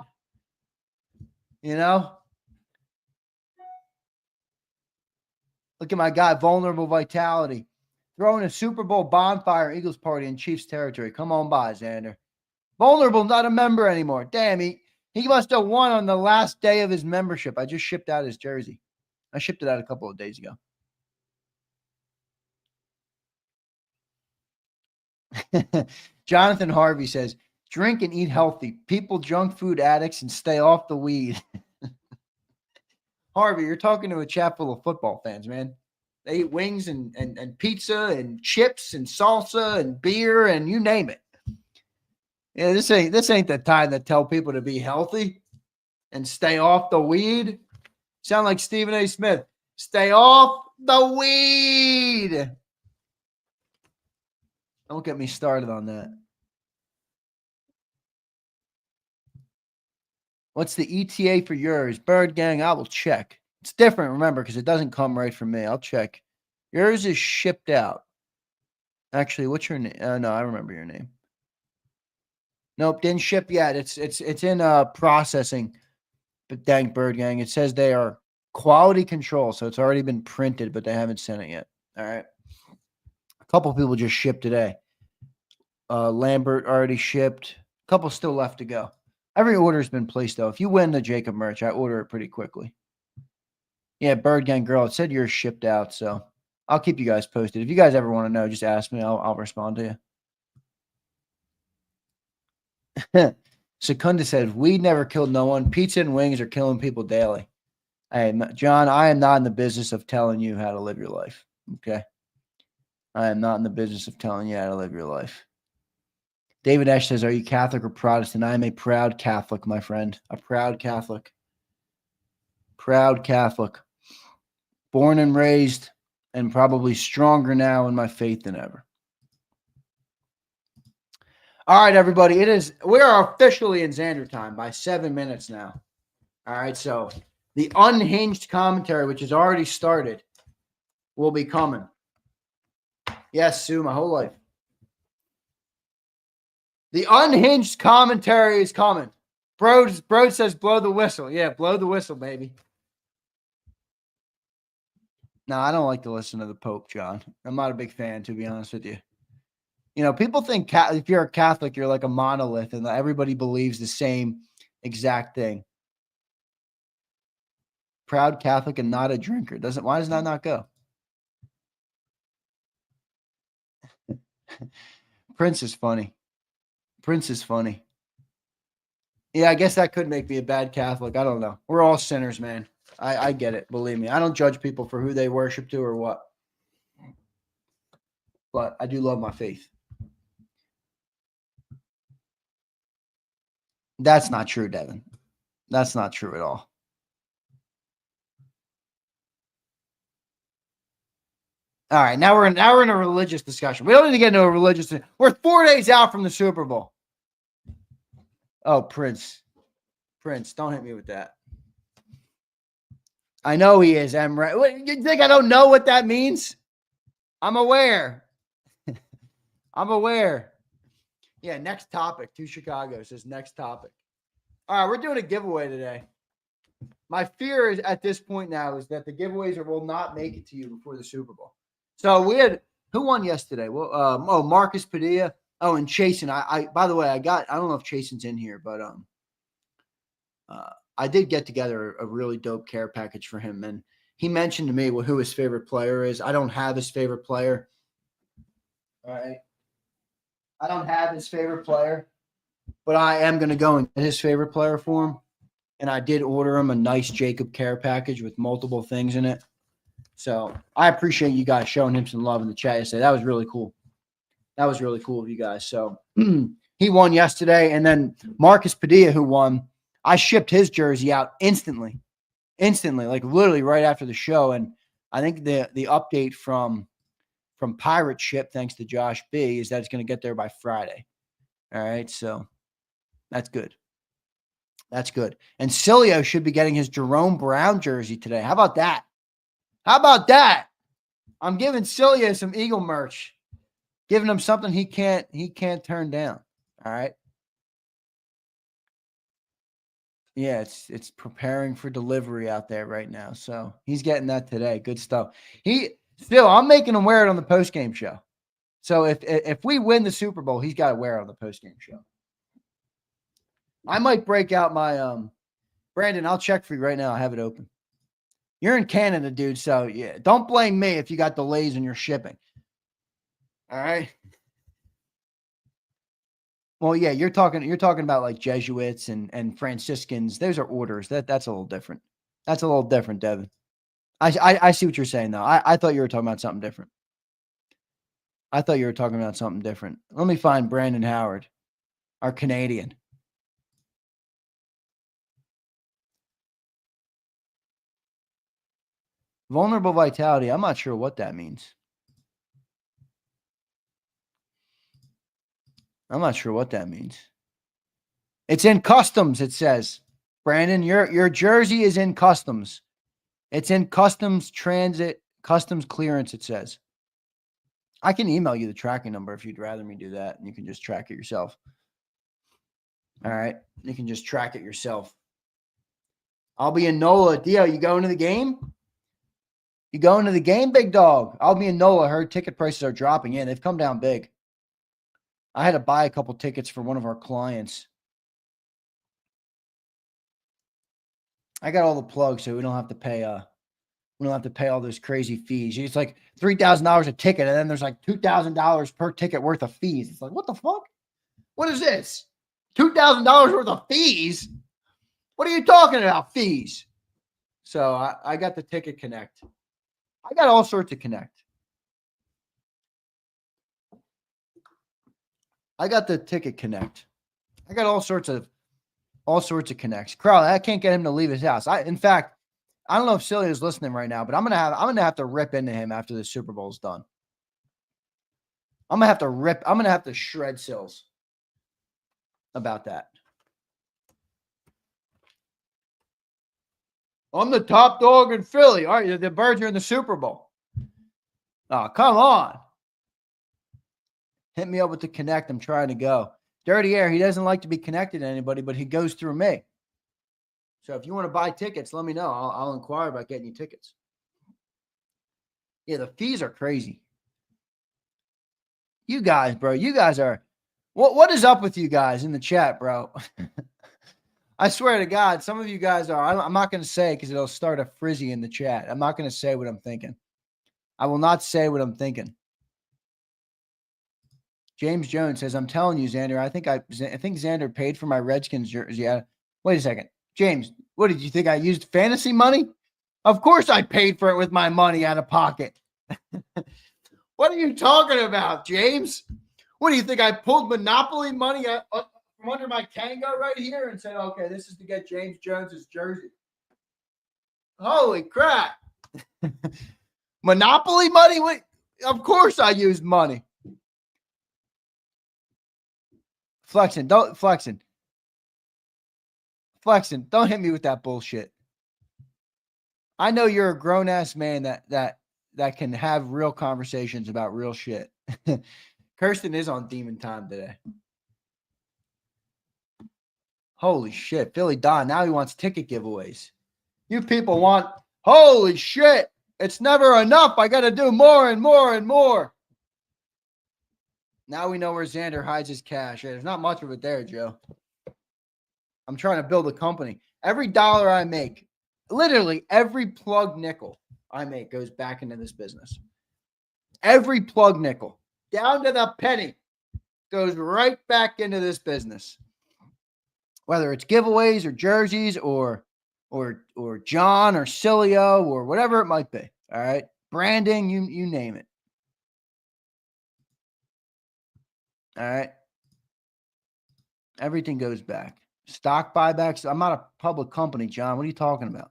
You know? Look at my guy, Vulnerable Vitality. Throwing a Super Bowl bonfire Eagles party in Chiefs territory. Come on by, Zander. Vulnerable, not a member anymore. Damn, he must have won on the last day of his membership. I just shipped out his jersey. I shipped it out a couple of days ago. Jonathan Harvey says, drink and eat healthy. People, junk food addicts, and stay off the weed. Harvey, you're talking to a chat full of football fans, man. They eat wings and pizza and chips and salsa and beer and you name it. Yeah, this ain't the time to tell people to be healthy and stay off the weed. Sound like Stephen A. Smith. Stay off the weed. Don't get me started on that. What's the ETA for yours? Bird Gang, I will check. It's different, remember, because it doesn't come right from me. I'll check. Yours is shipped out. Actually, what's your name? No, I remember your name. Nope, didn't ship yet. It's in processing. But dang, Bird Gang, it says they are quality control, so it's already been printed, but they haven't sent it yet. All right. A couple people just shipped today. Lambert already shipped. A couple still left to go. Every order's been placed, though. If you win the JAKIB merch, I order it pretty quickly. Yeah, Bird Gang Girl, it said yours shipped out, so I'll keep you guys posted. If you guys ever want to know, just ask me. I'll respond to you. Secunda said, weed never killed no one. Pizza and wings are killing people daily. Hey, John, I am not in the business of telling you how to live your life, okay? I am not in the business of telling you how to live your life. David Ash says, are you Catholic or Protestant? I am a proud Catholic, my friend. A proud Catholic. Proud Catholic. Born and raised, and probably stronger now in my faith than ever. All right, everybody. We are officially in Zander time by 7 minutes now. All right, so the unhinged commentary, which has already started, will be coming. Yes, Sue, my whole life. The unhinged commentary is coming. Bro says blow the whistle. Yeah, blow the whistle, baby. No, I don't like to listen to the Pope, John. I'm not a big fan, to be honest with you. You know, people think if you're a Catholic, you're like a monolith and everybody believes the same exact thing. Proud Catholic and not a drinker. Why does that not go? Prince is funny. Prince is funny. Yeah, I guess that could make me a bad Catholic. I don't know. We're all sinners, man. I get it. Believe me. I don't judge people for who they worship to or what. But I do love my faith. That's not true, Devin. That's not true at all. All right, now we're in a religious discussion. We don't need to get into a religious. We're 4 days out from the Super Bowl. Oh, Prince, don't hit me with that. I know he is. I'm right. What, you think I don't know what that means? I'm aware. I'm aware. Yeah, next topic. To Chicago says next topic. All right, we're doing a giveaway today. My fear is at this point now is that the giveaways will not make it to you before the Super Bowl. So we had who won yesterday? Well, Marcus Padilla. Oh, and Chasen. I by the way, I don't know if Chasen's in here, but I did get together a really dope care package for him, and he mentioned to me who his favorite player is. I don't have his favorite player. All right. I don't have his favorite player, but I am going to go and get his favorite player for him. And I did order him a nice JAKIB care package with multiple things in it. So I appreciate you guys showing him some love in the chat yesterday. That was really cool. That was really cool of you guys. So he won yesterday. And then Marcus Padilla, who won, I shipped his jersey out instantly, like literally right after the show. And I think the update from Pirate Ship, thanks to Josh B, is that it's going to get there by Friday. All right. So that's good. That's good. And Cilio should be getting his Jerome Brown jersey today. How about that? How about that? I'm giving Cilio some Eagle merch, giving him something he can't turn down. All right. Yeah, it's preparing for delivery out there right now. So he's getting that today. Good stuff. I'm making him wear it on the postgame show. So if we win the Super Bowl, he's got to wear it on the postgame show. I might break out my Brandon, I'll check for you right now. I have it open. You're in Canada, dude. So yeah, don't blame me if you got delays in your shipping. All right. Well, yeah, you're talking about like Jesuits and Franciscans. Those are orders. That's a little different. That's a little different, Devin. I see what you're saying though. I thought you were talking about something different. Let me find Brandon Howard, our Canadian. Vulnerable vitality. I'm not sure what that means. It's in customs, it says. Brandon, your jersey is in customs. It's in customs transit, customs clearance, it says. I can email you the tracking number if you'd rather me do that, and you can just track it yourself. All right. You can just track it yourself. I'll be in NOLA. Dio, you going to the game? You going to the game, big dog? I'll be in NOLA. I heard ticket prices are dropping. Yeah, they've come down big. I had to buy a couple tickets for one of our clients. I got all the plugs, so we don't have to pay. We don't have to pay all those crazy fees. It's like $3,000 a ticket, and then there's like $2,000 per ticket worth of fees. It's like, what the fuck? What is this? $2,000 worth of fees? What are you talking about, fees? So I got the Ticket Connect. I got all sorts of Connect. I got the Ticket Connect. I got all sorts of connects. Crowley, I can't get him to leave his house. In fact, I don't know if Cilio is listening right now, but I'm gonna have to rip into him after the Super Bowl is done. I'm gonna have to shred Sills about that. I'm the top dog in Philly. All right, the Birds are in the Super Bowl. Oh, come on. Hit me up with the Connect. I'm trying to go. Dirty Air, he doesn't like to be connected to anybody, but he goes through me. So if you want to buy tickets, let me know. I'll inquire about getting you tickets. Yeah, the fees are crazy. You guys, bro, what is up with you guys in the chat, bro? I swear to God, some of you guys are. I'm not going to say because it'll start a frizzy in the chat. I'm not going to say what I'm thinking. I will not say what I'm thinking. James Jones says, "I'm telling you, Zander. I think Zander paid for my Redskins jersey." Wait a second, James. What did you think? I used fantasy money? Of course, I paid for it with my money out of pocket. What are you talking about, James? What do you think? I pulled Monopoly money from under my Kango right here and said, okay, this is to get James Jones's jersey. Holy crap. Monopoly money? Wait, of course I used money. Flexing, don't hit me with that bullshit. I know you're a grown-ass man that can have real conversations about real shit. Kirsten is on Demon Time today. Holy shit. Philly Don, now he wants ticket giveaways. You people want, holy shit. It's never enough. I got to do more and more and more. Now we know where Zander hides his cash. There's not much of it there, Joe. I'm trying to build a company. Every dollar I make, literally every plug nickel I make goes back into this business. Every plug nickel, down to the penny, goes right back into this business. Whether it's giveaways or jerseys or John or Cilio or whatever it might be. All right. Branding, you name it. All right. Everything goes back. Stock buybacks. I'm not a public company, John. What are you talking about?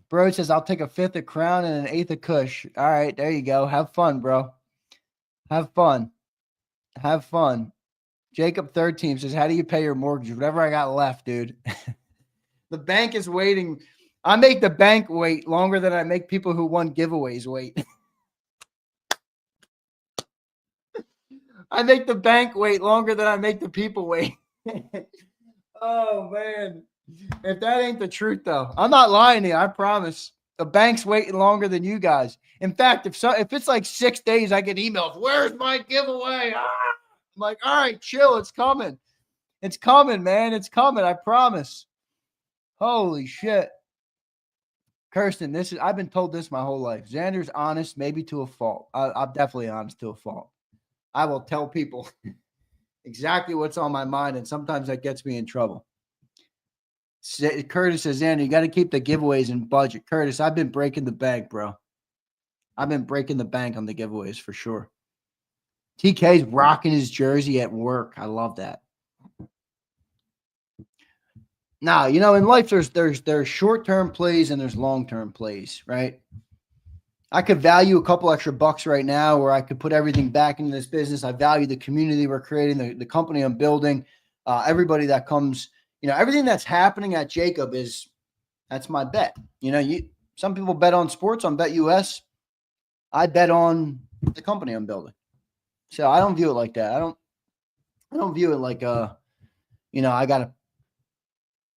Bro says, I'll take a fifth of Crown and an eighth of Kush. All right, there you go. Have fun, bro. Have fun. Have fun. Jacob Third Team says, how do you pay your mortgage? Whatever I got left, dude. The bank is waiting. I make the bank wait longer than I make people who won giveaways wait. I make the bank wait longer than I make the people wait. Oh, man. If that ain't the truth, though, I'm not lying to you. I promise. The bank's waiting longer than you guys. In fact, if it's like 6 days, I get emails. Where's my giveaway? I'm like, all right, chill. It's coming. It's coming, man. It's coming. I promise. Holy shit. Kirsten, I've been told this my whole life. Zander's honest, maybe to a fault. I'm definitely honest to a fault. I will tell people exactly what's on my mind, and sometimes that gets me in trouble. Curtis says, Xander, you got to keep the giveaways in budget. Curtis, I've been breaking the bank, bro. I've been breaking the bank on the giveaways for sure. TK's rocking his jersey at work. I love that. Now, in life, there's short-term plays and there's long-term plays, right? I could value a couple extra bucks right now, or I could put everything back into this business. I value the community we're creating, the company I'm building, everybody that comes. Everything that's happening at JAKIB that's my bet. Some people bet on sports on Bet US. I bet on the company I'm building. So I don't view it like that. I don't view it like I got to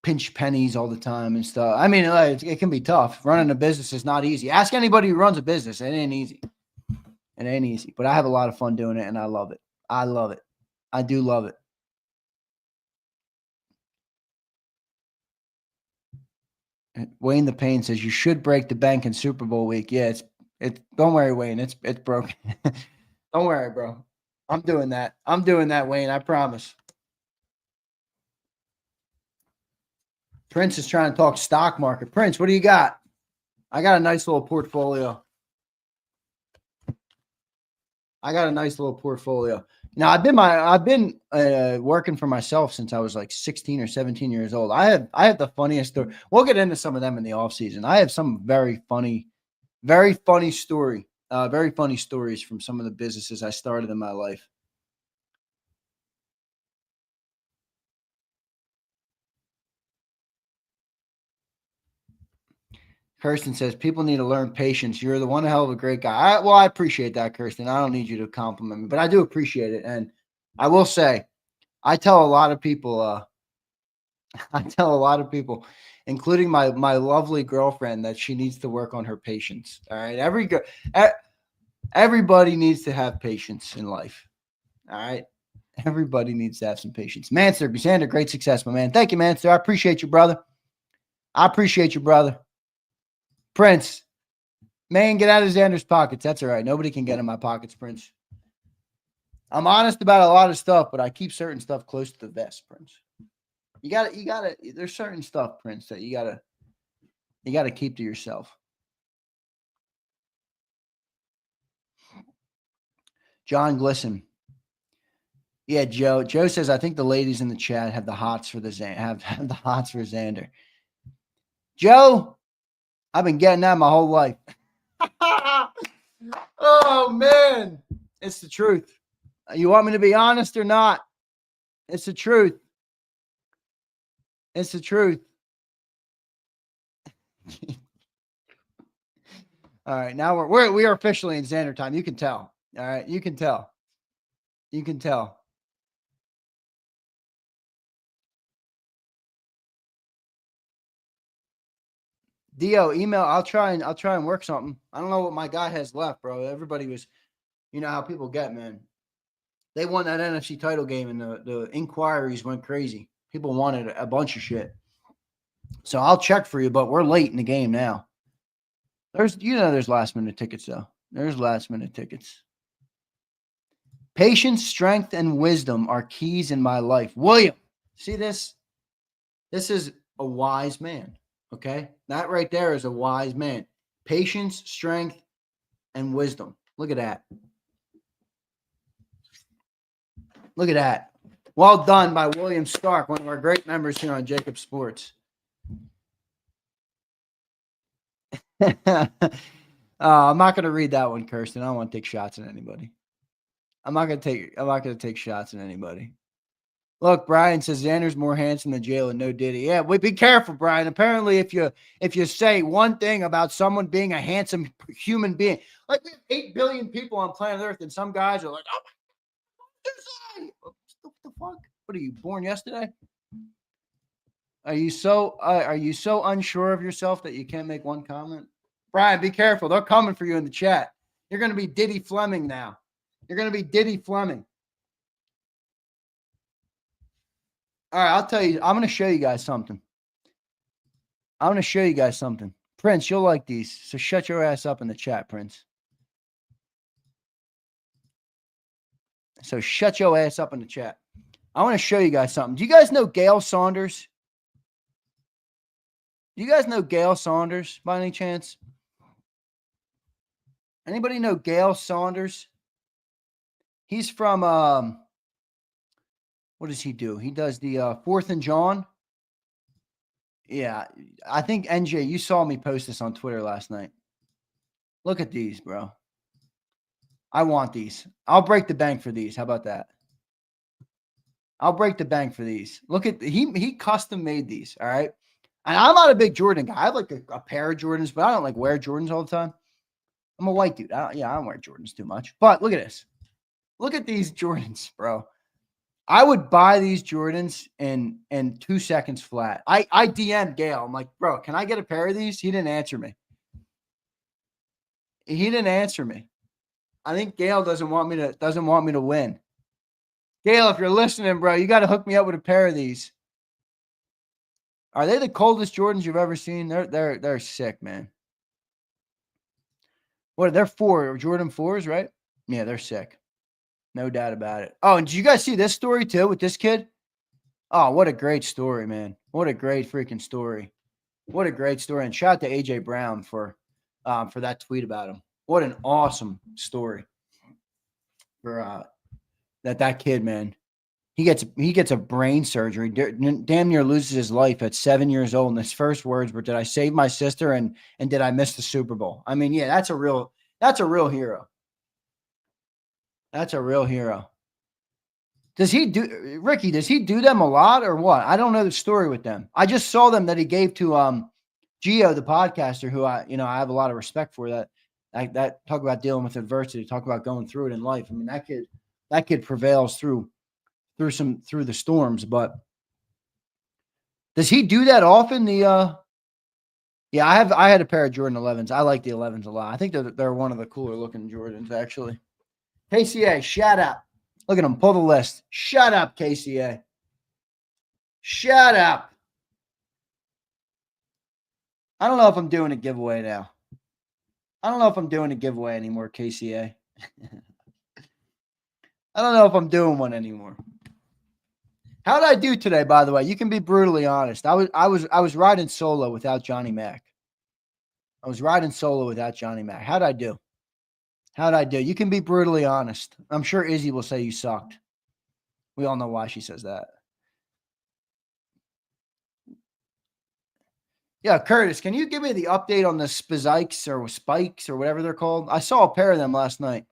pinch pennies all the time and stuff. I mean, it can be tough. Running a business is not easy. Ask anybody who runs a business. It ain't easy. It ain't easy. But I have a lot of fun doing it, and I love it. I love it. I do love it. Wayne the Pain says you should break the bank in Super Bowl week. Yeah, it's don't worry, Wayne. It's broken. Don't worry, bro. I'm doing that. I'm doing that, Wayne. I promise. Prince is trying to talk stock market. Prince, what do you got? I got a nice little portfolio. Now I've been working for myself since I was like 16 or 17 years old. I have the funniest story. We'll get into some of them in the off season. I have some very funny stories from some of the businesses I started in my life. Kirsten says, people need to learn patience. You're the one hell of a great guy. I appreciate that, Kirsten. I don't need you to compliment me, but I do appreciate it. And I will say, I tell a lot of people, including my lovely girlfriend, that she needs to work on her patience. All right. Everybody needs to have patience in life. All right. Everybody needs to have some patience. Manster, Zander, great success, my man. Thank you, Manster. I appreciate you, brother. Prince, man, get out of Xander's pockets. That's all right. Nobody can get in my pockets, Prince. I'm honest about a lot of stuff, but I keep certain stuff close to the vest, Prince. You gotta, there's certain stuff, Prince, that you gotta keep to yourself. John Glisson. Yeah, Joe. Joe says, I think the ladies in the chat have the hots for have the hots for Zander. Joe, I've been getting that my whole life. Oh, man. It's the truth. You want me to be honest or not? It's the truth. It's the truth. All right. Now we are officially in Zander time. You can tell. All right. You can tell. Dio, email. I'll try and work something. I don't know what my guy has left, bro. Everybody was, how people get, man. They won that NFC title game, and the inquiries went crazy. People wanted a bunch of shit. So I'll check for you, but we're late in the game now. There's last minute tickets though. There's last minute tickets. Patience, strength, and wisdom are keys in my life. William, see this? This is a wise man. Okay? That right there is a wise man. Patience, strength, and wisdom. Look at that. Look at that. Well done by William Stark, one of our great members here on JAKIB Sports. I'm not going to read that one, Kirsten. I don't want to take shots at anybody. I'm not going to take shots at anybody. Look, Brian says Zander's more handsome than Jalen. No Diddy. Yeah, well, be careful, Brian. Apparently, if you say one thing about someone being a handsome human being, like we have 8 billion people on planet Earth, and some guys are like, "Oh my God, what the fuck? What are you, born yesterday? Are you so unsure of yourself that you can't make one comment?" Brian, be careful. They're coming for you in the chat. You're going to be Diddy Fleming now. You're going to be Diddy Fleming. All right, I'll tell you. I'm going to show you guys something. Prince, you'll like these. So shut your ass up in the chat, Prince. So shut your ass up in the chat. I want to show you guys something. Do you guys know Gail Saunders? Do you guys know Gail Saunders by any chance? Anybody know Gail Saunders? He's from, what does he do? He does the 4th and John. Yeah, I think NJ, you saw me post this on Twitter last night. Look at these, bro. I want these. I'll break the bank for these. How about that? I'll break the bank for these. Look at, he custom made these, all right? And I'm not a big Jordan guy. I have like a pair of Jordans, but I don't like wear Jordans all the time. I'm a white dude. I don't wear Jordans too much. But look at this. Look at these Jordans, bro. I would buy these Jordans in 2 seconds flat. I DM'd Gail. I'm like, bro, can I get a pair of these? He didn't answer me. I think Gail doesn't want me to win. Gail, if you're listening, bro, you got to hook me up with a pair of these. Are they the coldest Jordans you've ever seen? They're sick, man. What, they're Jordan 4s, right? Yeah, they're sick. No doubt about it. Oh, and did you guys see this story too with this kid? Oh, what a great story, man. What a great freaking story. What a great story. And shout out to AJ Brown for that tweet about him. What an awesome story for that kid, man. He gets a brain surgery, damn near loses his life at 7 years old. And his first words were, "Did I save my sister and did I miss the Super Bowl?" I mean, yeah, that's a real hero. That's a real hero. Does he do them a lot or what? I don't know the story with them. I just saw them that he gave to Gio, the podcaster, who I have a lot of respect for. That talk about dealing with adversity, talk about going through it in life. I mean, that kid prevails through the storms. But does he do that often? Yeah, I had a pair of Jordan 11s. I like the 11s a lot. I think they're one of the cooler looking Jordans, actually. KCA, shout out. Look at him, pull the list. Shut up, KCA. Shut up. I don't know if I'm doing a giveaway now. I don't know if I'm doing a giveaway anymore, KCA. I don't know if I'm doing one anymore. How did I do today, by the way? You can be brutally honest. I was riding solo without Johnny Mac. How'd I do? You can be brutally honest. I'm sure Izzy will say you sucked. We all know why she says that. Yeah, Curtis, can you give me the update on the spikes or whatever they're called? I saw a pair of them last night.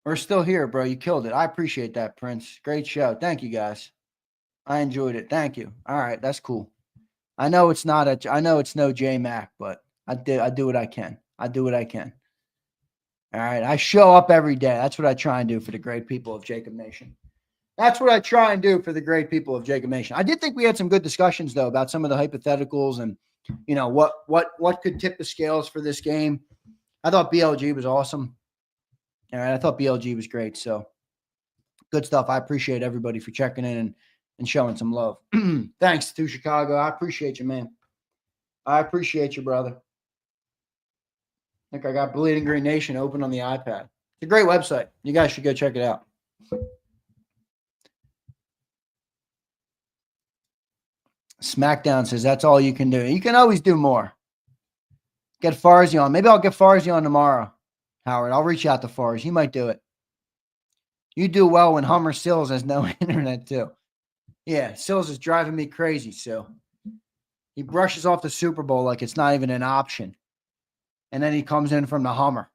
We're still here, bro. You killed it. I appreciate that, Prince. Great show. Thank you, guys. I enjoyed it. Thank you. All right, that's cool. I know it's no J Mac, but I do what I can. All right. I show up every day. That's what I try and do for the great people of JAKIB Nation. I did think we had some good discussions though about some of the hypotheticals and what could tip the scales for this game. I thought BLG was awesome. All right. I thought BLG was great. So good stuff. I appreciate everybody for checking in and showing some love. Thanks to Chicago. I appreciate you, man. I appreciate you, brother. I think I got Bleeding Green Nation open on the iPad. It's a great website. You guys should go check it out. SmackDown says that's all you can do. You can always do more. Get Farzi on. Maybe I'll get Farzi on tomorrow, Howard. I'll reach out to Farzi. He might do it. You do well when Hummer Sills has no internet, too. Yeah, Sills is driving me crazy, so he brushes off the Super Bowl like it's not even an option. And then he comes in from the Hummer.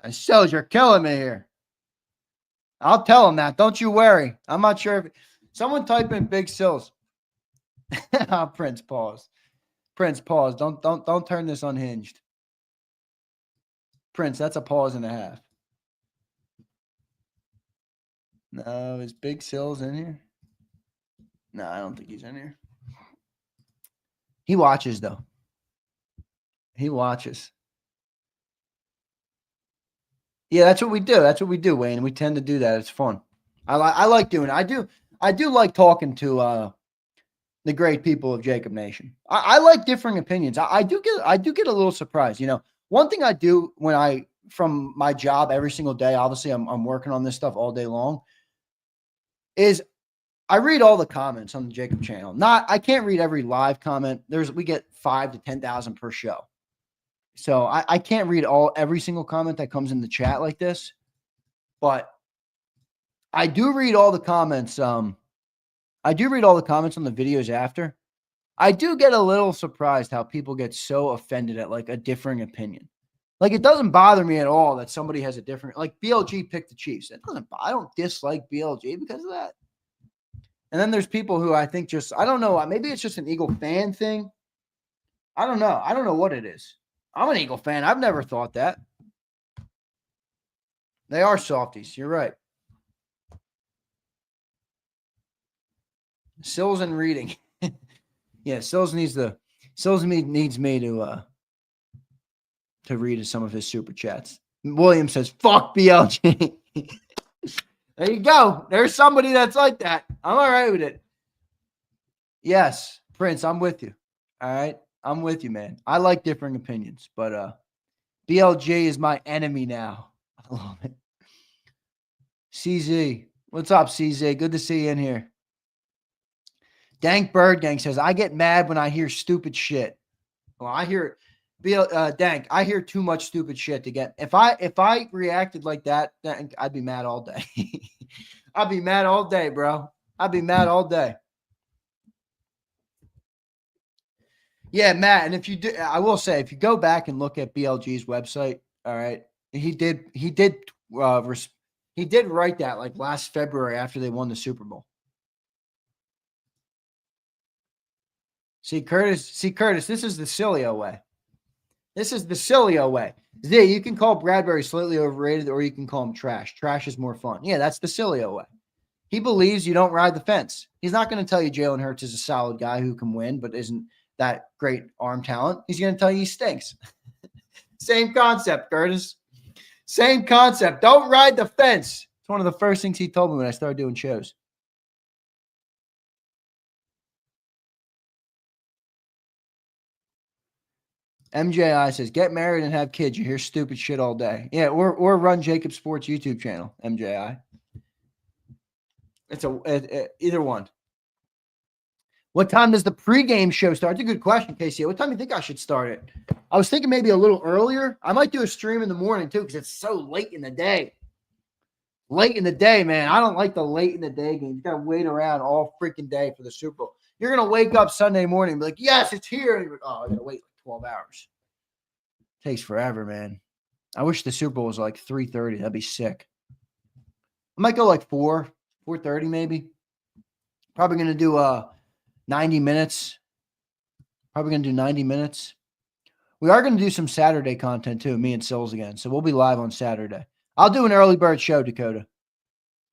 Sills, you're killing me here. I'll tell him that. Don't you worry. I'm not sure if someone type in Big Sills. Prince, pause. Prince, pause. Don't turn this unhinged. Prince, that's a pause and a half. No, is Big Sills in here? No, I don't think he's in here. He watches, though. He watches. Yeah, that's what we do. That's what we do, Wayne. We tend to do that. It's fun. I like doing it. I do like talking to the great people of JAKIB Nation. I like differing opinions. I do get a little surprised. You know, one thing I do when from my job every single day, obviously I'm working on this stuff all day long, is I read all the comments on the JAKIB channel. I can't read every live comment. We get 5,000 to 10,000 per show. So I can't read every single comment that comes in the chat like this, but I do read all the comments. I do read all the comments on the videos after. I do get a little surprised how people get so offended at like a differing opinion. Like, it doesn't bother me at all that somebody has a different, like BLG picked the Chiefs. I don't dislike BLG because of that. And then there's people who I think I don't know, maybe it's just an Eagle fan thing. I don't know. I don't know what it is. I'm an Eagle fan. I've never thought that. They are softies. You're right. Sills and reading. Yeah, Sills needs me to read some of his super chats. William says, fuck BLG. There you go. There's somebody that's like that. I'm all right with it. Yes, Prince, I'm with you. All right. I'm with you, man. I like differing opinions, but BLG is my enemy now. I love it. CZ. What's up, CZ? Good to see you in here. Dank Bird Gang says, I get mad when I hear stupid shit. Well, I hear Dank, I hear too much stupid shit to get. If I reacted like that, Dank, I'd be mad all day. I'd be mad all day, bro. I'd be mad all day. Yeah, Matt, and if you do, I will say, if you go back and look at BLG's website, all right, he did write that like last February after they won the Super Bowl. See, Curtis, this is the Cilio way. This is the Cilio way. Z, you can call Bradbury slightly overrated, or you can call him trash. Trash is more fun. Yeah, that's the Cilio way. He believes you don't ride the fence. He's not going to tell you Jalen Hurts is a solid guy who can win, but isn't that great arm talent. He's going to tell you he stinks. Same concept, Curtis. Same concept. Don't ride the fence. It's one of the first things he told me when I started doing shows. MJI says, get married and have kids. You hear stupid shit all day. Yeah, or run JAKIB Sports YouTube channel, MJI. It's either one. What time does the pregame show start? It's a good question, Casey. What time do you think I should start it? I was thinking maybe a little earlier. I might do a stream in the morning, too, because it's so late in the day. Late in the day, man. I don't like the late in the day game. You got to wait around all freaking day for the Super Bowl. You're going to wake up Sunday morning and be like, yes, it's here. And you're like, oh, I got to wait like 12 hours. Takes forever, man. I wish the Super Bowl was like 3:30. That'd be sick. I might go like 4:30 maybe. Probably going to do 90 minutes. Probably going to do 90 minutes. We are going to do some Saturday content too, me and Sills again. So we'll be live on Saturday. I'll do an early bird show, Dakota.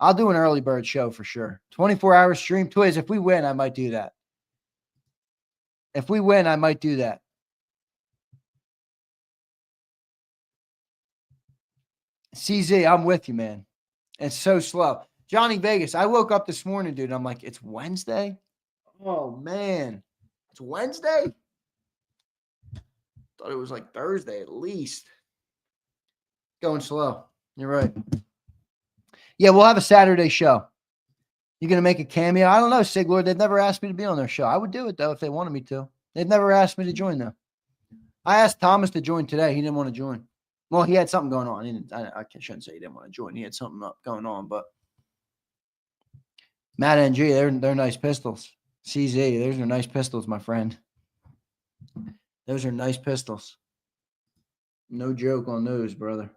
I'll do an early bird show for sure. 24-hour stream. Twiz, if we win, I might do that. If we win, I might do that. CZ, I'm with you, man. It's so slow. Johnny Vegas, I woke up this morning, dude. And I'm like, it's Wednesday? Oh, man. It's Wednesday? Thought it was like Thursday at least. Going slow. You're right. Yeah, we'll have a Saturday show. You going to make a cameo? I don't know, Siglord. They've never asked me to be on their show. I would do it, though, if they wanted me to. They've never asked me to join, though. I asked Thomas to join today. He didn't want to join. Well, he had something going on. I shouldn't say he didn't want to join. He had something up going on, but Matt NG, they're nice pistols. CZ, those are nice pistols, my friend. Those are nice pistols. No joke on those, brother.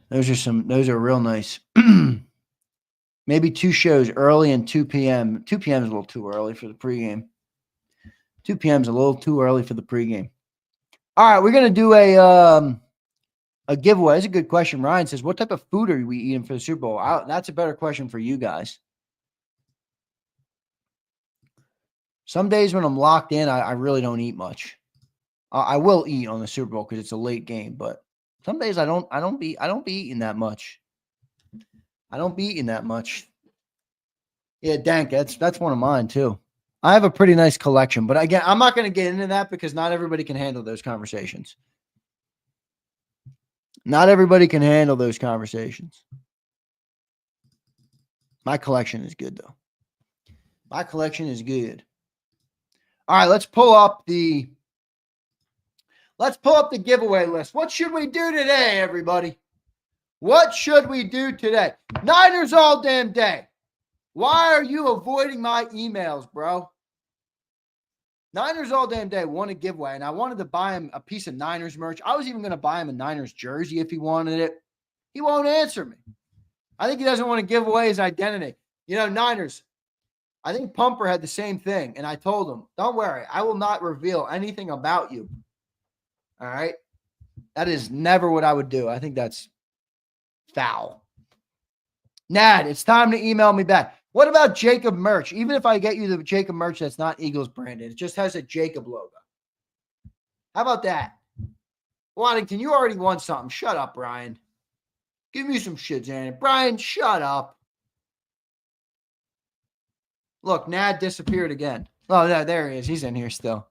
Those are real nice. Maybe 2 shows early and 2 p.m. 2 p.m. is a little too early for the pregame. 2 p.m. is a little too early for the pregame. All right, we're going to do a giveaway. That's a good question. Ryan says, what type of food are we eating for the Super Bowl? That's a better question for you guys. Some days when I'm locked in, I really don't eat much. I will eat on the Super Bowl because it's a late game, but some days I don't be eating that much. I don't be eating that much. Yeah, Dank, that's one of mine too. I have a pretty nice collection, but again, I'm not going to get into that because not everybody can handle those conversations. Not everybody can handle those conversations. My collection is good, though. My collection is good. All right, let's pull up the giveaway list. What should we do today, everybody? What should we do today? Niners all damn day. Why are you avoiding my emails, bro? Niners all damn day won a giveaway, and I wanted to buy him a piece of Niners merch. I was even going to buy him a Niners jersey if he wanted it. He won't answer me. I think he doesn't want to give away his identity. You know, Niners, I think Pumper had the same thing, and I told him, don't worry, I will not reveal anything about you. All right? That is never what I would do. I think that's foul. Nad, it's time to email me back. What about JAKIB merch? Even if I get you the JAKIB merch that's not Eagles branded, it just has a JAKIB logo. How about that? Waddington, you already won something. Shut up, Brian. Give me some shit, Zander. Brian, shut up. Look, Nad disappeared again. Oh, no, there he is. He's in here still.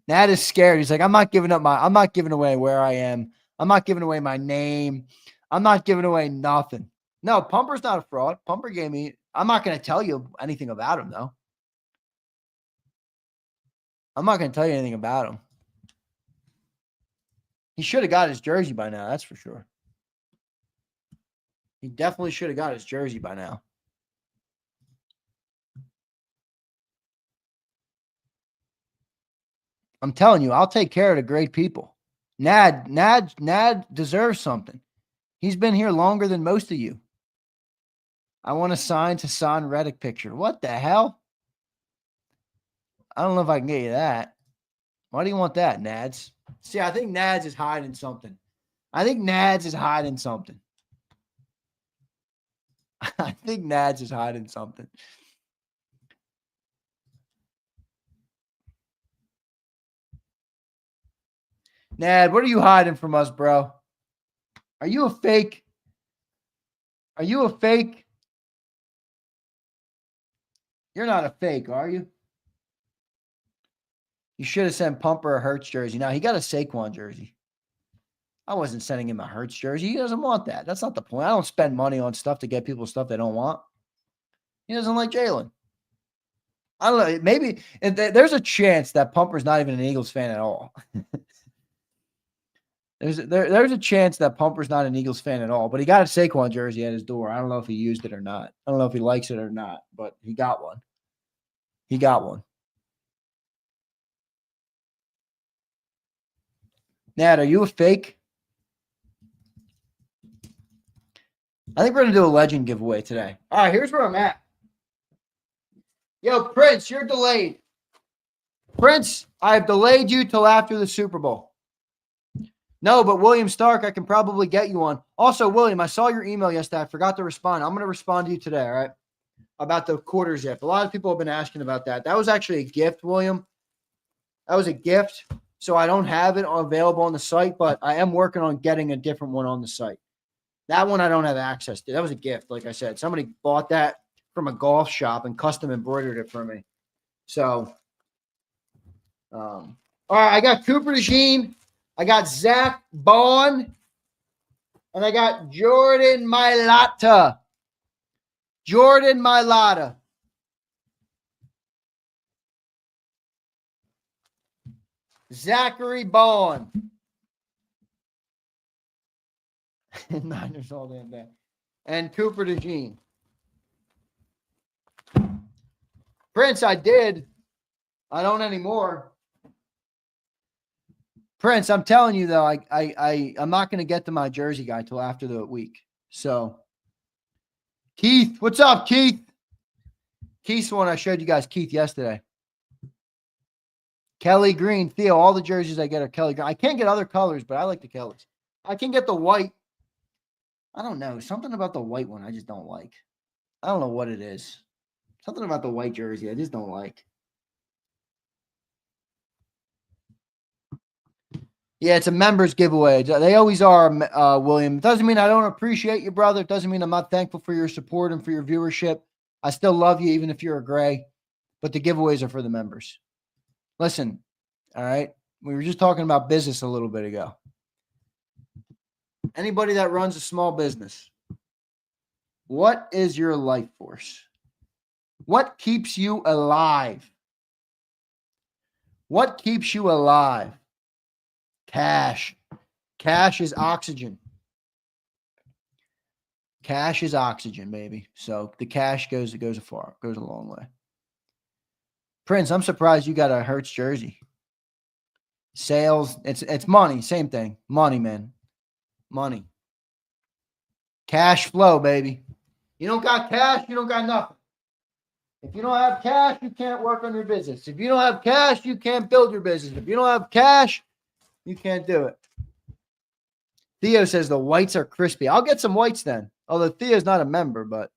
Nad is scared. He's like, I'm not giving away where I am. I'm not giving away my name. I'm not giving away nothing. No, Pumper's not a fraud. Pumper gave me. I'm not going to tell you anything about him, though. I'm not going to tell you anything about him. He should have got his jersey by now, that's for sure. He definitely should have got his jersey by now. I'm telling you, I'll take care of the great people. Nad deserves something. He's been here longer than most of you. I want to sign to Son Reddick picture. What the hell? I don't know if I can get you that. Why do you want that, Nads? See, I think Nads is hiding something. I think Nads is hiding something. Nad, what are you hiding from us, bro? Are you a fake? Are you a fake? You're not a fake, are you? You should have sent Pumper a Hurts jersey. Now, he got a Saquon jersey. I wasn't sending him a Hurts jersey. He doesn't want that. That's not the point. I don't spend money on stuff to get people stuff they don't want. He doesn't like Jalen. I don't know. Maybe there's a chance that Pumper's not even an Eagles fan at all. There's a chance that Pumper's not an Eagles fan at all, but he got a Saquon jersey at his door. I don't know if he used it or not. I don't know if he likes it or not, but he got one. He got one. Nat, are you a fake? I think we're going to do a legend giveaway today. All right, here's where I'm at. Yo, Prince, you're delayed. Prince, I've delayed you till after the Super Bowl. No, but William Stark, I can probably get you on. Also, William, I saw your email yesterday. I forgot to respond. I'm going to respond to you today, all right, about the quarter zip. A lot of people have been asking about that. That was actually a gift, William. That was a gift, so I don't have it available on the site, but I am working on getting a different one on the site. That one I don't have access to. That was a gift, like I said. Somebody bought that from a golf shop and custom embroidered it for me. So, all right, I got Cooper DeJean. I got Zach Bowen, and I got Jordan Mailata. Jordan Mailata. Zachary Bowen. Niners all damn bad. And Cooper DeJean. Prince, I did. I don't anymore. Prince, I'm telling you though, I'm not going to get to my jersey guy till after the week. So, Keith, what's up, Keith? Keith's the one I showed you guys, Keith, yesterday. Kelly Green, Theo, all the jerseys I get are Kelly Green. I can't get other colors, but I like the Kellys. I can get the white. I don't know. Something about the white one I just don't like. I don't know what it is. Something about the white jersey I just don't like. Yeah, it's a members giveaway. They always are, William. It doesn't mean I don't appreciate you, brother. It doesn't mean I'm not thankful for your support and for your viewership. I still love you, even if you're a gray. But the giveaways are for the members. Listen, all right? We were just talking about business a little bit ago. Anybody that runs a small business, what is your life force? What keeps you alive? What keeps you alive? Cash. Cash is oxygen. Cash is oxygen, baby. So the cash goes a long way. Prince, I'm surprised you got a Hurts jersey. Sales, it's money, same thing. Money, man. Money. Cash flow, baby. You don't got cash, you don't got nothing. If you don't have cash, you can't work on your business. If you don't have cash, you can't build your business. If you don't have cash, you can't do it. Theo says the whites are crispy. I'll get some whites then. Although Theo's not a member, but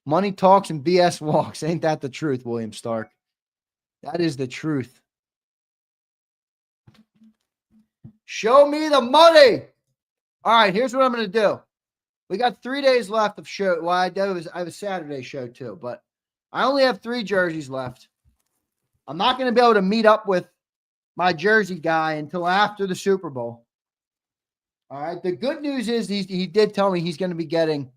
money talks and BS walks. Ain't that the truth, William Stark? That is the truth. Show me the money. All right, here's what I'm going to do. We got 3 days left of show. Well, I have a Saturday show too, but I only have 3 jerseys left. I'm not going to be able to meet up with my jersey guy until after the Super Bowl. All right. The good news is he did tell me he's going to be getting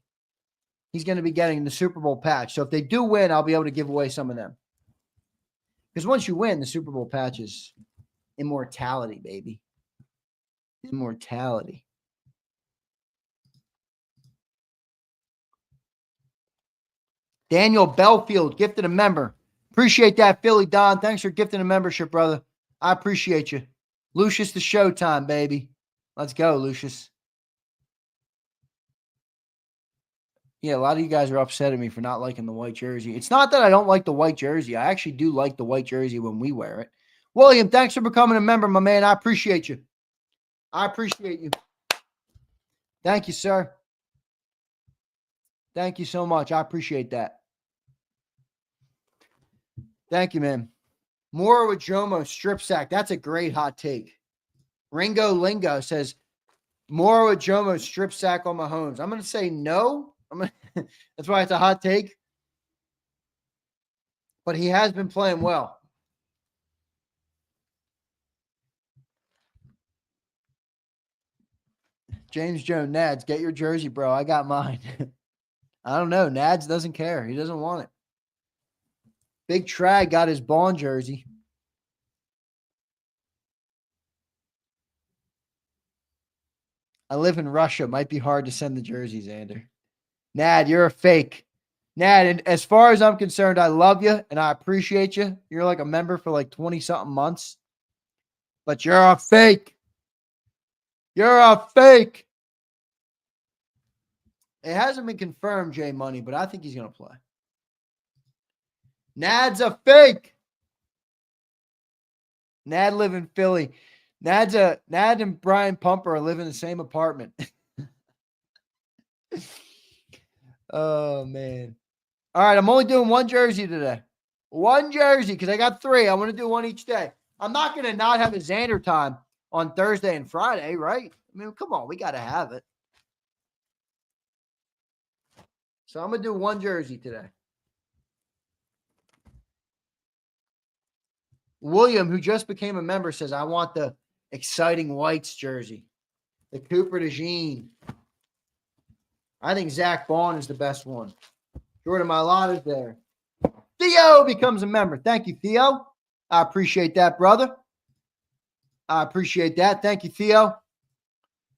the Super Bowl patch. So if they do win, I'll be able to give away some of them. Because once you win, the Super Bowl patch is immortality, baby. Immortality. Daniel Belfield gifted a member. Appreciate that, Philly Don. Thanks for gifting a membership, brother. I appreciate you. Lucius, the showtime, baby. Let's go, Lucius. Yeah, a lot of you guys are upset at me for not liking the white jersey. It's not that I don't like the white jersey. I actually do like the white jersey when we wear it. William, thanks for becoming a member, my man. I appreciate you. I appreciate you. Thank you, sir. Thank you so much. I appreciate that. Thank you, man. More with Jomo strip sack. That's a great hot take. Ringo Lingo says, more with Jomo strip sack on Mahomes. I'm going to say no. That's why it's a hot take. But he has been playing well. James Jones, Nads, get your jersey, bro. I got mine. I don't know. Nads doesn't care. He doesn't want it. Big Trag got his Bond jersey. I live in Russia. Might be hard to send the jerseys, Zander. Nad, you're a fake. Nad, and as far as I'm concerned, I love you and I appreciate you. You're like a member for like 20-something months. But you're a fake. You're a fake. It hasn't been confirmed, Jay Money, but I think he's going to play. Nad's a fake. Nad live in Philly. Nad and Brian Pumper live in the same apartment. Oh, man. All right, I'm only doing 1 jersey today. 1 jersey because I got 3. I want to do 1 each day. I'm not going to not have a Zander time on Thursday and Friday, right? I mean, come on. We got to have it. So I'm going to do 1 jersey today. William, who just became a member, says, I want the exciting whites jersey. The Cooper DeJean. I think Zach Vaughn is the best one. Jordan Mailata is there. Theo becomes a member. Thank you, Theo. I appreciate that, brother. I appreciate that. Thank you, Theo.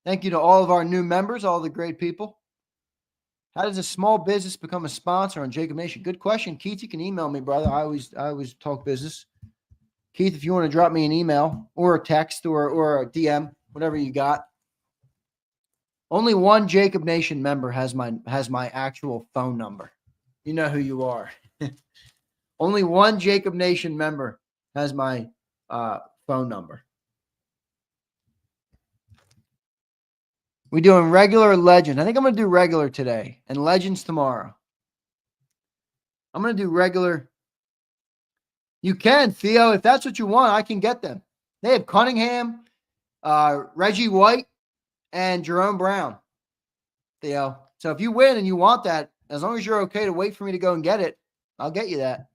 Thank you to all of our new members, all the great people. How does a small business become a sponsor on JAKIB Nation? Good question. Keith, you can email me, brother. I always talk business. Keith, if you want to drop me an email or a text or a DM, whatever you got. Only one JAKIB Nation member has my actual phone number. You know who you are. Only one JAKIB Nation member has my phone number. We doing regular or legend? I think I'm going to do regular today and legends tomorrow. I'm going to do regular. You can, Theo. If that's what you want, I can get them. They have Cunningham, Reggie White, and Jerome Brown, Theo. So if you win and you want that, as long as you're okay to wait for me to go and get it, I'll get you that.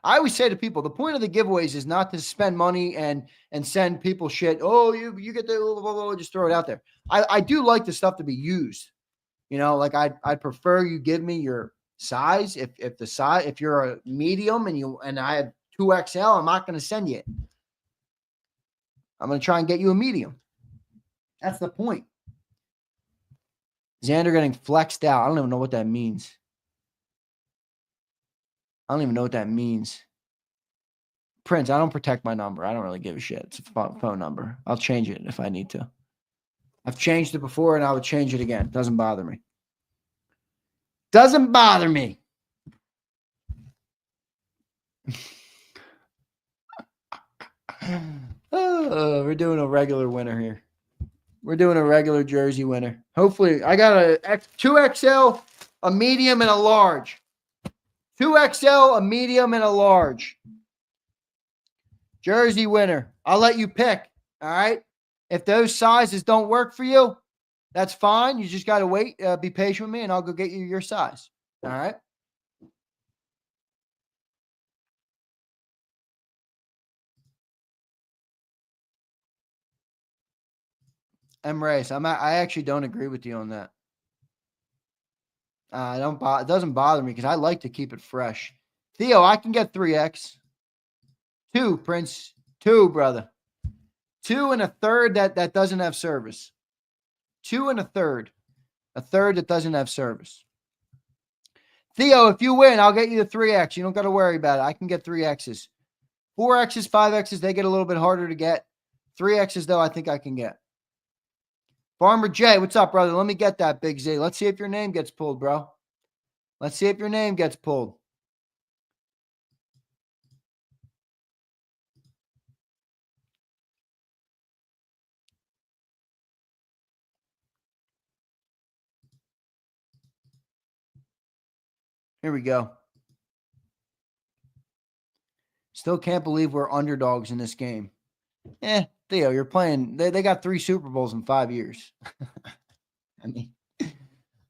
I always say to people, the point of the giveaways is not to spend money and send people shit. Oh, you get the blah, blah, blah, just throw it out there. I do like the stuff to be used. You know, like I'd prefer you give me your size. If you're a medium and I have 2XL, I'm not going to send you it. I'm going to try and get you a medium. That's the point. Zander getting flexed out. I don't even know what that means. I don't even know what that means. Prince, I don't protect my number. I don't really give a shit. It's a phone number. I'll change it if I need to. I've changed it before and I would change it again. Doesn't bother me. Doesn't bother me. We're doing a regular winner here. We're doing a regular jersey winner. Hopefully, I got a 2XL, a medium, and a large. 2XL, a medium, and a large. Jersey winner. I'll let you pick. All right. If those sizes don't work for you, that's fine. You just got to wait. Be patient with me, and I'll go get you your size. All right. Race. I actually don't agree with you on that. It doesn't bother me because I like to keep it fresh. Theo, I can get 3X. 2, Prince. 2, brother. 2 and a third that doesn't have service. 2 and a third. A third that doesn't have service. Theo, if you win, I'll get you the 3X. You don't got to worry about it. I can get 3Xs. 4Xs, 5Xs, they get a little bit harder to get. 3Xs, though, I think I can get. Farmer J, what's up, brother? Let me get that, Big Z. Let's see if your name gets pulled, bro. Let's see if your name gets pulled. Here we go. Still can't believe we're underdogs in this game. Theo, you're playing. They got 3 Super Bowls in 5 years. I mean,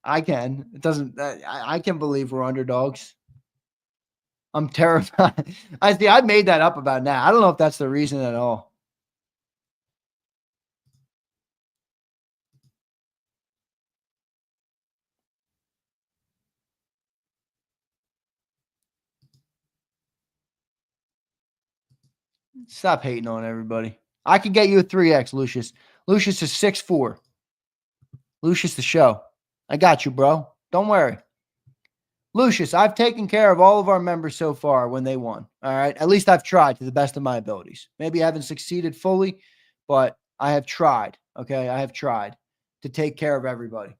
I can. It doesn't. I can believe we're underdogs. I'm terrified. I made that up about now. I don't know if that's the reason at all. Stop hating on everybody. I can get you a 3X, Lucius. Lucius is 6'4". Lucius the show. I got you, bro. Don't worry. Lucius, I've taken care of all of our members so far when they won. All right. At least I've tried to the best of my abilities. Maybe I haven't succeeded fully, but I have tried. Okay. I have tried to take care of everybody.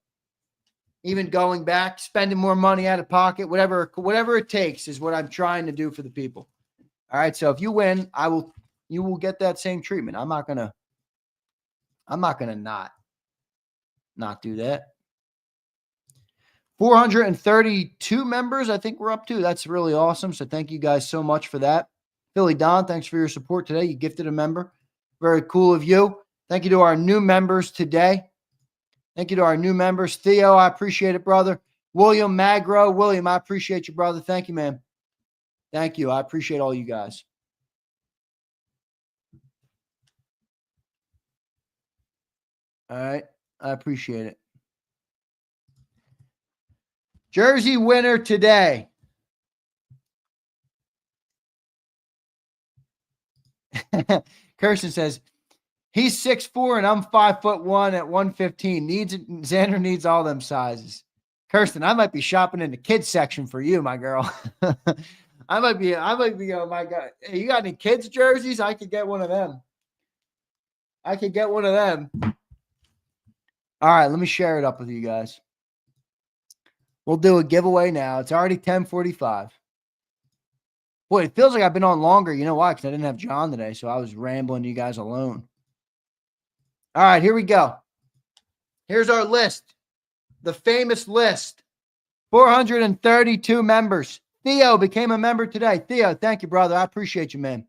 Even going back, spending more money out of pocket, whatever it takes is what I'm trying to do for the people. All right. So if you win, you will get that same treatment. I'm not gonna not do that. 432 members, I think we're up to. That's really awesome. So thank you guys so much for that. Philly Don, thanks for your support today. You gifted a member. Very cool of you. Thank you to our new members today. Thank you to our new members. Theo, I appreciate it, brother. William Magro. William, I appreciate you, brother. Thank you, man. Thank you. I appreciate all you guys. All right. I appreciate it. Jersey winner today. Kirsten says, he's 6'4" and I'm 5'1" at 115. Zander needs all them sizes. Kirsten, I might be shopping in the kids section for you, my girl. I might be, oh my God. Hey, you got any kids jerseys? I could get one of them. All right, let me share it up with you guys. We'll do a giveaway now. It's already 10:45. Boy, it feels like I've been on longer. You know why? Because I didn't have John today, so I was rambling to you guys alone. All right, here we go. Here's our list. The famous list. 432 members. Theo became a member today. Theo, thank you, brother. I appreciate you, man.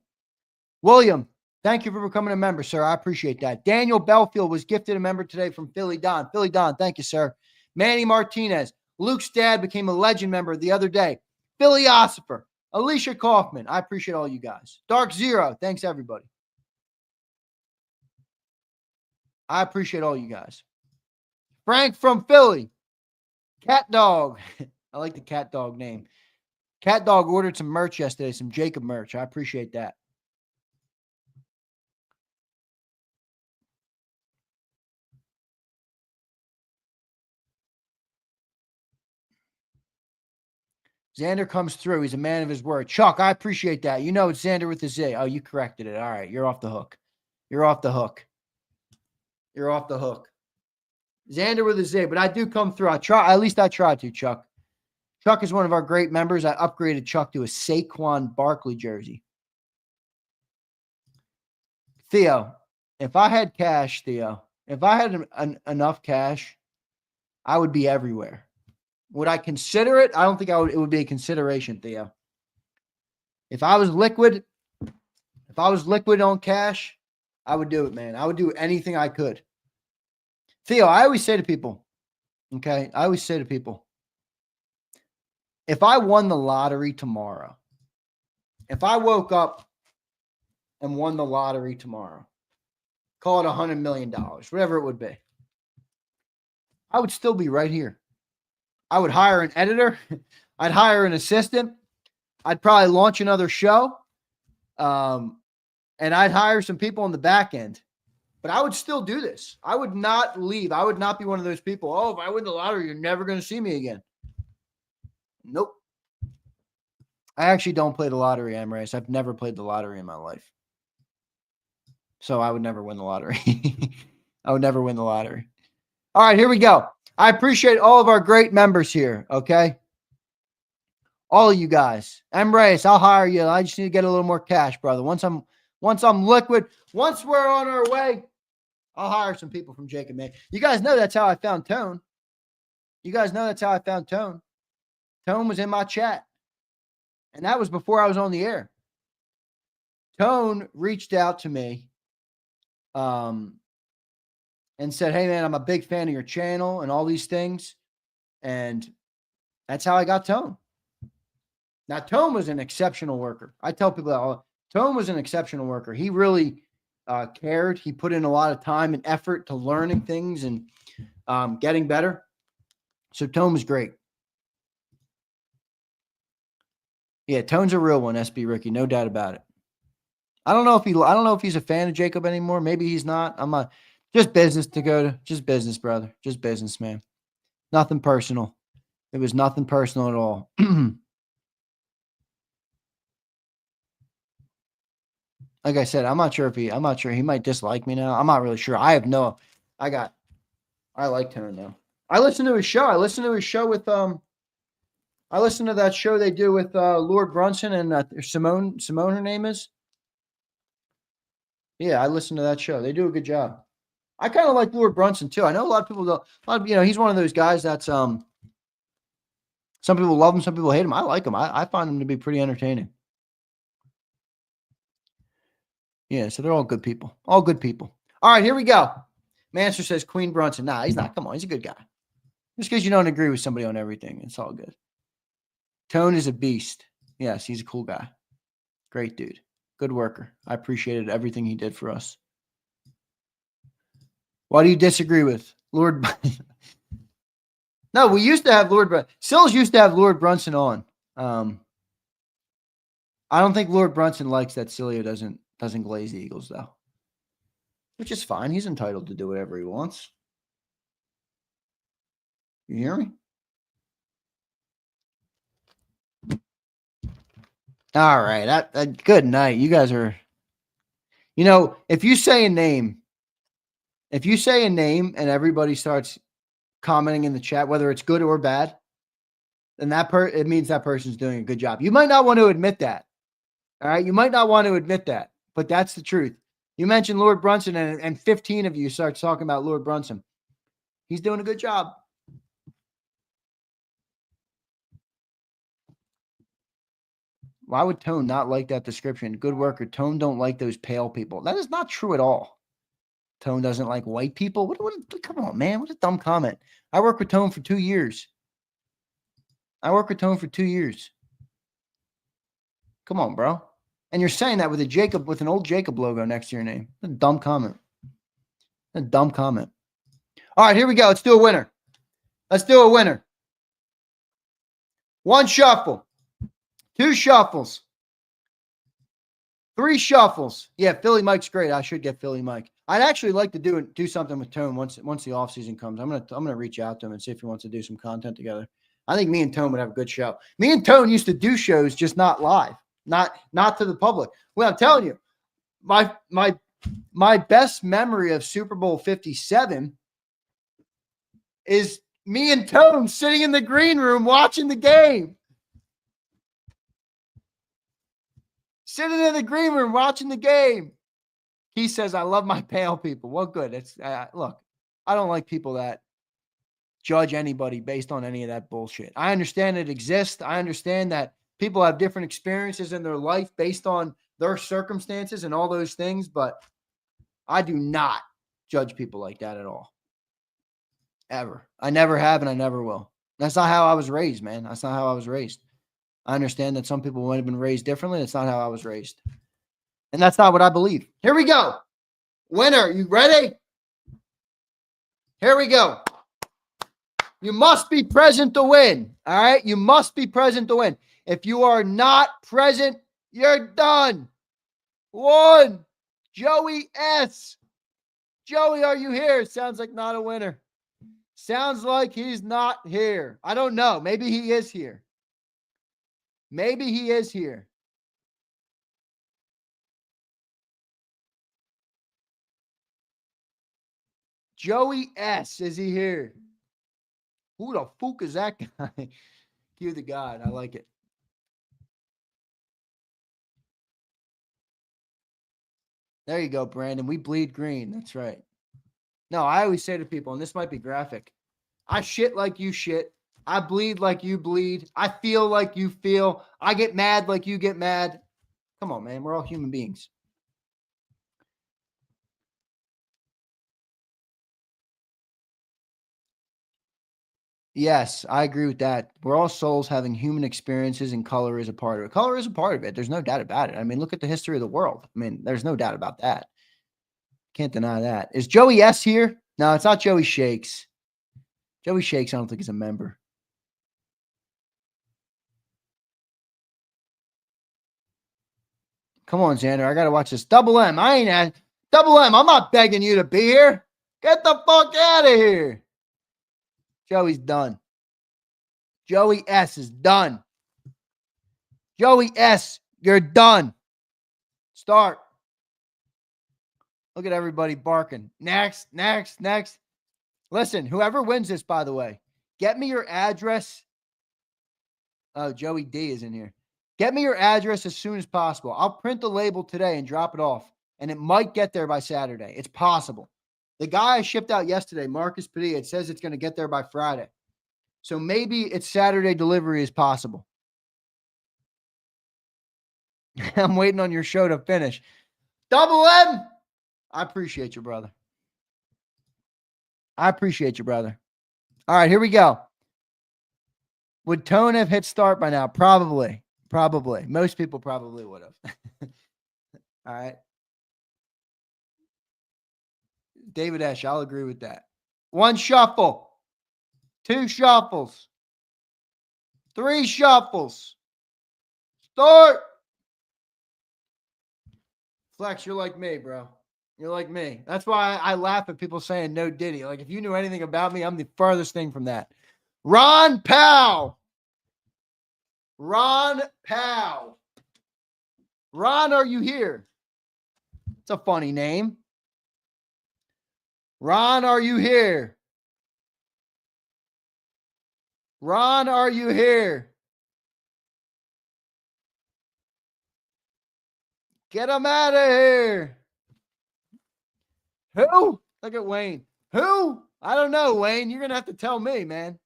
William, thank you for becoming a member, sir. I appreciate that. Daniel Belfield was gifted a member today from Philly Don. Philly Don, thank you, sir. Manny Martinez. Luke's dad became a legend member the other day. Philly Ossifer. Alicia Kaufman. I appreciate all you guys. Dark Zero. Thanks, everybody. I appreciate all you guys. Frank from Philly. Cat Dog. I like the Cat Dog name. Cat Dog ordered some merch yesterday, some JAKIB merch. I appreciate that. Zander comes through. He's a man of his word. Chuck, I appreciate that. You know it's Zander with the Z. Oh, you corrected it. All right. You're off the hook. You're off the hook. You're off the hook. Zander with a Z, but I do come through. At least I tried to, Chuck. Chuck is one of our great members. I upgraded Chuck to a Saquon Barkley jersey. Theo, if I had cash, Theo, if I had enough cash, I would be everywhere. Would I consider it? I don't think I would. It would be a consideration, Theo. If I was liquid on cash, I would do it, man. I would do anything I could. Theo, I always say to people, okay, if I won the lottery tomorrow, if I woke up and won the lottery tomorrow, call it $100 million, whatever it would be, I would still be right here. I would hire an editor. I'd hire an assistant. I'd probably launch another show. And I'd hire some people on the back end. But I would still do this. I would not leave. I would not be one of those people, oh, if I win the lottery, you're never going to see me again. Nope. I actually don't play the lottery, Amrace. I've never played the lottery in my life. So I would never win the lottery. I would never win the lottery. All right, here we go. I appreciate all of our great members here, okay? All of you guys. Embrace, I'll hire you. I just need to get a little more cash, brother. Once I'm liquid, once we're on our way, I'll hire some people from JAKIB, man. You guys know that's how I found Tone. Tone was in my chat. And that was before I was on the air. Tone reached out to me and said, hey, man, I'm a big fan of your channel and all these things. And that's how I got Tone. Now, Tone was an exceptional worker. I tell people that Tone was an exceptional worker. He really cared. He put in a lot of time and effort to learning things and getting better. So Tone was great. Yeah, Tone's a real one, SB Ricky, no doubt about it. I don't know if he's a fan of JAKIB anymore. Maybe he's not. I'm not. Just business to go to. Just business, brother. Just business, man. Nothing personal. It was nothing personal at all. Like I said, I'm not sure he might dislike me now. I'm not really sure. I like Tone now. I listened to his show. I listened to that show they do with Lord Brunson and Simone, her name is. Yeah, I listened to that show. They do a good job. I kind of like Lord Brunson too. I know a lot of people don't. He's one of those guys that's some people love him, some people hate him. I like him. I find him to be pretty entertaining. Yeah, so they're all good people. All good people. All right, here we go. Manser says Queen Brunson. Nah, he's not. Come on, he's a good guy. Just because you don't agree with somebody on everything, it's all good. Tone is a beast. Yes, he's a cool guy. Great dude. Good worker. I appreciated everything he did for us. What do you disagree with? Lord? No, we used to have Sills used to have Lord Brunson on. I don't think Lord Brunson likes that Cilio doesn't glaze the Eagles, though. Which is fine. He's entitled to do whatever he wants. You hear me? All right. Good night. You guys are, if you say a name and everybody starts commenting in the chat, whether it's good or bad, then it means that person's doing a good job. You might not want to admit that. All right. You might not want to admit that, but that's the truth. You mentioned Lord Brunson and 15 of you start talking about Lord Brunson. He's doing a good job. Why would Tone not like that description? Good worker. Tone don't like those pale people. That is not true at all. Tone doesn't like white people. Come on, man. What a dumb comment. I worked with Tone for 2 years. Come on, bro. And you're saying that with an old JAKIB logo next to your name. A dumb comment. All right, here we go. Let's do a winner. 1 shuffle. 2 shuffles. 3 shuffles. Yeah, Philly Mike's great. I should get Philly Mike. I'd actually like to do something with Tone once the offseason comes. I'm gonna reach out to him and see if he wants to do some content together. I think me and Tone would have a good show. Me and Tone used to do shows just not live, not to the public. Well, I'm telling you, my best memory of Super Bowl 57 is me and Tone sitting in the green room watching the game. Sitting in the green room watching the game. He says, I love my pale people. Well, good. It's look, I don't like people that judge anybody based on any of that bullshit. I understand it exists. I understand that people have different experiences in their life based on their circumstances and all those things, but I do not judge people like that at all. Ever. I never have and I never will. That's not how I was raised, man. That's not how I was raised. I understand that some people might have been raised differently. That's not how I was raised. And that's not what I believe. Here we go. Winner, you ready? Here we go. You must be present to win. All right? You must be present to win. If you are not present, you're done. 1, Joey S. Joey, are you here? Sounds like not a winner. Sounds like he's not here. I don't know. Maybe he is here. Joey S. Is he here? Who the fuck is that guy? Cue the God. I like it. There you go, Brandon. We bleed green. That's right. No, I always say to people, and this might be graphic, I shit like you shit. I bleed like you bleed. I feel like you feel. I get mad like you get mad. Come on, man. We're all human beings. Yes, I agree with that. We're all souls having human experiences, and color is a part of it. Color is a part of it. There's no doubt about it. I mean, look at the history of the world. I mean, there's no doubt about that. Can't deny that. Is Joey S here? No, it's not Joey Shakes. Joey Shakes, I don't think he's a member. Come on, Zander. I got to watch this. Double M. Double M. I'm not begging you to be here. Get the fuck out of here. Joey's done. Joey S is done. Joey S, you're done. Start. Look at everybody barking. Next. Listen, whoever wins this, by the way, get me your address. Oh, Joey D is in here. Get me your address as soon as possible. I'll print the label today and drop it off, and it might get there by Saturday. It's possible. The guy I shipped out yesterday, Marcus Padilla, it says it's going to get there by Friday. So maybe it's Saturday delivery is possible. I'm waiting on your show to finish. Double M, I appreciate you, brother. All right, here we go. Would Tone have hit start by now? Probably. Most people probably would have. All right. David Esch, I'll agree with that. 1 shuffle. 2 shuffles. 3 shuffles. Start. Flex, you're like me, bro. You're like me. That's why I laugh at people saying no Diddy. Like, if you knew anything about me, I'm the farthest thing from that. Ron Powell. Ron Powell. Ron, are you here? It's a funny name. Ron, are you here? Ron, are you here? Get him out of here. Who? Look at Wayne. Who? I don't know, Wayne. You're going to have to tell me, man.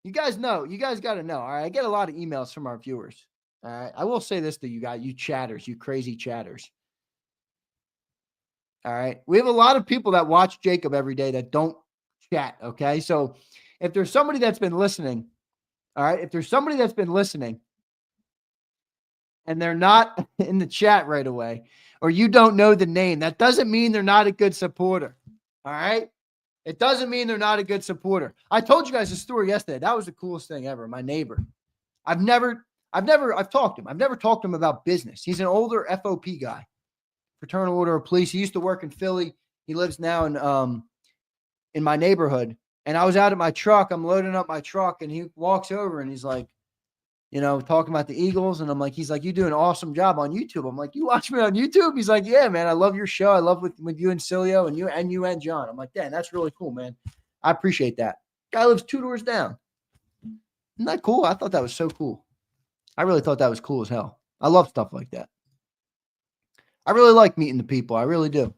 You guys know. You guys got to know. All right. I get a lot of emails from our viewers. All right. I will say this to you guys, you chatters, you crazy chatters. All right. We have a lot of people that watch JAKIB every day that don't chat. Okay. So if there's somebody that's been listening, all right, if there's somebody that's been listening and they're not in the chat right away, or you don't know the name, that doesn't mean they're not a good supporter. All right. It doesn't mean they're not a good supporter. I told you guys a story yesterday. That was the coolest thing ever. My neighbor. I've talked to him. I've never talked to him about business. He's an older FOP guy, Fraternal Order of Police. He used to work in Philly. He lives now in my neighborhood. And I was out at my truck. I'm loading up my truck, and he walks over and he's like, you know, talking about the Eagles. And I'm like, he's like, you do an awesome job on YouTube. I'm like, you watch me on YouTube? He's like, yeah, man, I love your show. I love with you and Cilio and you and John. I'm like, damn, that's really cool, man. I appreciate that. Guy lives 2 doors down. Isn't that cool? I thought that was so cool. I really thought that was cool as hell. I love stuff like that. I really like meeting the people. I really do.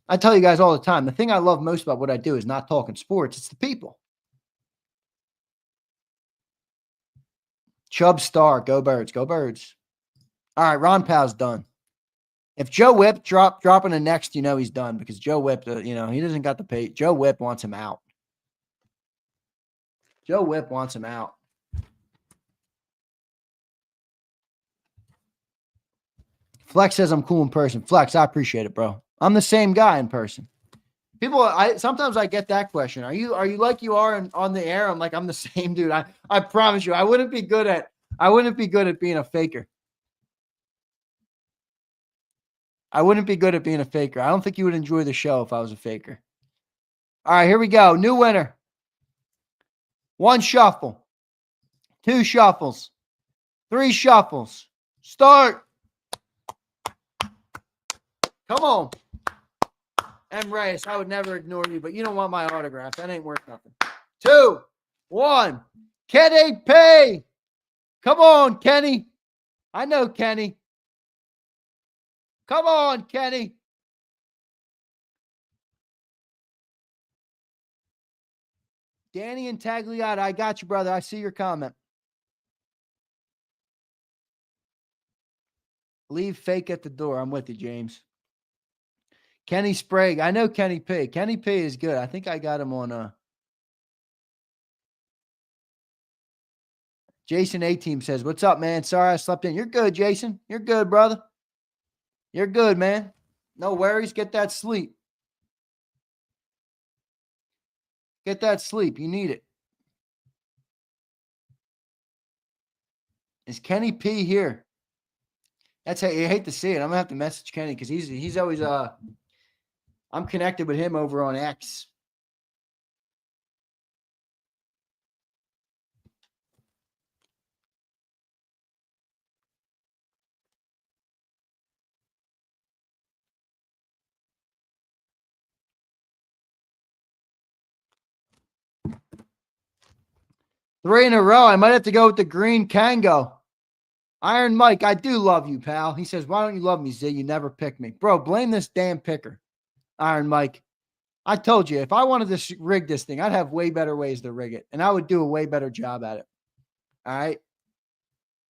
I tell you guys all the time, the thing I love most about what I do is not talking sports. It's the people. Chubb Star, go Birds, go Birds. All right, Ron Powell's done. If Joe Whip dropping a next, you know he's done, because Joe Whip, he doesn't got the pay. Joe Whip wants him out. Joe Whip wants him out. Flex says I'm cool in person. Flex, I appreciate it, bro. I'm the same guy in person. People, sometimes I get that question. Are you like you are on the air? I'm like, I'm the same dude. I promise you, I wouldn't be good at being a faker. I wouldn't be good at being a faker. I don't think you would enjoy the show if I was a faker. All right, here we go. New winner. 1 shuffle. 2 shuffles. 3 shuffles. Start. Come on. M. Reyes, I would never ignore you, but you don't want my autograph. That ain't worth nothing. 2, 1. Kenny P. Come on, Kenny. I know Kenny. Come on, Kenny. Danny and Tagliata, I got you, brother. I see your comment. Leave fake at the door. I'm with you, James. Kenny Sprague. I know Kenny P. Kenny P is good. I think I got him on Jason A-Team says, what's up, man? Sorry I slept in. You're good, Jason. You're good, brother. You're good, man. No worries. Get that sleep. Get that sleep. You need it. Is Kenny P here? That's how you hate to see it. I'm gonna have to message Kenny because he's always I'm connected with him over on X. Three in a row. I might have to go with the green Kango. Iron Mike, I do love you, pal. He says, why don't you love me, Z? You never pick me. Bro, blame this damn picker. Iron Mike. I told you, if I wanted to rig this thing, I'd have way better ways to rig it, and I would do a way better job at it. All right?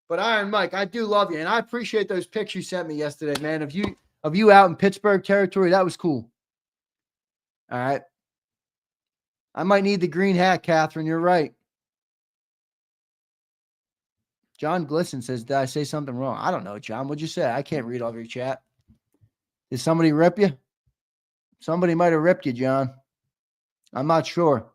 But Iron Mike, I do love you, and I appreciate those pics you sent me yesterday, man, of you out in Pittsburgh territory. That was cool. All right? I might need the green hat, Catherine. You're right. John Glisson says, did I say something wrong? I don't know, John. What'd you say? I can't read all of your chat. Did somebody rip you? Somebody might have ripped you, John. I'm not sure.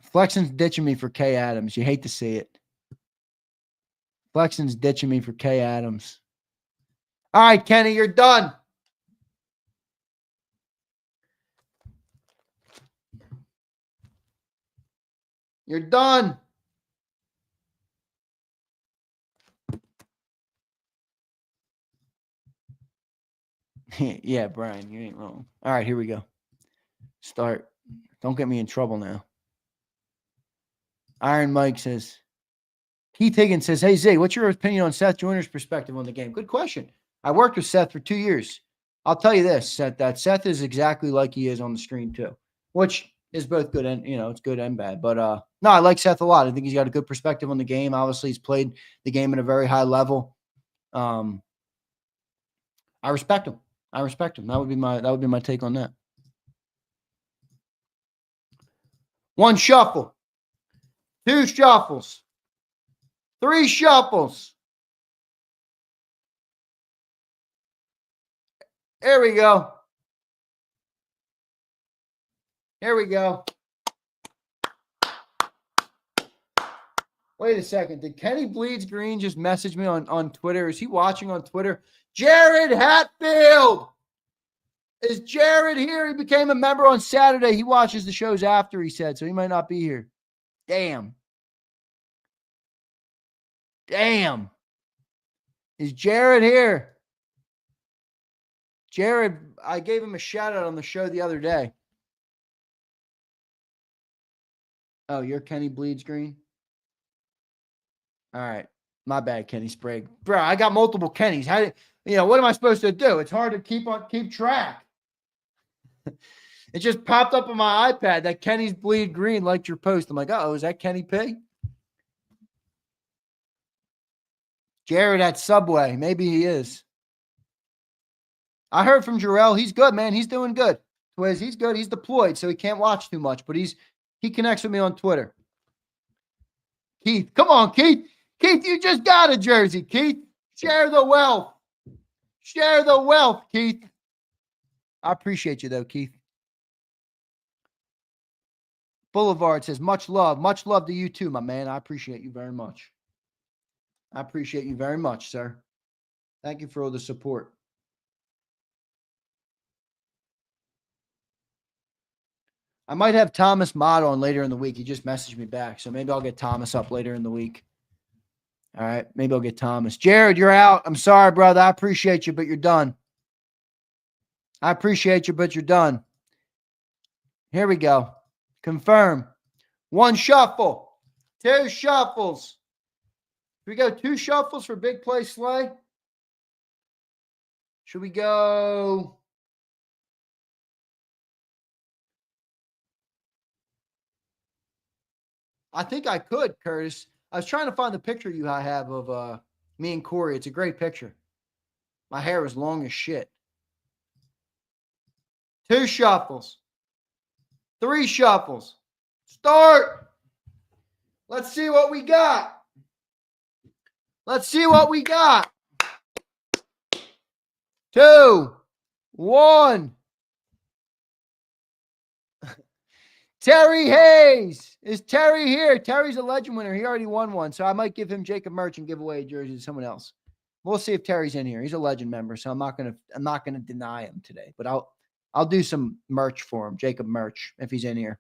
Flexen's ditching me for K. Adams. You hate to see it. Flexen's ditching me for K. Adams. All right, Kenny, you're done. You're done. Yeah, Brian, you ain't wrong. All right, here we go. Start. Don't get me in trouble now. Iron Mike says, Keith Higgins says, hey, Zay, what's your opinion on Seth Joyner's perspective on the game? Good question. I worked with Seth for 2 years. I'll tell you this, Seth, that Seth is exactly like he is on the screen too, which is both good and, it's good and bad. But no, I like Seth a lot. I think he's got a good perspective on the game. Obviously, he's played the game at a very high level. I respect him. That would be my take on that. One shuffle. 2 shuffles. 3 shuffles. There we go. Here we go. Wait a second. Did Kenny Bleeds Green just message me on Twitter? Is he watching on Twitter? Jared Hatfield! Is Jared here? He became a member on Saturday. He watches the shows after, he said, so he might not be here. Damn. Is Jared here? Jared, I gave him a shout out on the show the other day. Oh, you're Kenny Bleeds Green? All right. My bad, Kenny Sprague. Bro, I got multiple Kennys. What am I supposed to do? It's hard to keep track. It just popped up on my iPad that Kenny's Bleed Green liked your post. I'm like, oh, is that Kenny P? Jared at Subway. Maybe he is. I heard from Jarrell. He's good, man. He's doing good. Twiz, he's good. He's deployed, so he can't watch too much, but he connects with me on Twitter. Keith, come on, Keith. Keith, you just got a jersey, Keith. Share the wealth. Share the wealth, Keith. I appreciate you, though, Keith. Boulevard says, much love. Much love to you, too, my man. I appreciate you very much. I appreciate you very much, sir. Thank you for all the support. I might have Thomas Mott on later in the week. He just messaged me back, so maybe I'll get Thomas up later in the week. All right, maybe I'll get Thomas. Jared, you're out. I'm sorry, brother. I appreciate you, but you're done. I appreciate you, but you're done. Here we go. Confirm. 1 shuffle. 2 shuffles. Should we go 2 shuffles for Big Play Slay? Should we go... I think I could, Curtis. I was trying to find the picture I have of me and Corey. It's a great picture. My hair is long as shit. 2 shuffles. 3 shuffles. Start. Let's see what we got. Let's see what we got. 2, 1. Terry Hayes. Is Terry here? Terry's a legend winner. He already won one, so I might give him JAKIB merch and give away a jersey to someone else. We'll see if Terry's in here. He's a legend member, so I'm not gonna deny him today. But I'll do some merch for him, JAKIB merch, if he's in here.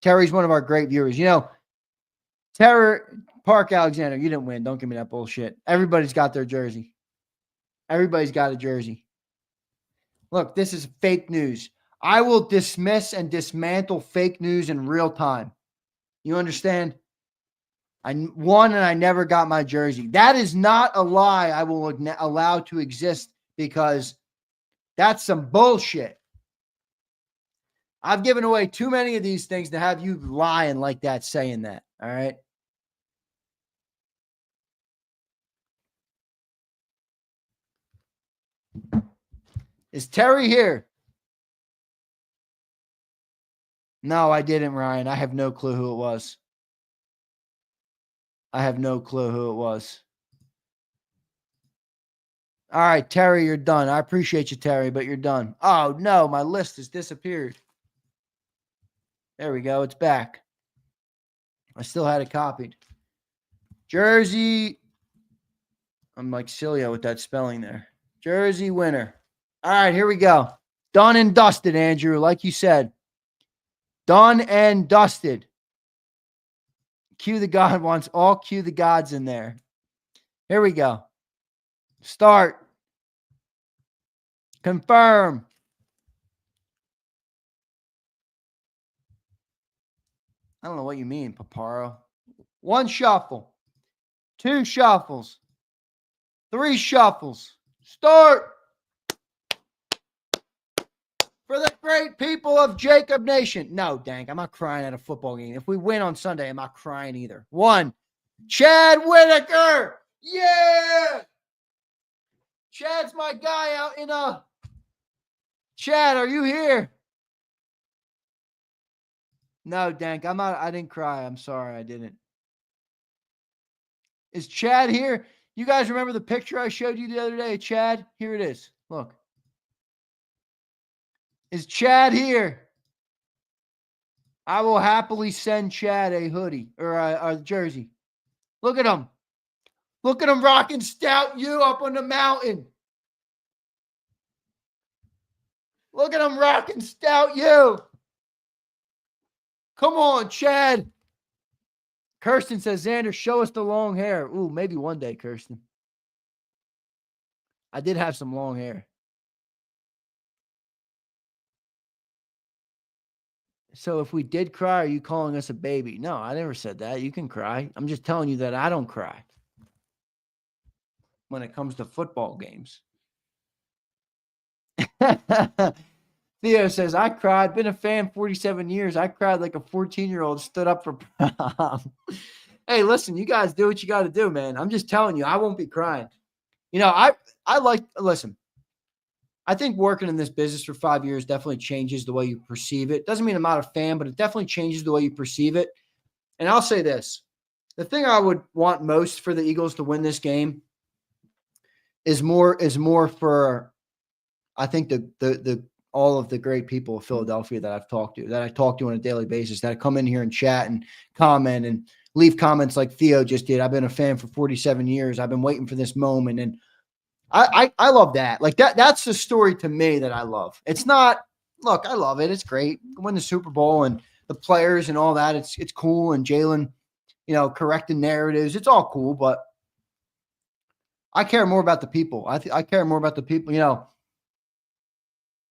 Terry's one of our great viewers. Terry Park Alexander, you didn't win. Don't give me that bullshit. Everybody's got their jersey. Everybody's got a jersey. Look, this is fake news. I will dismiss and dismantle fake news in real time. You understand? I won and I never got my jersey. That is not a lie I will allow to exist because that's some bullshit. I've given away too many of these things to have you lying like that, saying that. All right? Is Terry here? No, I didn't, Ryan. I have no clue who it was. I have no clue who it was. All right, Terry, you're done. I appreciate you, Terry, but you're done. Oh, no, my list has disappeared. There we go. It's back. I still had it copied. Jersey. I'm like Celia with that spelling there. Jersey winner. All right, here we go. Done and dusted, Andrew, like you said. Done and dusted. Cue the God wants all cue the gods in there. Here we go. Start. Confirm. I don't know what you mean, Paparo. 1 shuffle. 2 shuffles. 3 shuffles. Start. For the great people of JAKIB Nation. No, Dank, I'm not crying at a football game. If we win on Sunday, I'm not crying either. 1, Chad Whitaker. Yeah. Chad's my guy out in Chad, are you here? No, Dank, I didn't cry. I'm sorry, I didn't. Is Chad here? You guys remember the picture I showed you the other day, Chad? Here it is. Look. Is Chad here? I will happily send Chad a hoodie or a jersey. Look at him. Look at him rocking Stout U up on the mountain. Look at him rocking Stout U. Come on, Chad. Kirsten says, Zander, show us the long hair. Ooh, maybe one day, Kirsten. I did have some long hair. So if we did cry, are you calling us a baby? No, I never said that. You can cry. I'm just telling you that I don't cry when it comes to football games. Theo says, I cried. Been a fan 47 years. I cried like a 14-year-old stood up for prom. Hey, listen, you guys do what you got to do, man. I'm just telling you, I won't be crying. You know, listen, I think working in this business for 5 years definitely changes the way you perceive it. Doesn't mean I'm not a fan, but it definitely changes the way you perceive it. And I'll say this. The thing I would want most for the Eagles to win this game is more for, I think, the all of the great people of Philadelphia that I talk to on a daily basis, that come in here and chat and comment and leave comments like Theo just did. I've been a fan for 47 years. I've been waiting for this moment. And I love that. Like that's the story to me that I love. It's not, look, I love it. It's great. Win the Super Bowl and the players and all that. It's cool. And Jalen, correcting narratives. It's all cool, but I care more about the people. I care more about the people,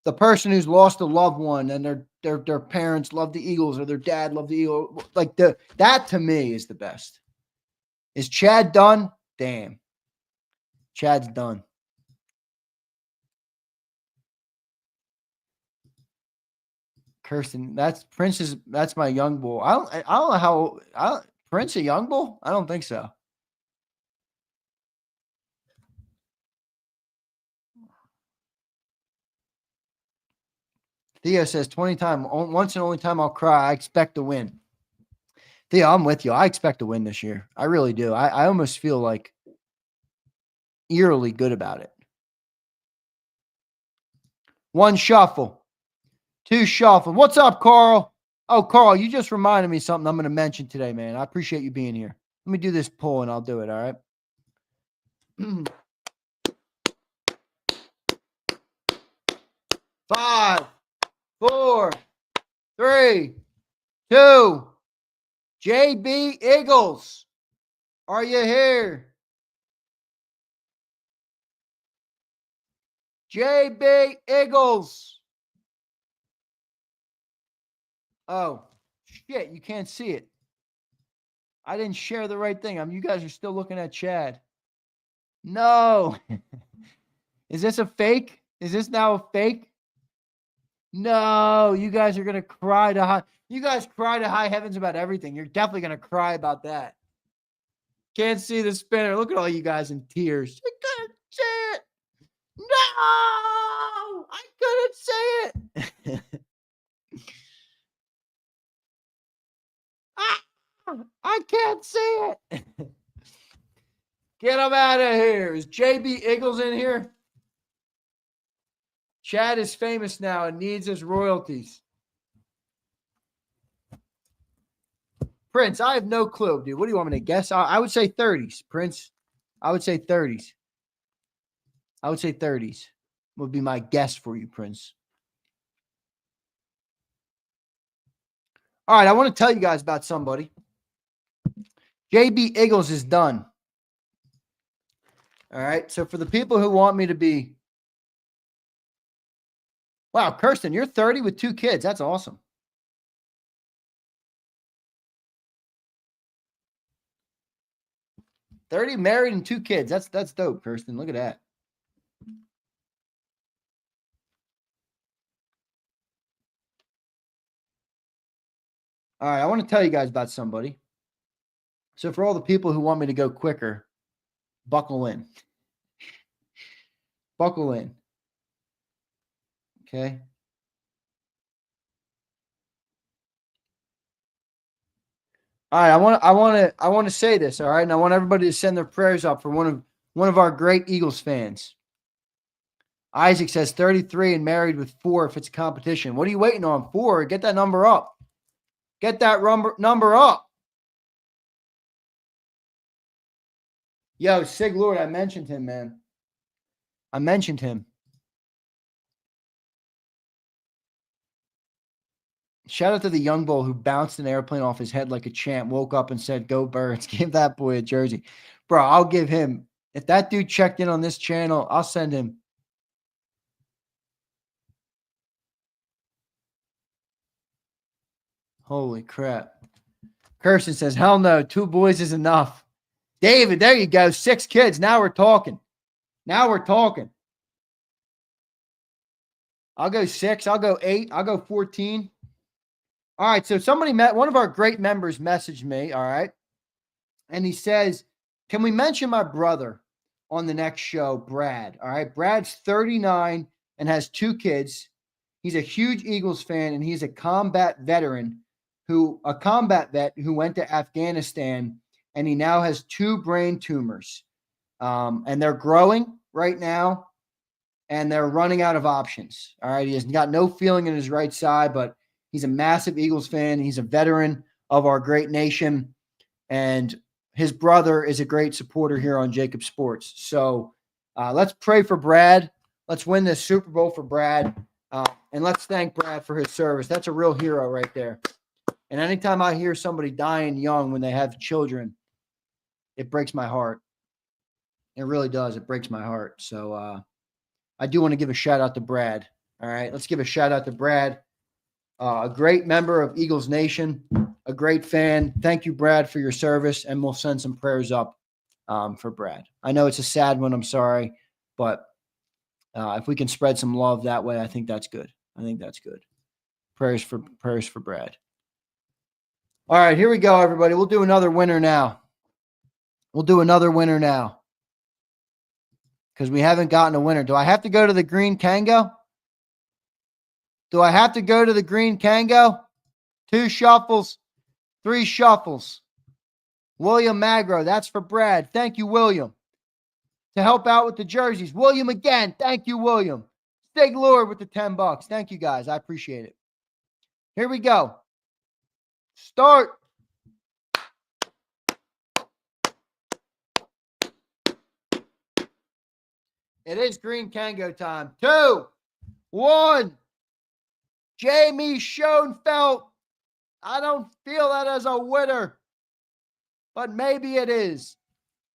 the person who's lost a loved one and their parents love the Eagles or their dad loved the Eagles. Like that to me is the best. Is Chad done? Damn. Chad's done. Kirsten, that's my young bull. I don't know how Prince a young bull? I don't think so. Theo says 20 times, once and only time I'll cry. I expect to win. Theo, I'm with you. I expect to win this year. I really do. I almost feel like eerily good about it. 1 shuffle. 2 shuffle. What's up, Carl? Oh, Carl, you just reminded me of something I'm going to mention today, man. I appreciate you being here. Let me do this pull and I'll do it, all right? 5, 4, 3, 2. JB Eagles, are you here? JB Eagles. Oh, shit, you can't see it. I didn't share the right thing. You guys are still looking at Chad. No. Is this a fake? Is this now a fake? No, you guys are going to cry to high. You guys cry to high heavens about everything. You're definitely going to cry about that. Can't see the spinner. Look at all you guys in tears. I couldn't see it. No, I couldn't see it. I can't see it. Get him out of here. Is JB Eagles in here? Chad is famous now and needs his royalties. Prince, I have no clue, dude. What do you want me to guess? I would say 30s, Prince. I would say 30s. I would say 30s would be my guess for you, Prince. All right, I want to tell you guys about somebody. JB Eagles is done. All right, so for the people who want me to be... Wow, Kirsten, you're 30 with 2 kids. That's awesome. $30, married, and 2 kids. That's dope, Kirsten. Look at that. All right, I want to tell you guys about somebody. So for all the people who want me to go quicker, buckle in. Buckle in. Okay. All right, I want to say this, all right? And I want everybody to send their prayers up for one of our great Eagles fans. Isaac says 33 and married with 4 if it's a competition. What are you waiting on? 4. Get that number up. Get that number up. Yo, Sig Lord, I mentioned him, man. I mentioned him. Shout out to the young bull who bounced an airplane off his head like a champ, woke up and said, "Go Birds." Give that boy a jersey. Bro, I'll give him. If that dude checked in on this channel, I'll send him. Holy crap. Kirsten says, hell no, 2 boys is enough. David, there you go. 6 kids. Now we're talking. Now we're talking. I'll go 6. I'll go 8. I'll go 14. All right, so one of our great members messaged me, all right? And he says, can we mention my brother on the next show, Brad? All right, Brad's 39 and has 2 kids. He's a huge Eagles fan, and he's a combat vet who went to Afghanistan, and he now has 2 brain tumors. And they're growing right now, and they're running out of options. All right, he has got no feeling in his right side, but he's a massive Eagles fan. He's a veteran of our great nation, and his brother is a great supporter here on JAKIB Sports. So let's pray for Brad. Let's win this Super Bowl for Brad, and let's thank Brad for his service. That's a real hero right there. And anytime I hear somebody dying young when they have children, it breaks my heart. It really does. It breaks my heart. So I do want to give a shout out to Brad. All right, let's give a shout out to Brad. A great member of Eagles Nation, a great fan. Thank you, Brad, for your service, and we'll send some prayers up for Brad. I know it's a sad one. I'm sorry, but if we can spread some love that way, I think that's good. I think that's good. Prayers for Brad. All right, here we go, everybody. We'll do another winner now. Because we haven't gotten a winner. Do I have to go to the Green Kango? 2 shuffles, 3 shuffles. William Magro, that's for Brad. Thank you, William. To help out with the jerseys. William again. Thank you, William. Stig Lord with the $10. Thank you, guys. I appreciate it. Here we go. Start. It is Green Kango time. 2, 1. Jamie Schoenfeld. I don't feel that as a winner, but maybe it is.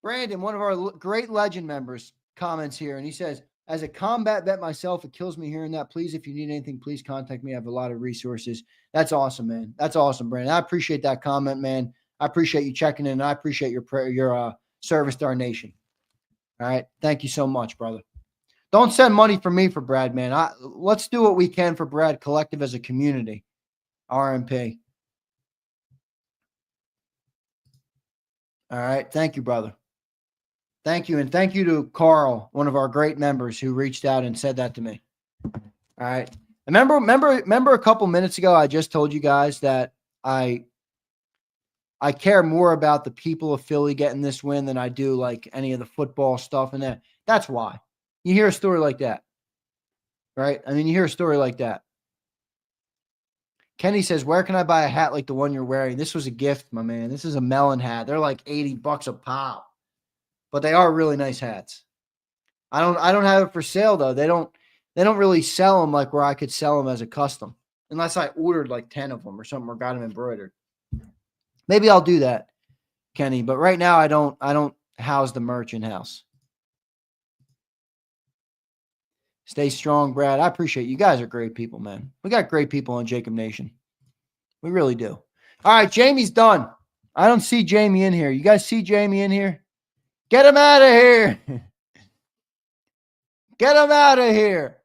Brandon, one of our great legend members, comments here, and he says, as a combat vet myself, it kills me hearing that. Please, if you need anything, please contact me. I have a lot of resources. That's awesome, man. That's awesome, Brandon. I appreciate that comment, man. I appreciate you checking in, and I appreciate your service to our nation. All right. Thank you so much, brother. Don't send money for me for Brad, man. Let's do what we can for Brad Collective as a community. RMP. All right. Thank you, brother. Thank you. And thank you to Carl, one of our great members who reached out and said that to me. All right. Remember a couple minutes ago, I just told you guys that I I care more about the people of Philly getting this win than I do like any of the football stuff and that. That's why. You hear a story like that, right? I mean, you hear a story like that. Kenny says, where can I buy a hat like the one you're wearing? This was a gift, my man. This is a melon hat. They're like $80 a pop, but they are really nice hats. I don't have it for sale though. They don't really sell them like where I could sell them as a custom, unless I ordered like 10 of them or something or got them embroidered. Maybe I'll do that, Kenny. But right now I don't house the merch in house. Stay strong, Brad. I appreciate you. You guys are great people, man. We got great people on JAKIB Nation. We really do. All right, Jamie's done. I don't see Jamie in here. You guys see Jamie in here? Get him out of here. Get him out of here.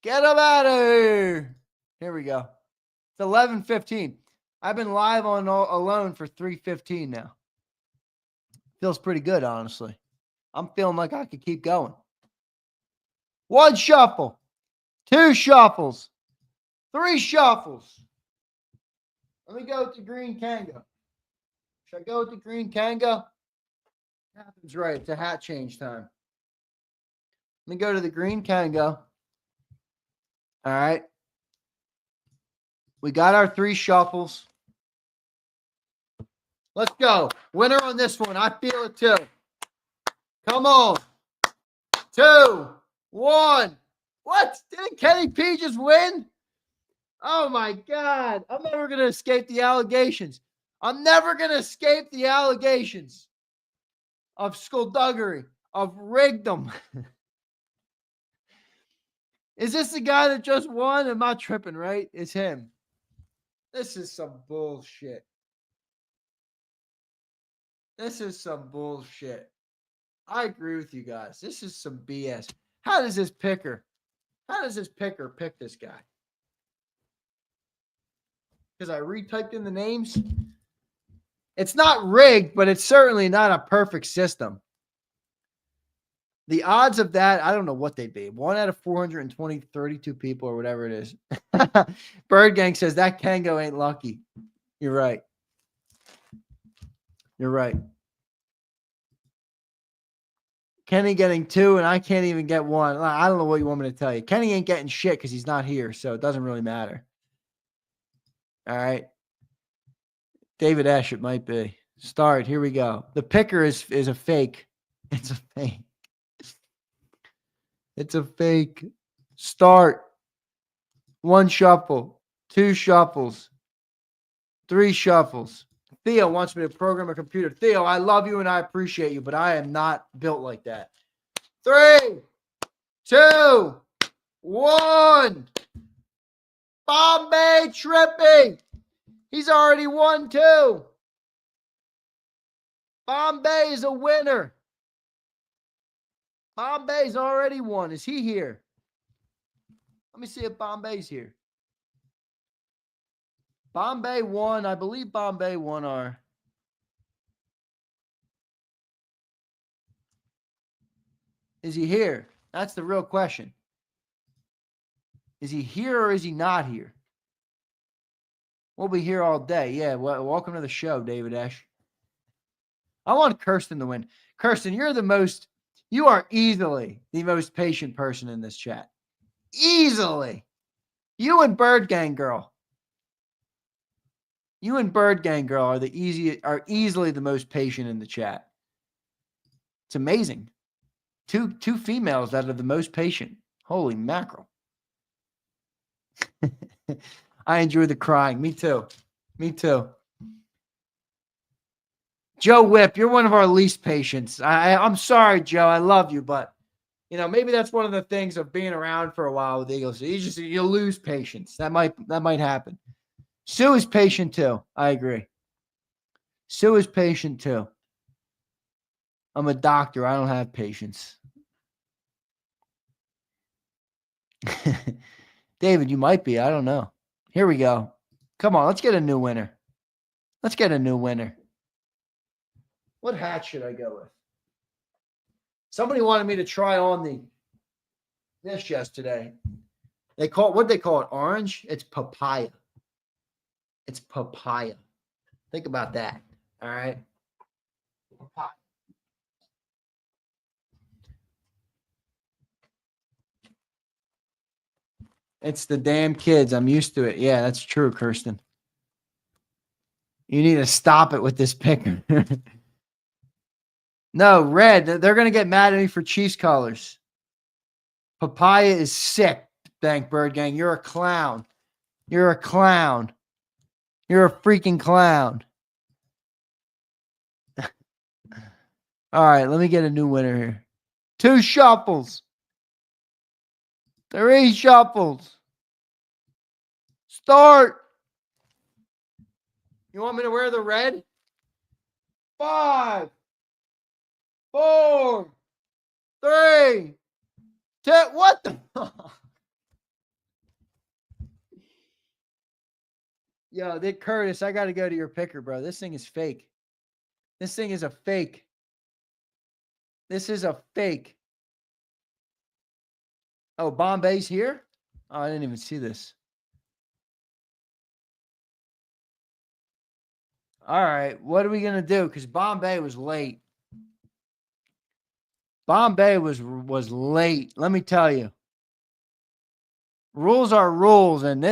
Get him out of here. Here we go. It's 11:15. I've been live on alone for 3:15 now. Feels pretty good, honestly. I'm feeling like I could keep going. 1 shuffle. 2 shuffles. 3 shuffles. Let me go with the green Kango. Should I go with the green Kango? Happens right. It's a hat change time. Let me go to the green Kango. All right. We got our 3 shuffles. Let's go. Winner on this one. I feel it too. Come on. 2, 1. What? Didn't Kenny P just win? Oh my God. I'm never going to escape the allegations. I'm never going to escape the allegations of skullduggery, of rigdom. Is this the guy that just won? I'm not tripping, right? It's him. This is some bullshit. This is some bullshit. I agree with you guys. This is some BS. How does this picker pick this guy? Because I retyped in the names. It's not rigged, but it's certainly not a perfect system. The odds of that, I don't know what they'd be. 1 out of 420, 32 people or whatever it is. Bird Gang says that Kango ain't lucky. You're right. You're right. Kenny getting 2, and I can't even get 1. I don't know what you want me to tell you. Kenny ain't getting shit because he's not here, so it doesn't really matter. All right. David Ash, it might be. Start. Here we go. The picker is a fake. It's a fake. It's a fake. Start. 1 shuffle. 2 shuffles. 3 shuffles. Theo wants me to program a computer. Theo, I love you and I appreciate you, but I am not built like that. 3, 2, 1. Bombay tripping. He's already won 2. Bombay is a winner. Bombay's already won. Is he here? Let me see if Bombay's here. Bombay won. I believe Bombay won our. Is he here? That's the real question. Is he here or is he not here? We'll be here all day. Yeah, well, welcome to the show, David Ash. I want Kirsten to win. Kirsten, you are easily the most patient person in this chat. Easily. You and Bird Gang Girl. You and Bird Gang Girl are easily the most patient in the chat. It's amazing. Two females that are the most patient. Holy mackerel. I enjoy the crying. Me too. Me too. Joe Whip, you're one of our least patients. I'm sorry, Joe. I love you, but maybe that's one of the things of being around for a while with Eagles. You lose patience. That might happen. Sue is patient too. I agree. Sue is patient too. I'm a doctor. I don't have patience. David, you might be. I don't know. Here we go. Come on, let's get a new winner. Let's get a new winner. What hat should I go with? Somebody wanted me to try on this yesterday. What they call it? Orange? It's papaya. It's papaya. Think about that. All right. Papaya. It's the damn kids. I'm used to it. Yeah, that's true, Kirsten. You need to stop it with this picker. No, red. They're going to get mad at me for Chiefs colors. Papaya is sick, thank Bird Gang. You're a clown. You're a clown. You're a freaking clown. All right, let me get a new winner here. 2 shuffles. 3 shuffles. Start. You want me to wear the red? 5, 4, 3, 2. What the? Yo, Dick Curtis, I got to go to your picker, bro. This thing is fake. This thing is a fake. This is a fake. Oh, Bombay's here? Oh, I didn't even see this. All right, what are we going to do? Because Bombay was late. Bombay was late. Let me tell you. Rules are rules, and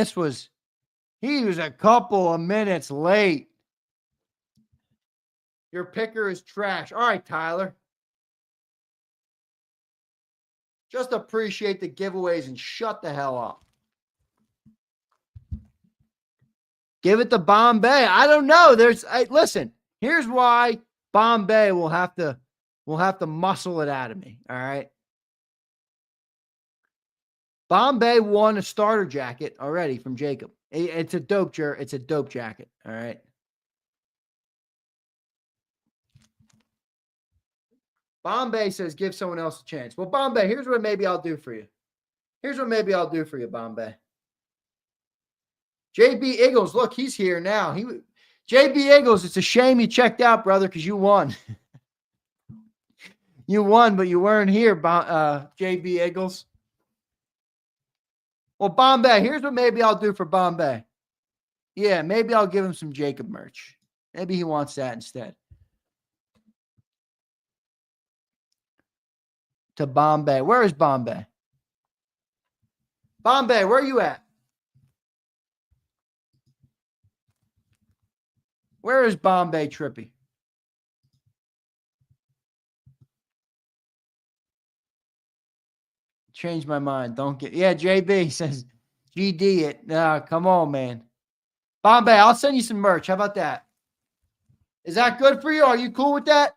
he was a couple of minutes late. Your picker is trash. All right, Tyler. Just appreciate the giveaways and shut the hell up. Give it to Bombay. I don't know. Listen, here's why Bombay will have to muscle it out of me. All right. Bombay won a starter jacket already from JAKIB. It's a dope jacket. All right. Bombay says give someone else a chance. Well, Bombay, here's what maybe I'll do for you. Bombay. JB Eagles, look, he's here now. JB Eagles, it's a shame you checked out, brother, because you won. You won, but you weren't here, JB Eagles. Well, Bombay, here's what maybe I'll do for Bombay. Yeah, maybe I'll give him some JAKIB merch. Maybe he wants that instead. To Bombay. Where is Bombay? Bombay, where are you at? Where is Bombay Trippy? Change my mind. Yeah, JB says GD it. Nah, come on, man. Bombay, I'll send you some merch. How about that? Is that good for you? Are you cool with that?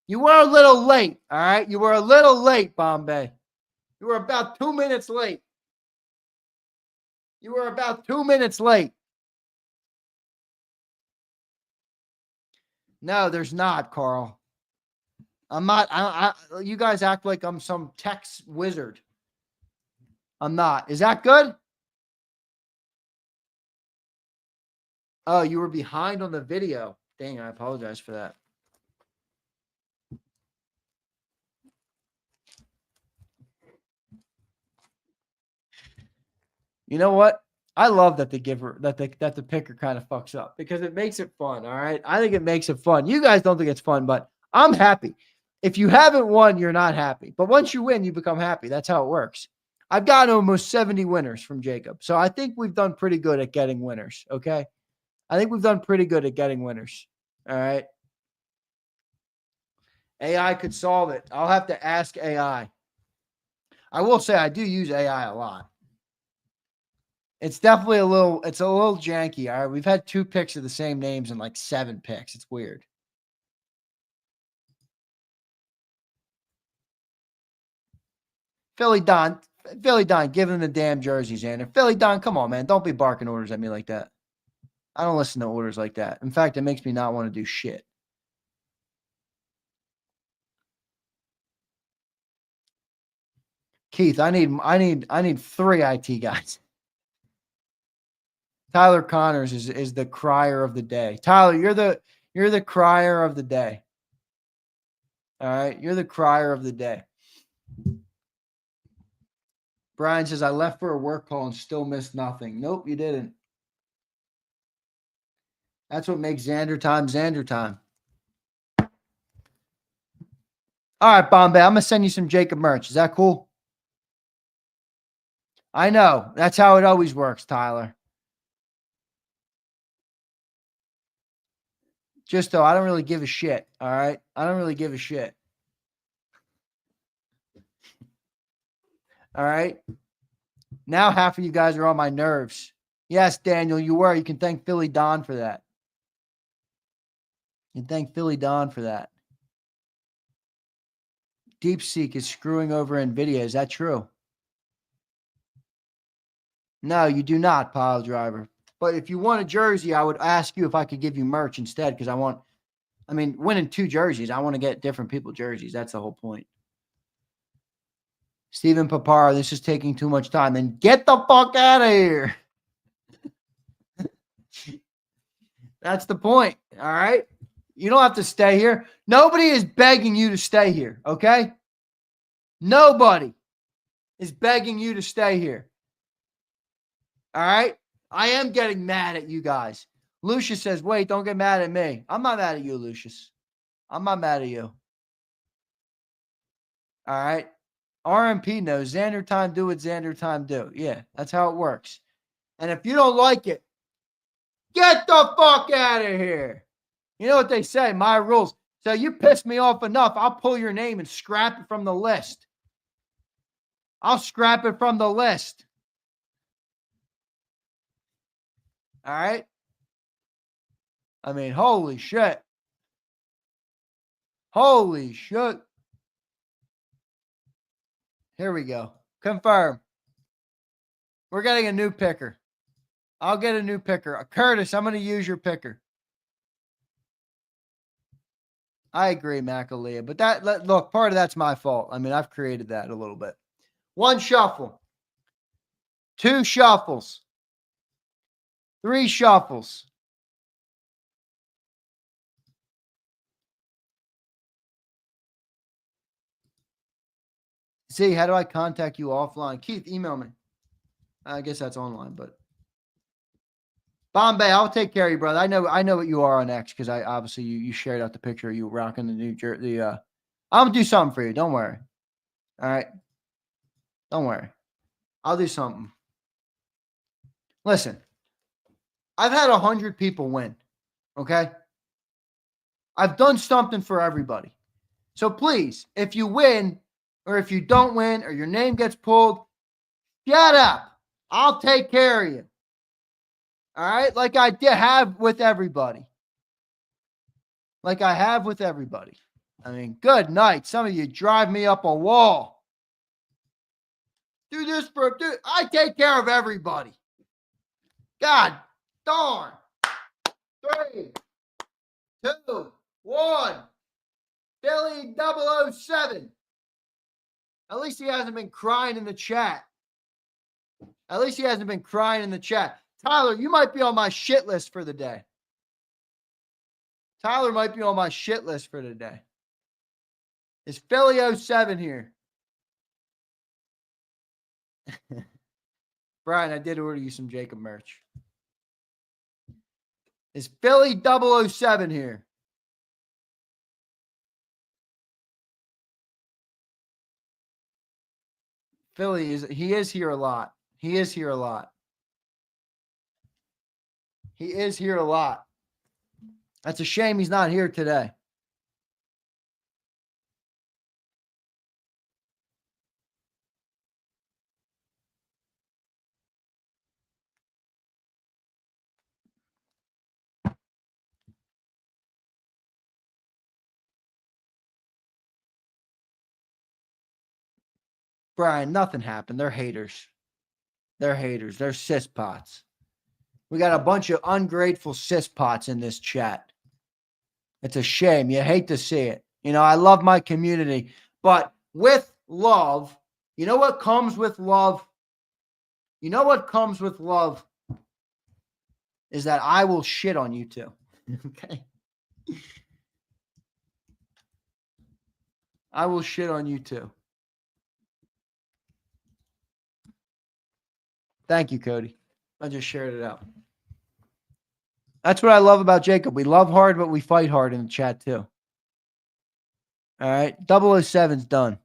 You were a little late, all right? You were a little late, Bombay. You were about 2 minutes late. No, there's not, Carl. I'm not. You guys act like I'm some text wizard. I'm not. Is that good? Oh, you were behind on the video. Dang, I apologize for that. You know what? I love that the picker kind of fucks up because it makes it fun. All right. I think it makes it fun. You guys don't think it's fun, but I'm happy. If you haven't won, you're not happy. But once you win, you become happy. That's how it works. I've gotten almost 70 winners from JAKIB. So I think we've done pretty good at getting winners. Okay. I think we've done pretty good at getting winners. All right. AI could solve it. I'll have to ask AI. I will say I do use AI a lot. It's definitely a little janky. All right. We've had 2 picks of the same names and like 7 picks. It's weird. Philly Don, give him the damn jerseys, Zander. Philly Don, come on, man. Don't be barking orders at me like that. I don't listen to orders like that. In fact, it makes me not want to do shit. Keith, I need 3 IT guys. Tyler Connors is the crier of the day. Tyler, you're the crier of the day. All right, you're the crier of the day. Brian says, I left for a work call and still missed nothing. Nope, you didn't. That's what makes Zander time. All right, Bombay, I'm going to send you some JAKIB merch. Is that cool? I know. That's how it always works, Tyler. Just though, I don't really give a shit, all right? I don't really give a shit. All right? Now half of you guys are on my nerves. Yes, Daniel, you were. You can thank Philly Don for that. You can thank Philly Don for that. DeepSeek is screwing over NVIDIA. Is that true? No, you do not, Pile Driver. But if you want a jersey, I would ask you if I could give you merch instead because winning 2 jerseys, I want to get different people jerseys. That's the whole point. Stephen Papara, this is taking too much time. Then get the fuck out of here. That's the point, all right? You don't have to stay here. Nobody is begging you to stay here, okay? Nobody is begging you to stay here. All right? I am getting mad at you guys. Lucius says, wait, don't get mad at me. I'm not mad at you, Lucius. I'm not mad at you. All right? RMP knows Zander time do what Zander time do. Yeah, that's how it works. And if you don't like it, get the fuck out of here. You know what they say, my rules. So you piss me off enough, I'll pull your name and scrap it from the list. I'll scrap it from the list. All right? I mean, holy shit. Holy shit. Here we go. Confirm. We're getting a new picker. I'll get a new picker. Curtis, I'm going to use your picker. I agree, McAleah. But look, part of that's my fault. I mean, I've created that a little bit. 1 shuffle. 2 shuffles. 3 shuffles. See, how do I contact you offline? Keith, email me. I guess that's online, but Bombay, I'll take care of you, brother. I know what you are on X because I obviously you shared out the picture of you rocking the New Jersey. I'm gonna do something for you. Don't worry. All right. Don't worry. I'll do something. Listen, I've had 100 people win. Okay. I've done something for everybody. So please, if you win or if you don't win or your name gets pulled, shut up. I'll take care of you. All right? Like I have with everybody. Like I have with everybody. I mean, good night. Some of you drive me up a wall. Do this for I take care of everybody. God darn. 3, 2, 1. Philly 007. At least he hasn't been crying in the chat. At least he hasn't been crying in the chat. Tyler, you might be on my shit list for the day. Tyler might be on my shit list for the day. Is Philly 07 here? Brian, I did order you some JAKIB merch. Is Philly 007 here? Philly he is here a lot. He is here a lot. He is here a lot. That's a shame he's not here today. Brian, nothing happened. They're haters. They're haters. They're cispots. We got a bunch of ungrateful cispots in this chat. It's a shame. You hate to see it. You know, I love my community, but with love, you know what comes with love? You know what comes with love is that I will shit on you too. Okay? I will shit on you too. Thank you, Cody. I just shared it out. That's what I love about Jacob. We love hard, but we fight hard in the chat too. All right. 007's done.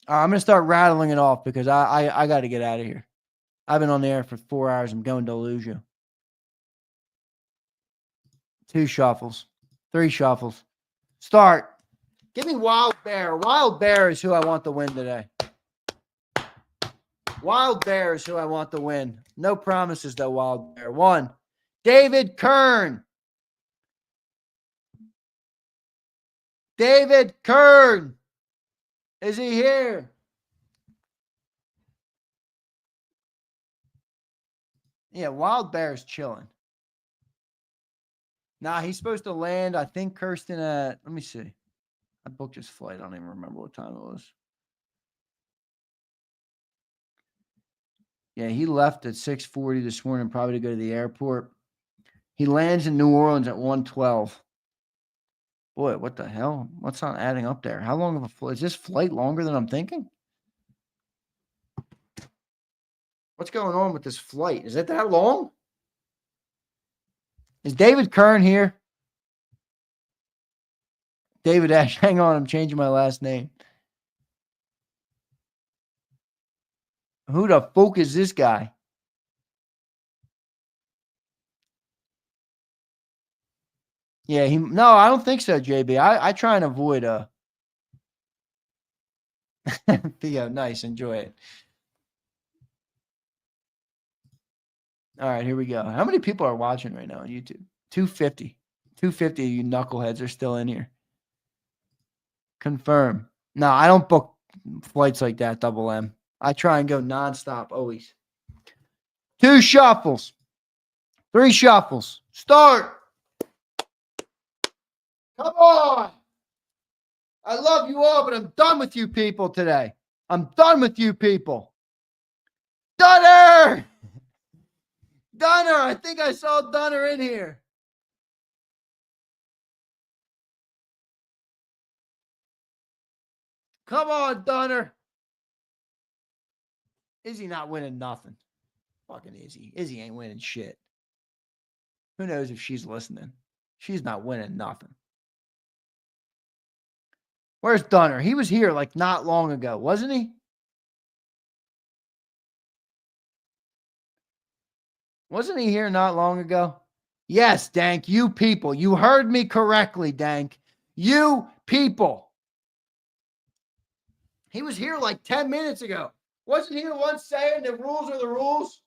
All right, I'm going to start rattling it off because I got to get out of here. I've been on the air for 4 hours. I'm going to lose you. 2 shuffles. 3 shuffles. Start. Give me Wild Bear. Wild Bear is who I want to win today. Wild Bear is who I want to win. No promises, though, Wild Bear. 1. David Kern. David Kern. Is he here? Yeah, Wild Bear's chilling. Nah, he's supposed to land, I think, Kirsten, at, let me see. I booked his flight. I don't even remember what time it was. Yeah, he left at 6:40 this morning, probably to go to the airport. He lands in New Orleans at 1:12. Boy, what the hell? What's not adding up there? How long of a flight? Is this flight longer than I'm thinking? What's going on with this flight? Is it that long? Is David Kern here? David Ash, hang on, I'm changing my last name. Who the fuck is this guy? Yeah, no, I don't think so, JB. I try and avoid Theo, nice, enjoy it. All right, here we go. How many people are watching right now on YouTube? 250. 250 of you knuckleheads are still in here. Confirm. No, I don't book flights like that, Double M. I try and go nonstop always. 2 shuffles. 3 shuffles. Start. Come on. I love you all, but I'm done with you people today. I'm done with you people. Dunner! Dunner! I think I saw Dunner in here. Come on, Dunner. Izzy not winning nothing. Fucking Izzy. Izzy ain't winning shit. Who knows if she's listening? She's not winning nothing. Where's Dunner? He was here like not long ago, wasn't he? Wasn't he here not long ago? Yes, Dank, you people. You heard me correctly, Dank. You people. He was here like 10 minutes ago. Wasn't he the one saying the rules are the rules?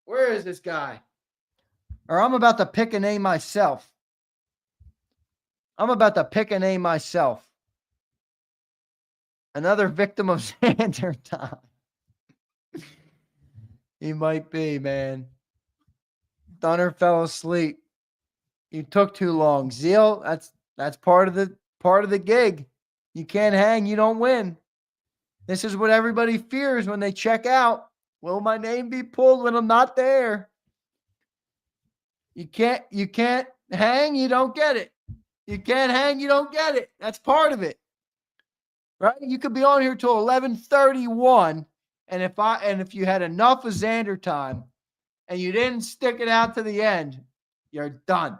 Where is this guy? Or I'm about to pick a name myself. I'm about to pick a name myself. Another victim of Zander time. He might be, man. Dunner fell asleep. You took too long. Zeal, that's part of the gig. You can't hang, you don't win. This is what everybody fears when they check out. Will my name be pulled when I'm not there? You can't hang, you don't get it. You can't hang, you don't get it. That's part of it. Right? You could be on here till 11:31, and if you had enough of Zander time and you didn't stick it out to the end, you're done.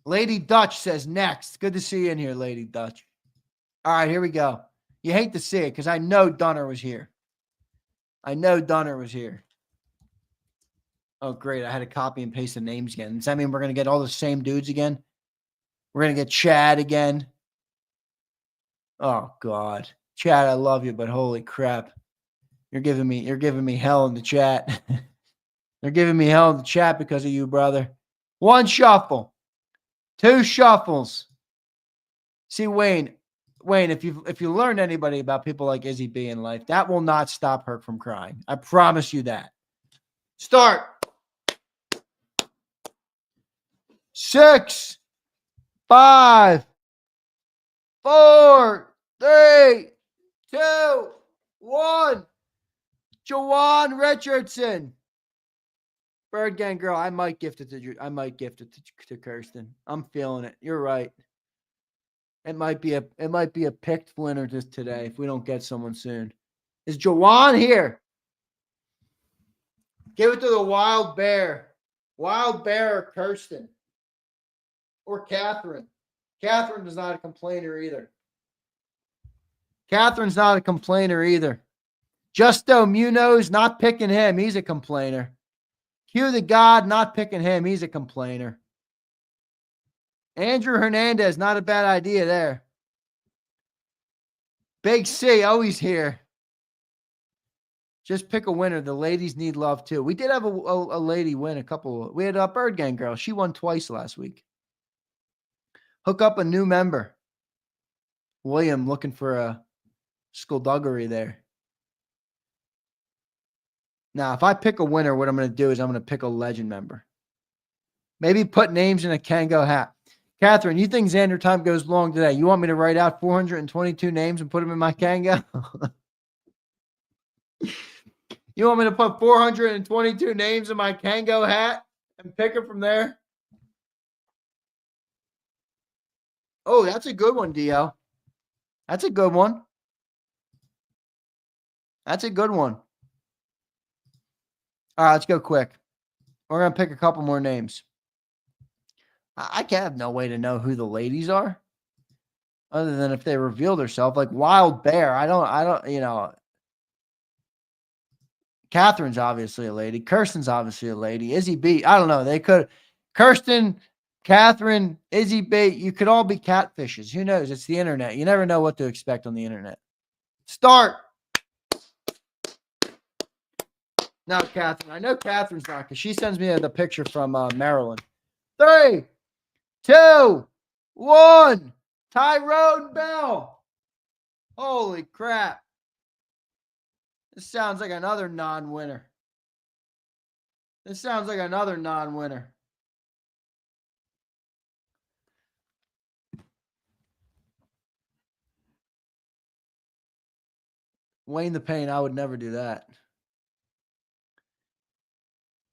Lady Dutch says next. Good to see you in here, Lady Dutch. All right, here we go. You hate to see it because I know Dunner was here. I know Dunner was here. Oh, great. I had to copy and paste the names again. Does that mean we're going to get all the same dudes again? We're going to get Chad again. Oh, God. Chad, I love you, but holy crap. You're giving me hell in the chat. They're giving me hell in the chat because of you, brother. 1 shuffle. 2 shuffles. See, Wayne, if you learned anybody about people like Izzy B in life, that will not stop her from crying. I promise you that. Start. 6, 5, 4, 3, 2, 1. Jawan Richardson. Bird Gang girl, I might gift it to Kirsten. I'm feeling it. You're right. It might be a picked winner just today if we don't get someone soon. Is Jawan here? Give it to the Wild Bear. Wild Bear or Kirsten. Or Catherine. Catherine is not a complainer either. Catherine's not a complainer either. Justo Munoz, not picking him. He's a complainer. Q the God, not picking him. He's a complainer. Andrew Hernandez, not a bad idea there. Big C, always here. Just pick a winner. The ladies need love too. We did have a lady win a couple. We had a Bird Gang girl. She won twice last week. Hook up a new member. William looking for a skullduggery there. Now, if I pick a winner, what I'm going to do is I'm going to pick a legend member. Maybe put names in a Kango hat. Catherine, you think Zander time goes long today? You want me to write out 422 names and put them in my Kango? You want me to put 422 names in my Kango hat and pick it from there? Oh, that's a good one, Dio. That's a good one. That's a good one. All right, let's go quick. We're going to pick a couple more names. I can't have no way to know who the ladies are other than if they reveal themselves. Like Wild Bear. I don't, you know. Catherine's obviously a lady. Kirsten's obviously a lady. Izzy B. I don't know. They could. Kirsten, Catherine, Izzy B. You could all be catfishes. Who knows? It's the internet. You never know what to expect on the internet. Start. No, Catherine. I know Catherine's not because she sends me the picture from Maryland. 3, 2, 1. Tyrone Bell. Holy crap. This sounds like another non-winner. This sounds like another non-winner. Wayne the Pain, I would never do that.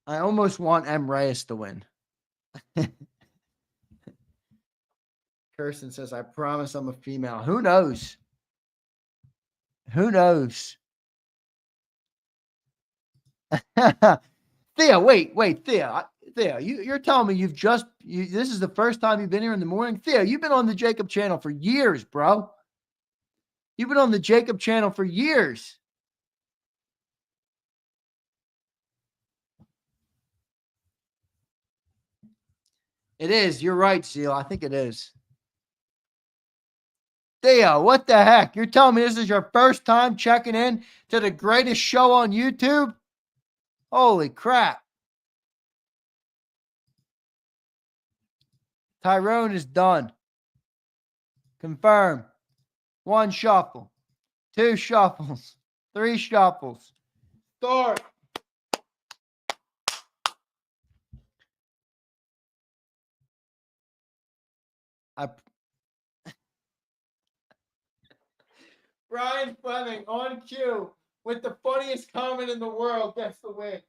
I almost want M. Reyes to win. Kirsten says, I promise I'm a female. Who knows? Who knows? Thea, wait, Thea. Thea, you're telling me this is the first time you've been here in the morning? Thea, you've been on the JAKIB channel for years, bro. You've been on the JAKIB channel for years. It is. You're right, Seal. I think it is. Thea, what the heck? You're telling me this is your first time checking in to the greatest show on YouTube? Holy crap. Tyrone is done. Confirm. 1 shuffle. 2 shuffles. 3 shuffles. Start. Brian Fleming on cue with the funniest comment in the world gets the win.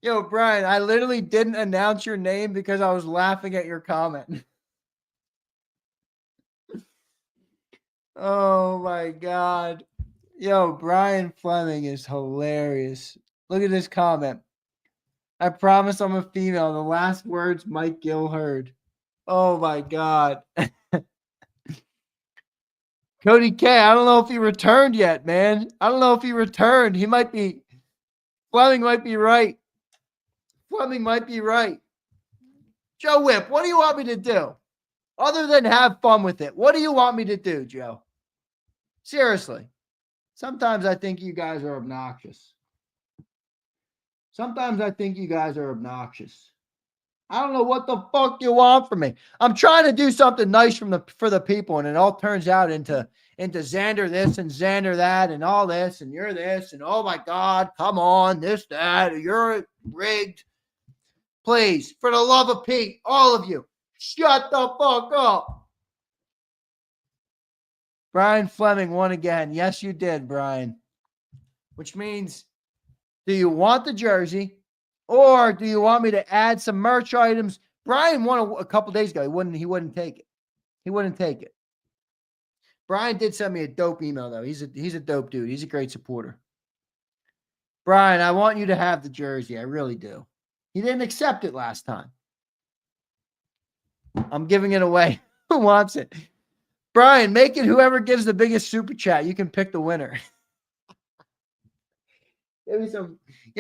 Yo, Brian, I literally didn't announce your name because I was laughing at your comment. Oh, my God. Yo, Brian Fleming is hilarious. Look at this comment. I promise I'm a female. The last words Mike Gill heard. Oh, my God. Cody K, I don't know if he returned yet, man. I don't know if he returned. He might be. Fleming might be right. Fleming might be right. Joe Whip, what do you want me to do? Other than have fun with it, what do you want me to do, Joe? Seriously. Sometimes I think you guys are obnoxious. Sometimes I think you guys are obnoxious. I don't know what the fuck you want from me. I'm trying to do something nice for the people, and it all turns out into Zander this and Zander that and all this, and you're this, and oh my God, come on, this, that, you're rigged. Please, for the love of Pete, all of you, shut the fuck up. Brian Fleming won again. Yes, you did, Brian. Which means, do you want the jersey? Or do you want me to add some merch items Brian won a couple days ago. He wouldn't take it. He wouldn't take it. Brian did send me a dope email, though. He's a dope dude. He's a great supporter. Brian, I want you to have the jersey. I really do. He didn't accept it last time. I'm giving it away. Who wants it? Brian, make it whoever gives the biggest super chat. You can pick the winner. Give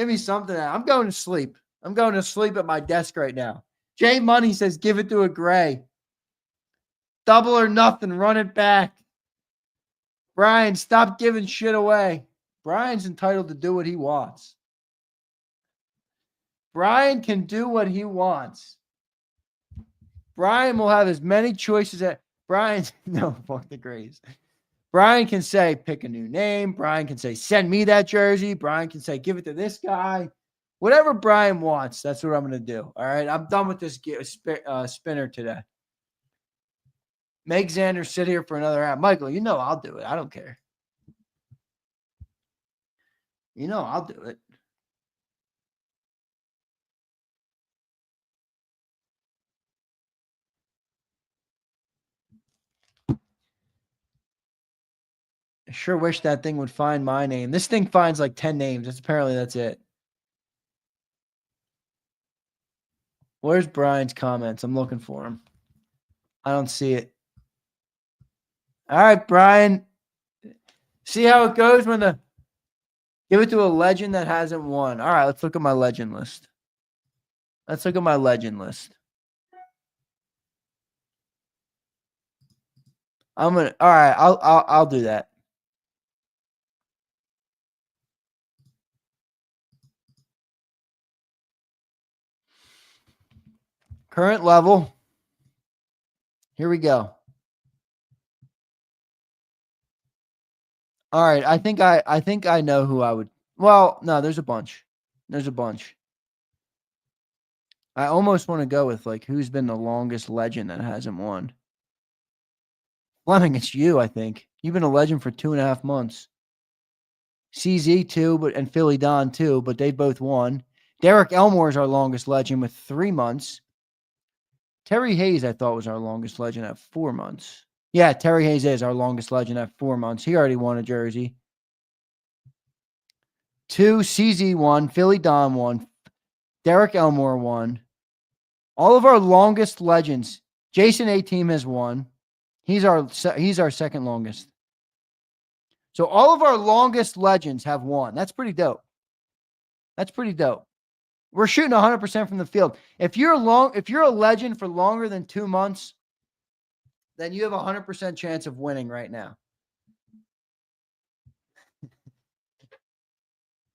me something. I'm going to sleep. I'm going to sleep at my desk right now. Jay Money says, give it to a gray. Double or nothing. Run it back. Brian, stop giving shit away. Brian's entitled to do what he wants. Brian can do what he wants. Brian will have as many choices as Brian. No, fuck the Grays. Brian can say, pick a new name. Brian can say, send me that jersey. Brian can say, give it to this guy. Whatever Brian wants, that's what I'm going to do. All right, I'm done with this spinner today. Make Zander sit here for another hour. Michael, you know I'll do it. I don't care. You know I'll do it. I sure wish that thing would find my name. This thing finds like 10 names. Apparently that's it. Where's Brian's comments? I'm looking for him. I don't see it. All right, Brian. See how it goes when give it to a legend that hasn't won. All right, let's look at my legend list. Let's look at my legend list. All right, I'll do that. Current level. Here we go. All right, I think I know who I would. Well, no, there's a bunch. There's a bunch. I almost want to go with like who's been the longest legend that hasn't won. Fleming, it's you, I think. You've been a legend for 2.5 months. CZ too, and Philly Don too, but they both won. Derek Elmore is our longest legend with 3 months. Terry Hayes, I thought, was our longest legend at 4 months. Yeah, Terry Hayes is our longest legend at 4 months. He already won a jersey. 2, CZ won. Philly Don won. Derek Elmore won. All of our longest legends. Jason A-Team has won. He's our second longest. So all of our longest legends have won. That's pretty dope. That's pretty dope. We're shooting 100% from the field. If you're a legend for longer than 2 months, then you have a 100% chance of winning right now.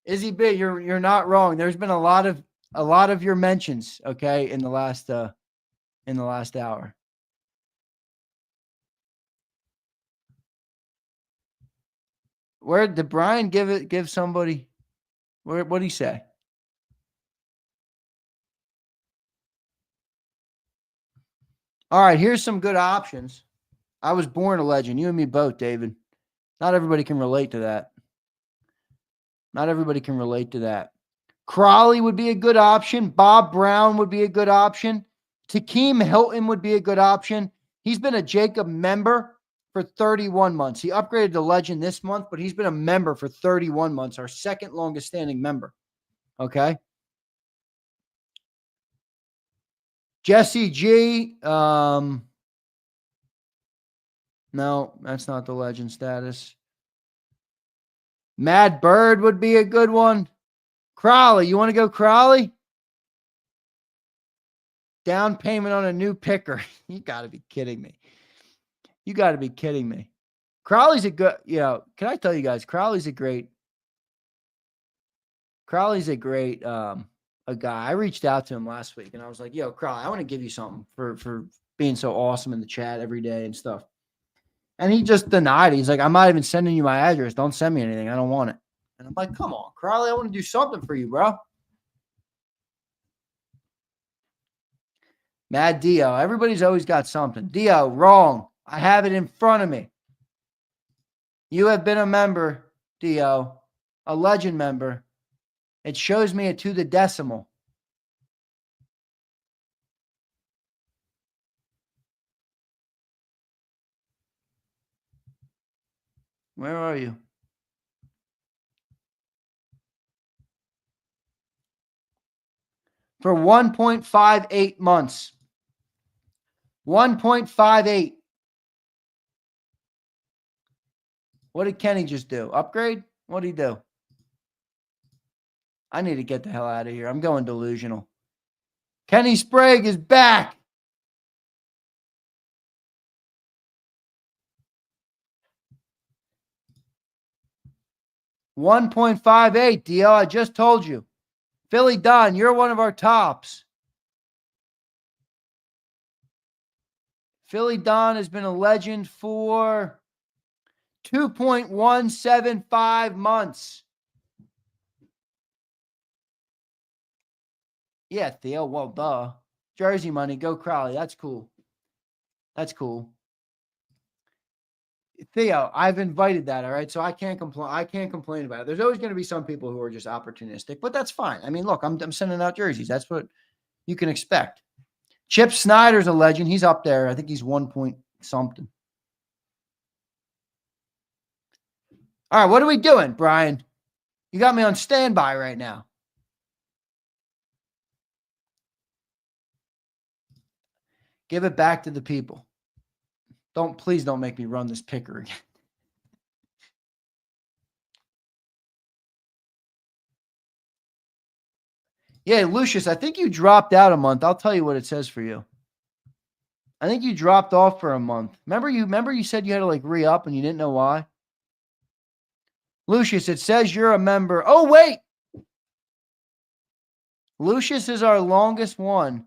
Izzy B, you're not wrong. There's been a lot of your mentions, okay, in the last hour. Where did Brian give somebody? What did he say? All right, here's some good options. I was born a legend. You and me both, David. Not everybody can relate to that. Not everybody can relate to that. Crawley would be a good option. Bob Brown would be a good option. Takeem Hilton would be a good option. He's been a JAKIB member for 31 months. He upgraded to legend this month, but he's been a member for 31 months, our second longest standing member. Okay. Jesse G. No, that's not the legend status. Mad Bird would be a good one. Crawley, you want to go Crawley? Down payment on a new picker. You got to be kidding me. You got to be kidding me. Crawley's a good, can I tell you guys, Crawley's a great a guy. I reached out to him last week and I was like, yo, Crowley, I want to give you something for being so awesome in the chat every day and stuff. And he just denied it. He's like, I'm not even sending you my address. Don't send me anything. I don't want it. And I'm like, come on, Crowley, I want to do something for you, bro. Mad Dio. Everybody's always got something. Dio, wrong. I have it in front of me. You have been a member, Dio, a legend member. It shows me it to the decimal. Where are you? For 1.58 months. 1.58. What did Kenny just do? Upgrade? What did he do? I need to get the hell out of here. I'm going delusional. Kenny Sprague is back. $1.58, DL. I just told you. Philly Don, you're one of our tops. Philly Don has been a legend for 2.175 months. Yeah, Theo. Well, duh. Jersey money. Go Crowley. That's cool. That's cool. Theo, I've invited that, all right? So I can't complain. I can't complain about it. There's always going to be some people who are just opportunistic, but that's fine. I mean, look, I'm sending out jerseys. That's what you can expect. Chip Snyder's a legend. He's up there. I think he's 1 point something. All right, what are we doing, Brian? You got me on standby right now. Give it back to the people. Please don't make me run this picker again. Yeah, Lucius, I think you dropped out a month. I'll tell you what it says for you. I think you dropped off for a month. Remember you said you had to like re-up and you didn't know why? Lucius, it says you're a member. Oh, wait. Lucius is our longest one.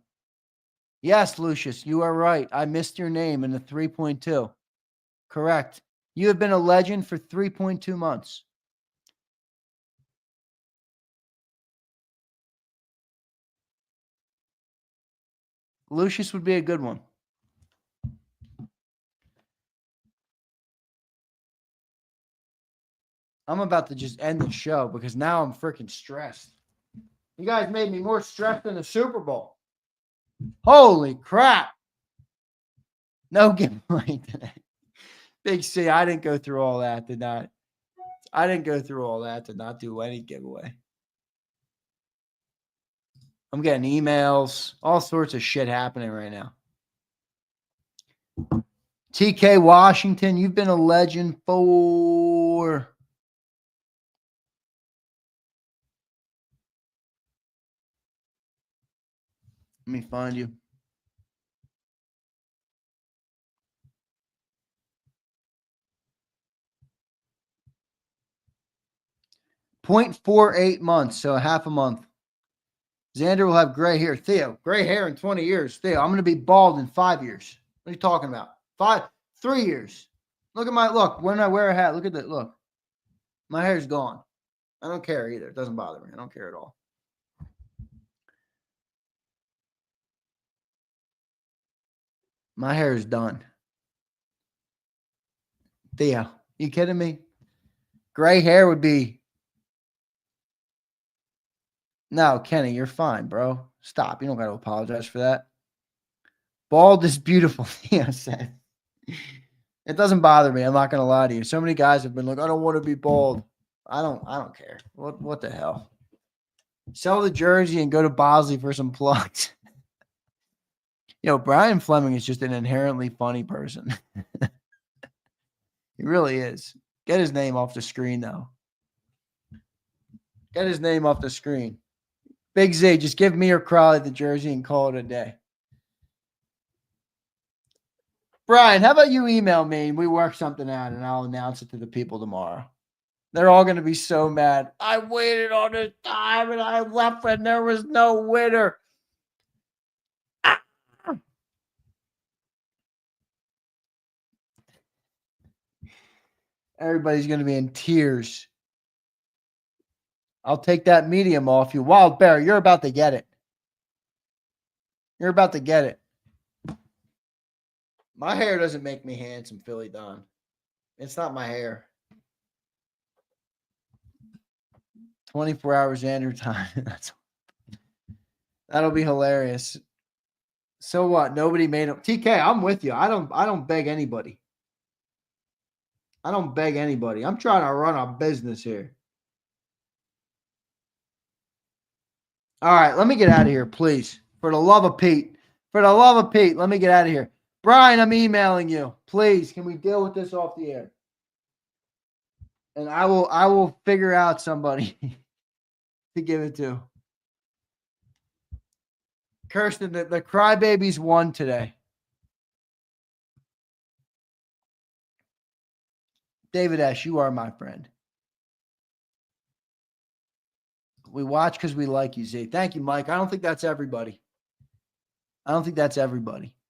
Yes, Lucius, you are right. I missed your name in the 3.2. Correct. You have been a legend for 3.2 months. Lucius would be a good one. I'm about to just end the show because now I'm freaking stressed. You guys made me more stressed than the Super Bowl. Holy crap. No giveaway today. Big C, I didn't go through all that. Did not do any giveaway. I'm getting emails, all sorts of shit happening right now. TK Washington, you've been a legend for... Let me find you. .48 months, so half a month. Zander will have gray hair. Theo, gray hair in 20 years. Theo, I'm going to be bald in 5 years. What are you talking about? 3 years. Look at my look. When I wear a hat, look at that. Look. My hair's gone. I don't care either. It doesn't bother me. I don't care at all. My hair is done. Theo, you kidding me? Gray hair would be... No, Kenny, you're fine, bro. Stop. You don't got to apologize for that. Bald is beautiful, Theo said. It doesn't bother me. I'm not going to lie to you. So many guys have been like, I don't want to be bald. I don't care. What the hell? Sell the jersey and go to Bosley for some plugs. Brian Fleming is just an inherently funny person. He really is. Get his name off the screen, though. Get his name off the screen. Big Z, just give me or Crowley the jersey and call it a day. Brian, how about you email me and we work something out and I'll announce it to the people tomorrow. They're all going to be so mad. I waited all this time and I left and there was no winner. Everybody's going to be in tears. I'll take that medium off you. Wild Bear, you're about to get it. You're about to get it. My hair doesn't make me handsome, Philly Don. It's not my hair. 24 hours Zander time. That'll be hilarious. So what? Nobody made him. TK, I'm with you. I don't beg anybody. I don't beg anybody. I'm trying to run a business here. All right, let me get out of here, please. For the love of Pete. For the love of Pete, let me get out of here. Brian, I'm emailing you. Please, can we deal with this off the air? And I will figure out somebody to give it to. Kirsten, the crybabies won today. David S., you are my friend. We watch because we like you, Z. Thank you, Mike. I don't think that's everybody.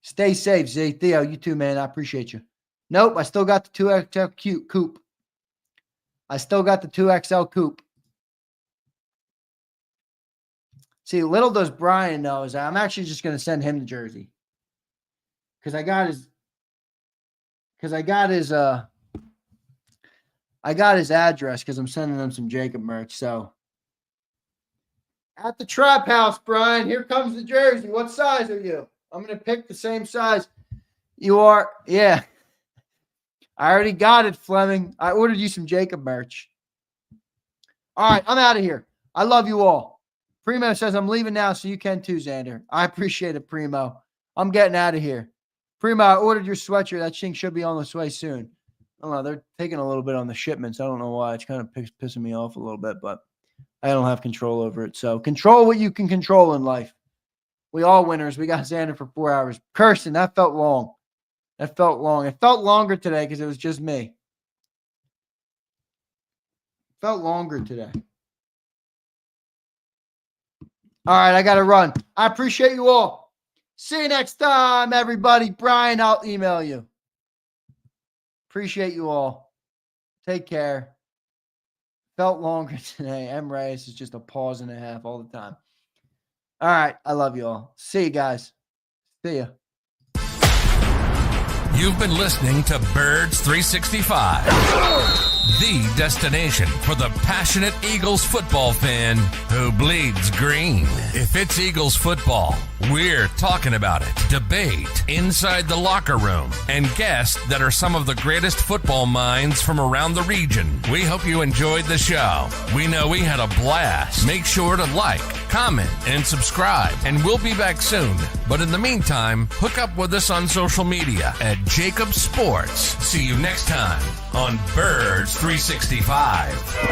Stay safe, Z. Theo, you too, man. I appreciate you. Nope, I still got the 2XL coupe. See, little does Brian know is I'm actually just going to send him the jersey. Because I got his address because I'm sending him some JAKIB merch. So at the Trap House, Brian, here comes the jersey. What size are you? I'm going to pick the same size. You are, yeah. I already got it, Fleming. I ordered you some JAKIB merch. All right, I'm out of here. I love you all. Primo says I'm leaving now, so you can too, Zander. I appreciate it, Primo. I'm getting out of here. Primo, I ordered your sweatshirt. That thing should be on its way soon. I don't know. They're taking a little bit on the shipments. I don't know why. It's kind of pissing me off a little bit, but I don't have control over it. So control what you can control in life. We all winners. We got Zander for 4 hours. Kirsten, that felt long. It felt longer today because it was just me. It felt longer today. All right, I got to run. I appreciate you all. See you next time, everybody. Brian, I'll email you. Appreciate you all. Take care. Felt longer today. M. Reyes is just a pause and a half all the time. All right, I love you all. See you guys. See ya. You've been listening to Birds 365, the destination for the passionate Eagles football fan who bleeds green. If it's Eagles football, we're talking about it. Debate inside the locker room and guests that are some of the greatest football minds from around the region. We hope you enjoyed the show. We know we had a blast. Make sure to like, comment, and subscribe, and we'll be back soon. But in the meantime, hook up with us on social media at JAKIB Sports. See you next time on Birds 365.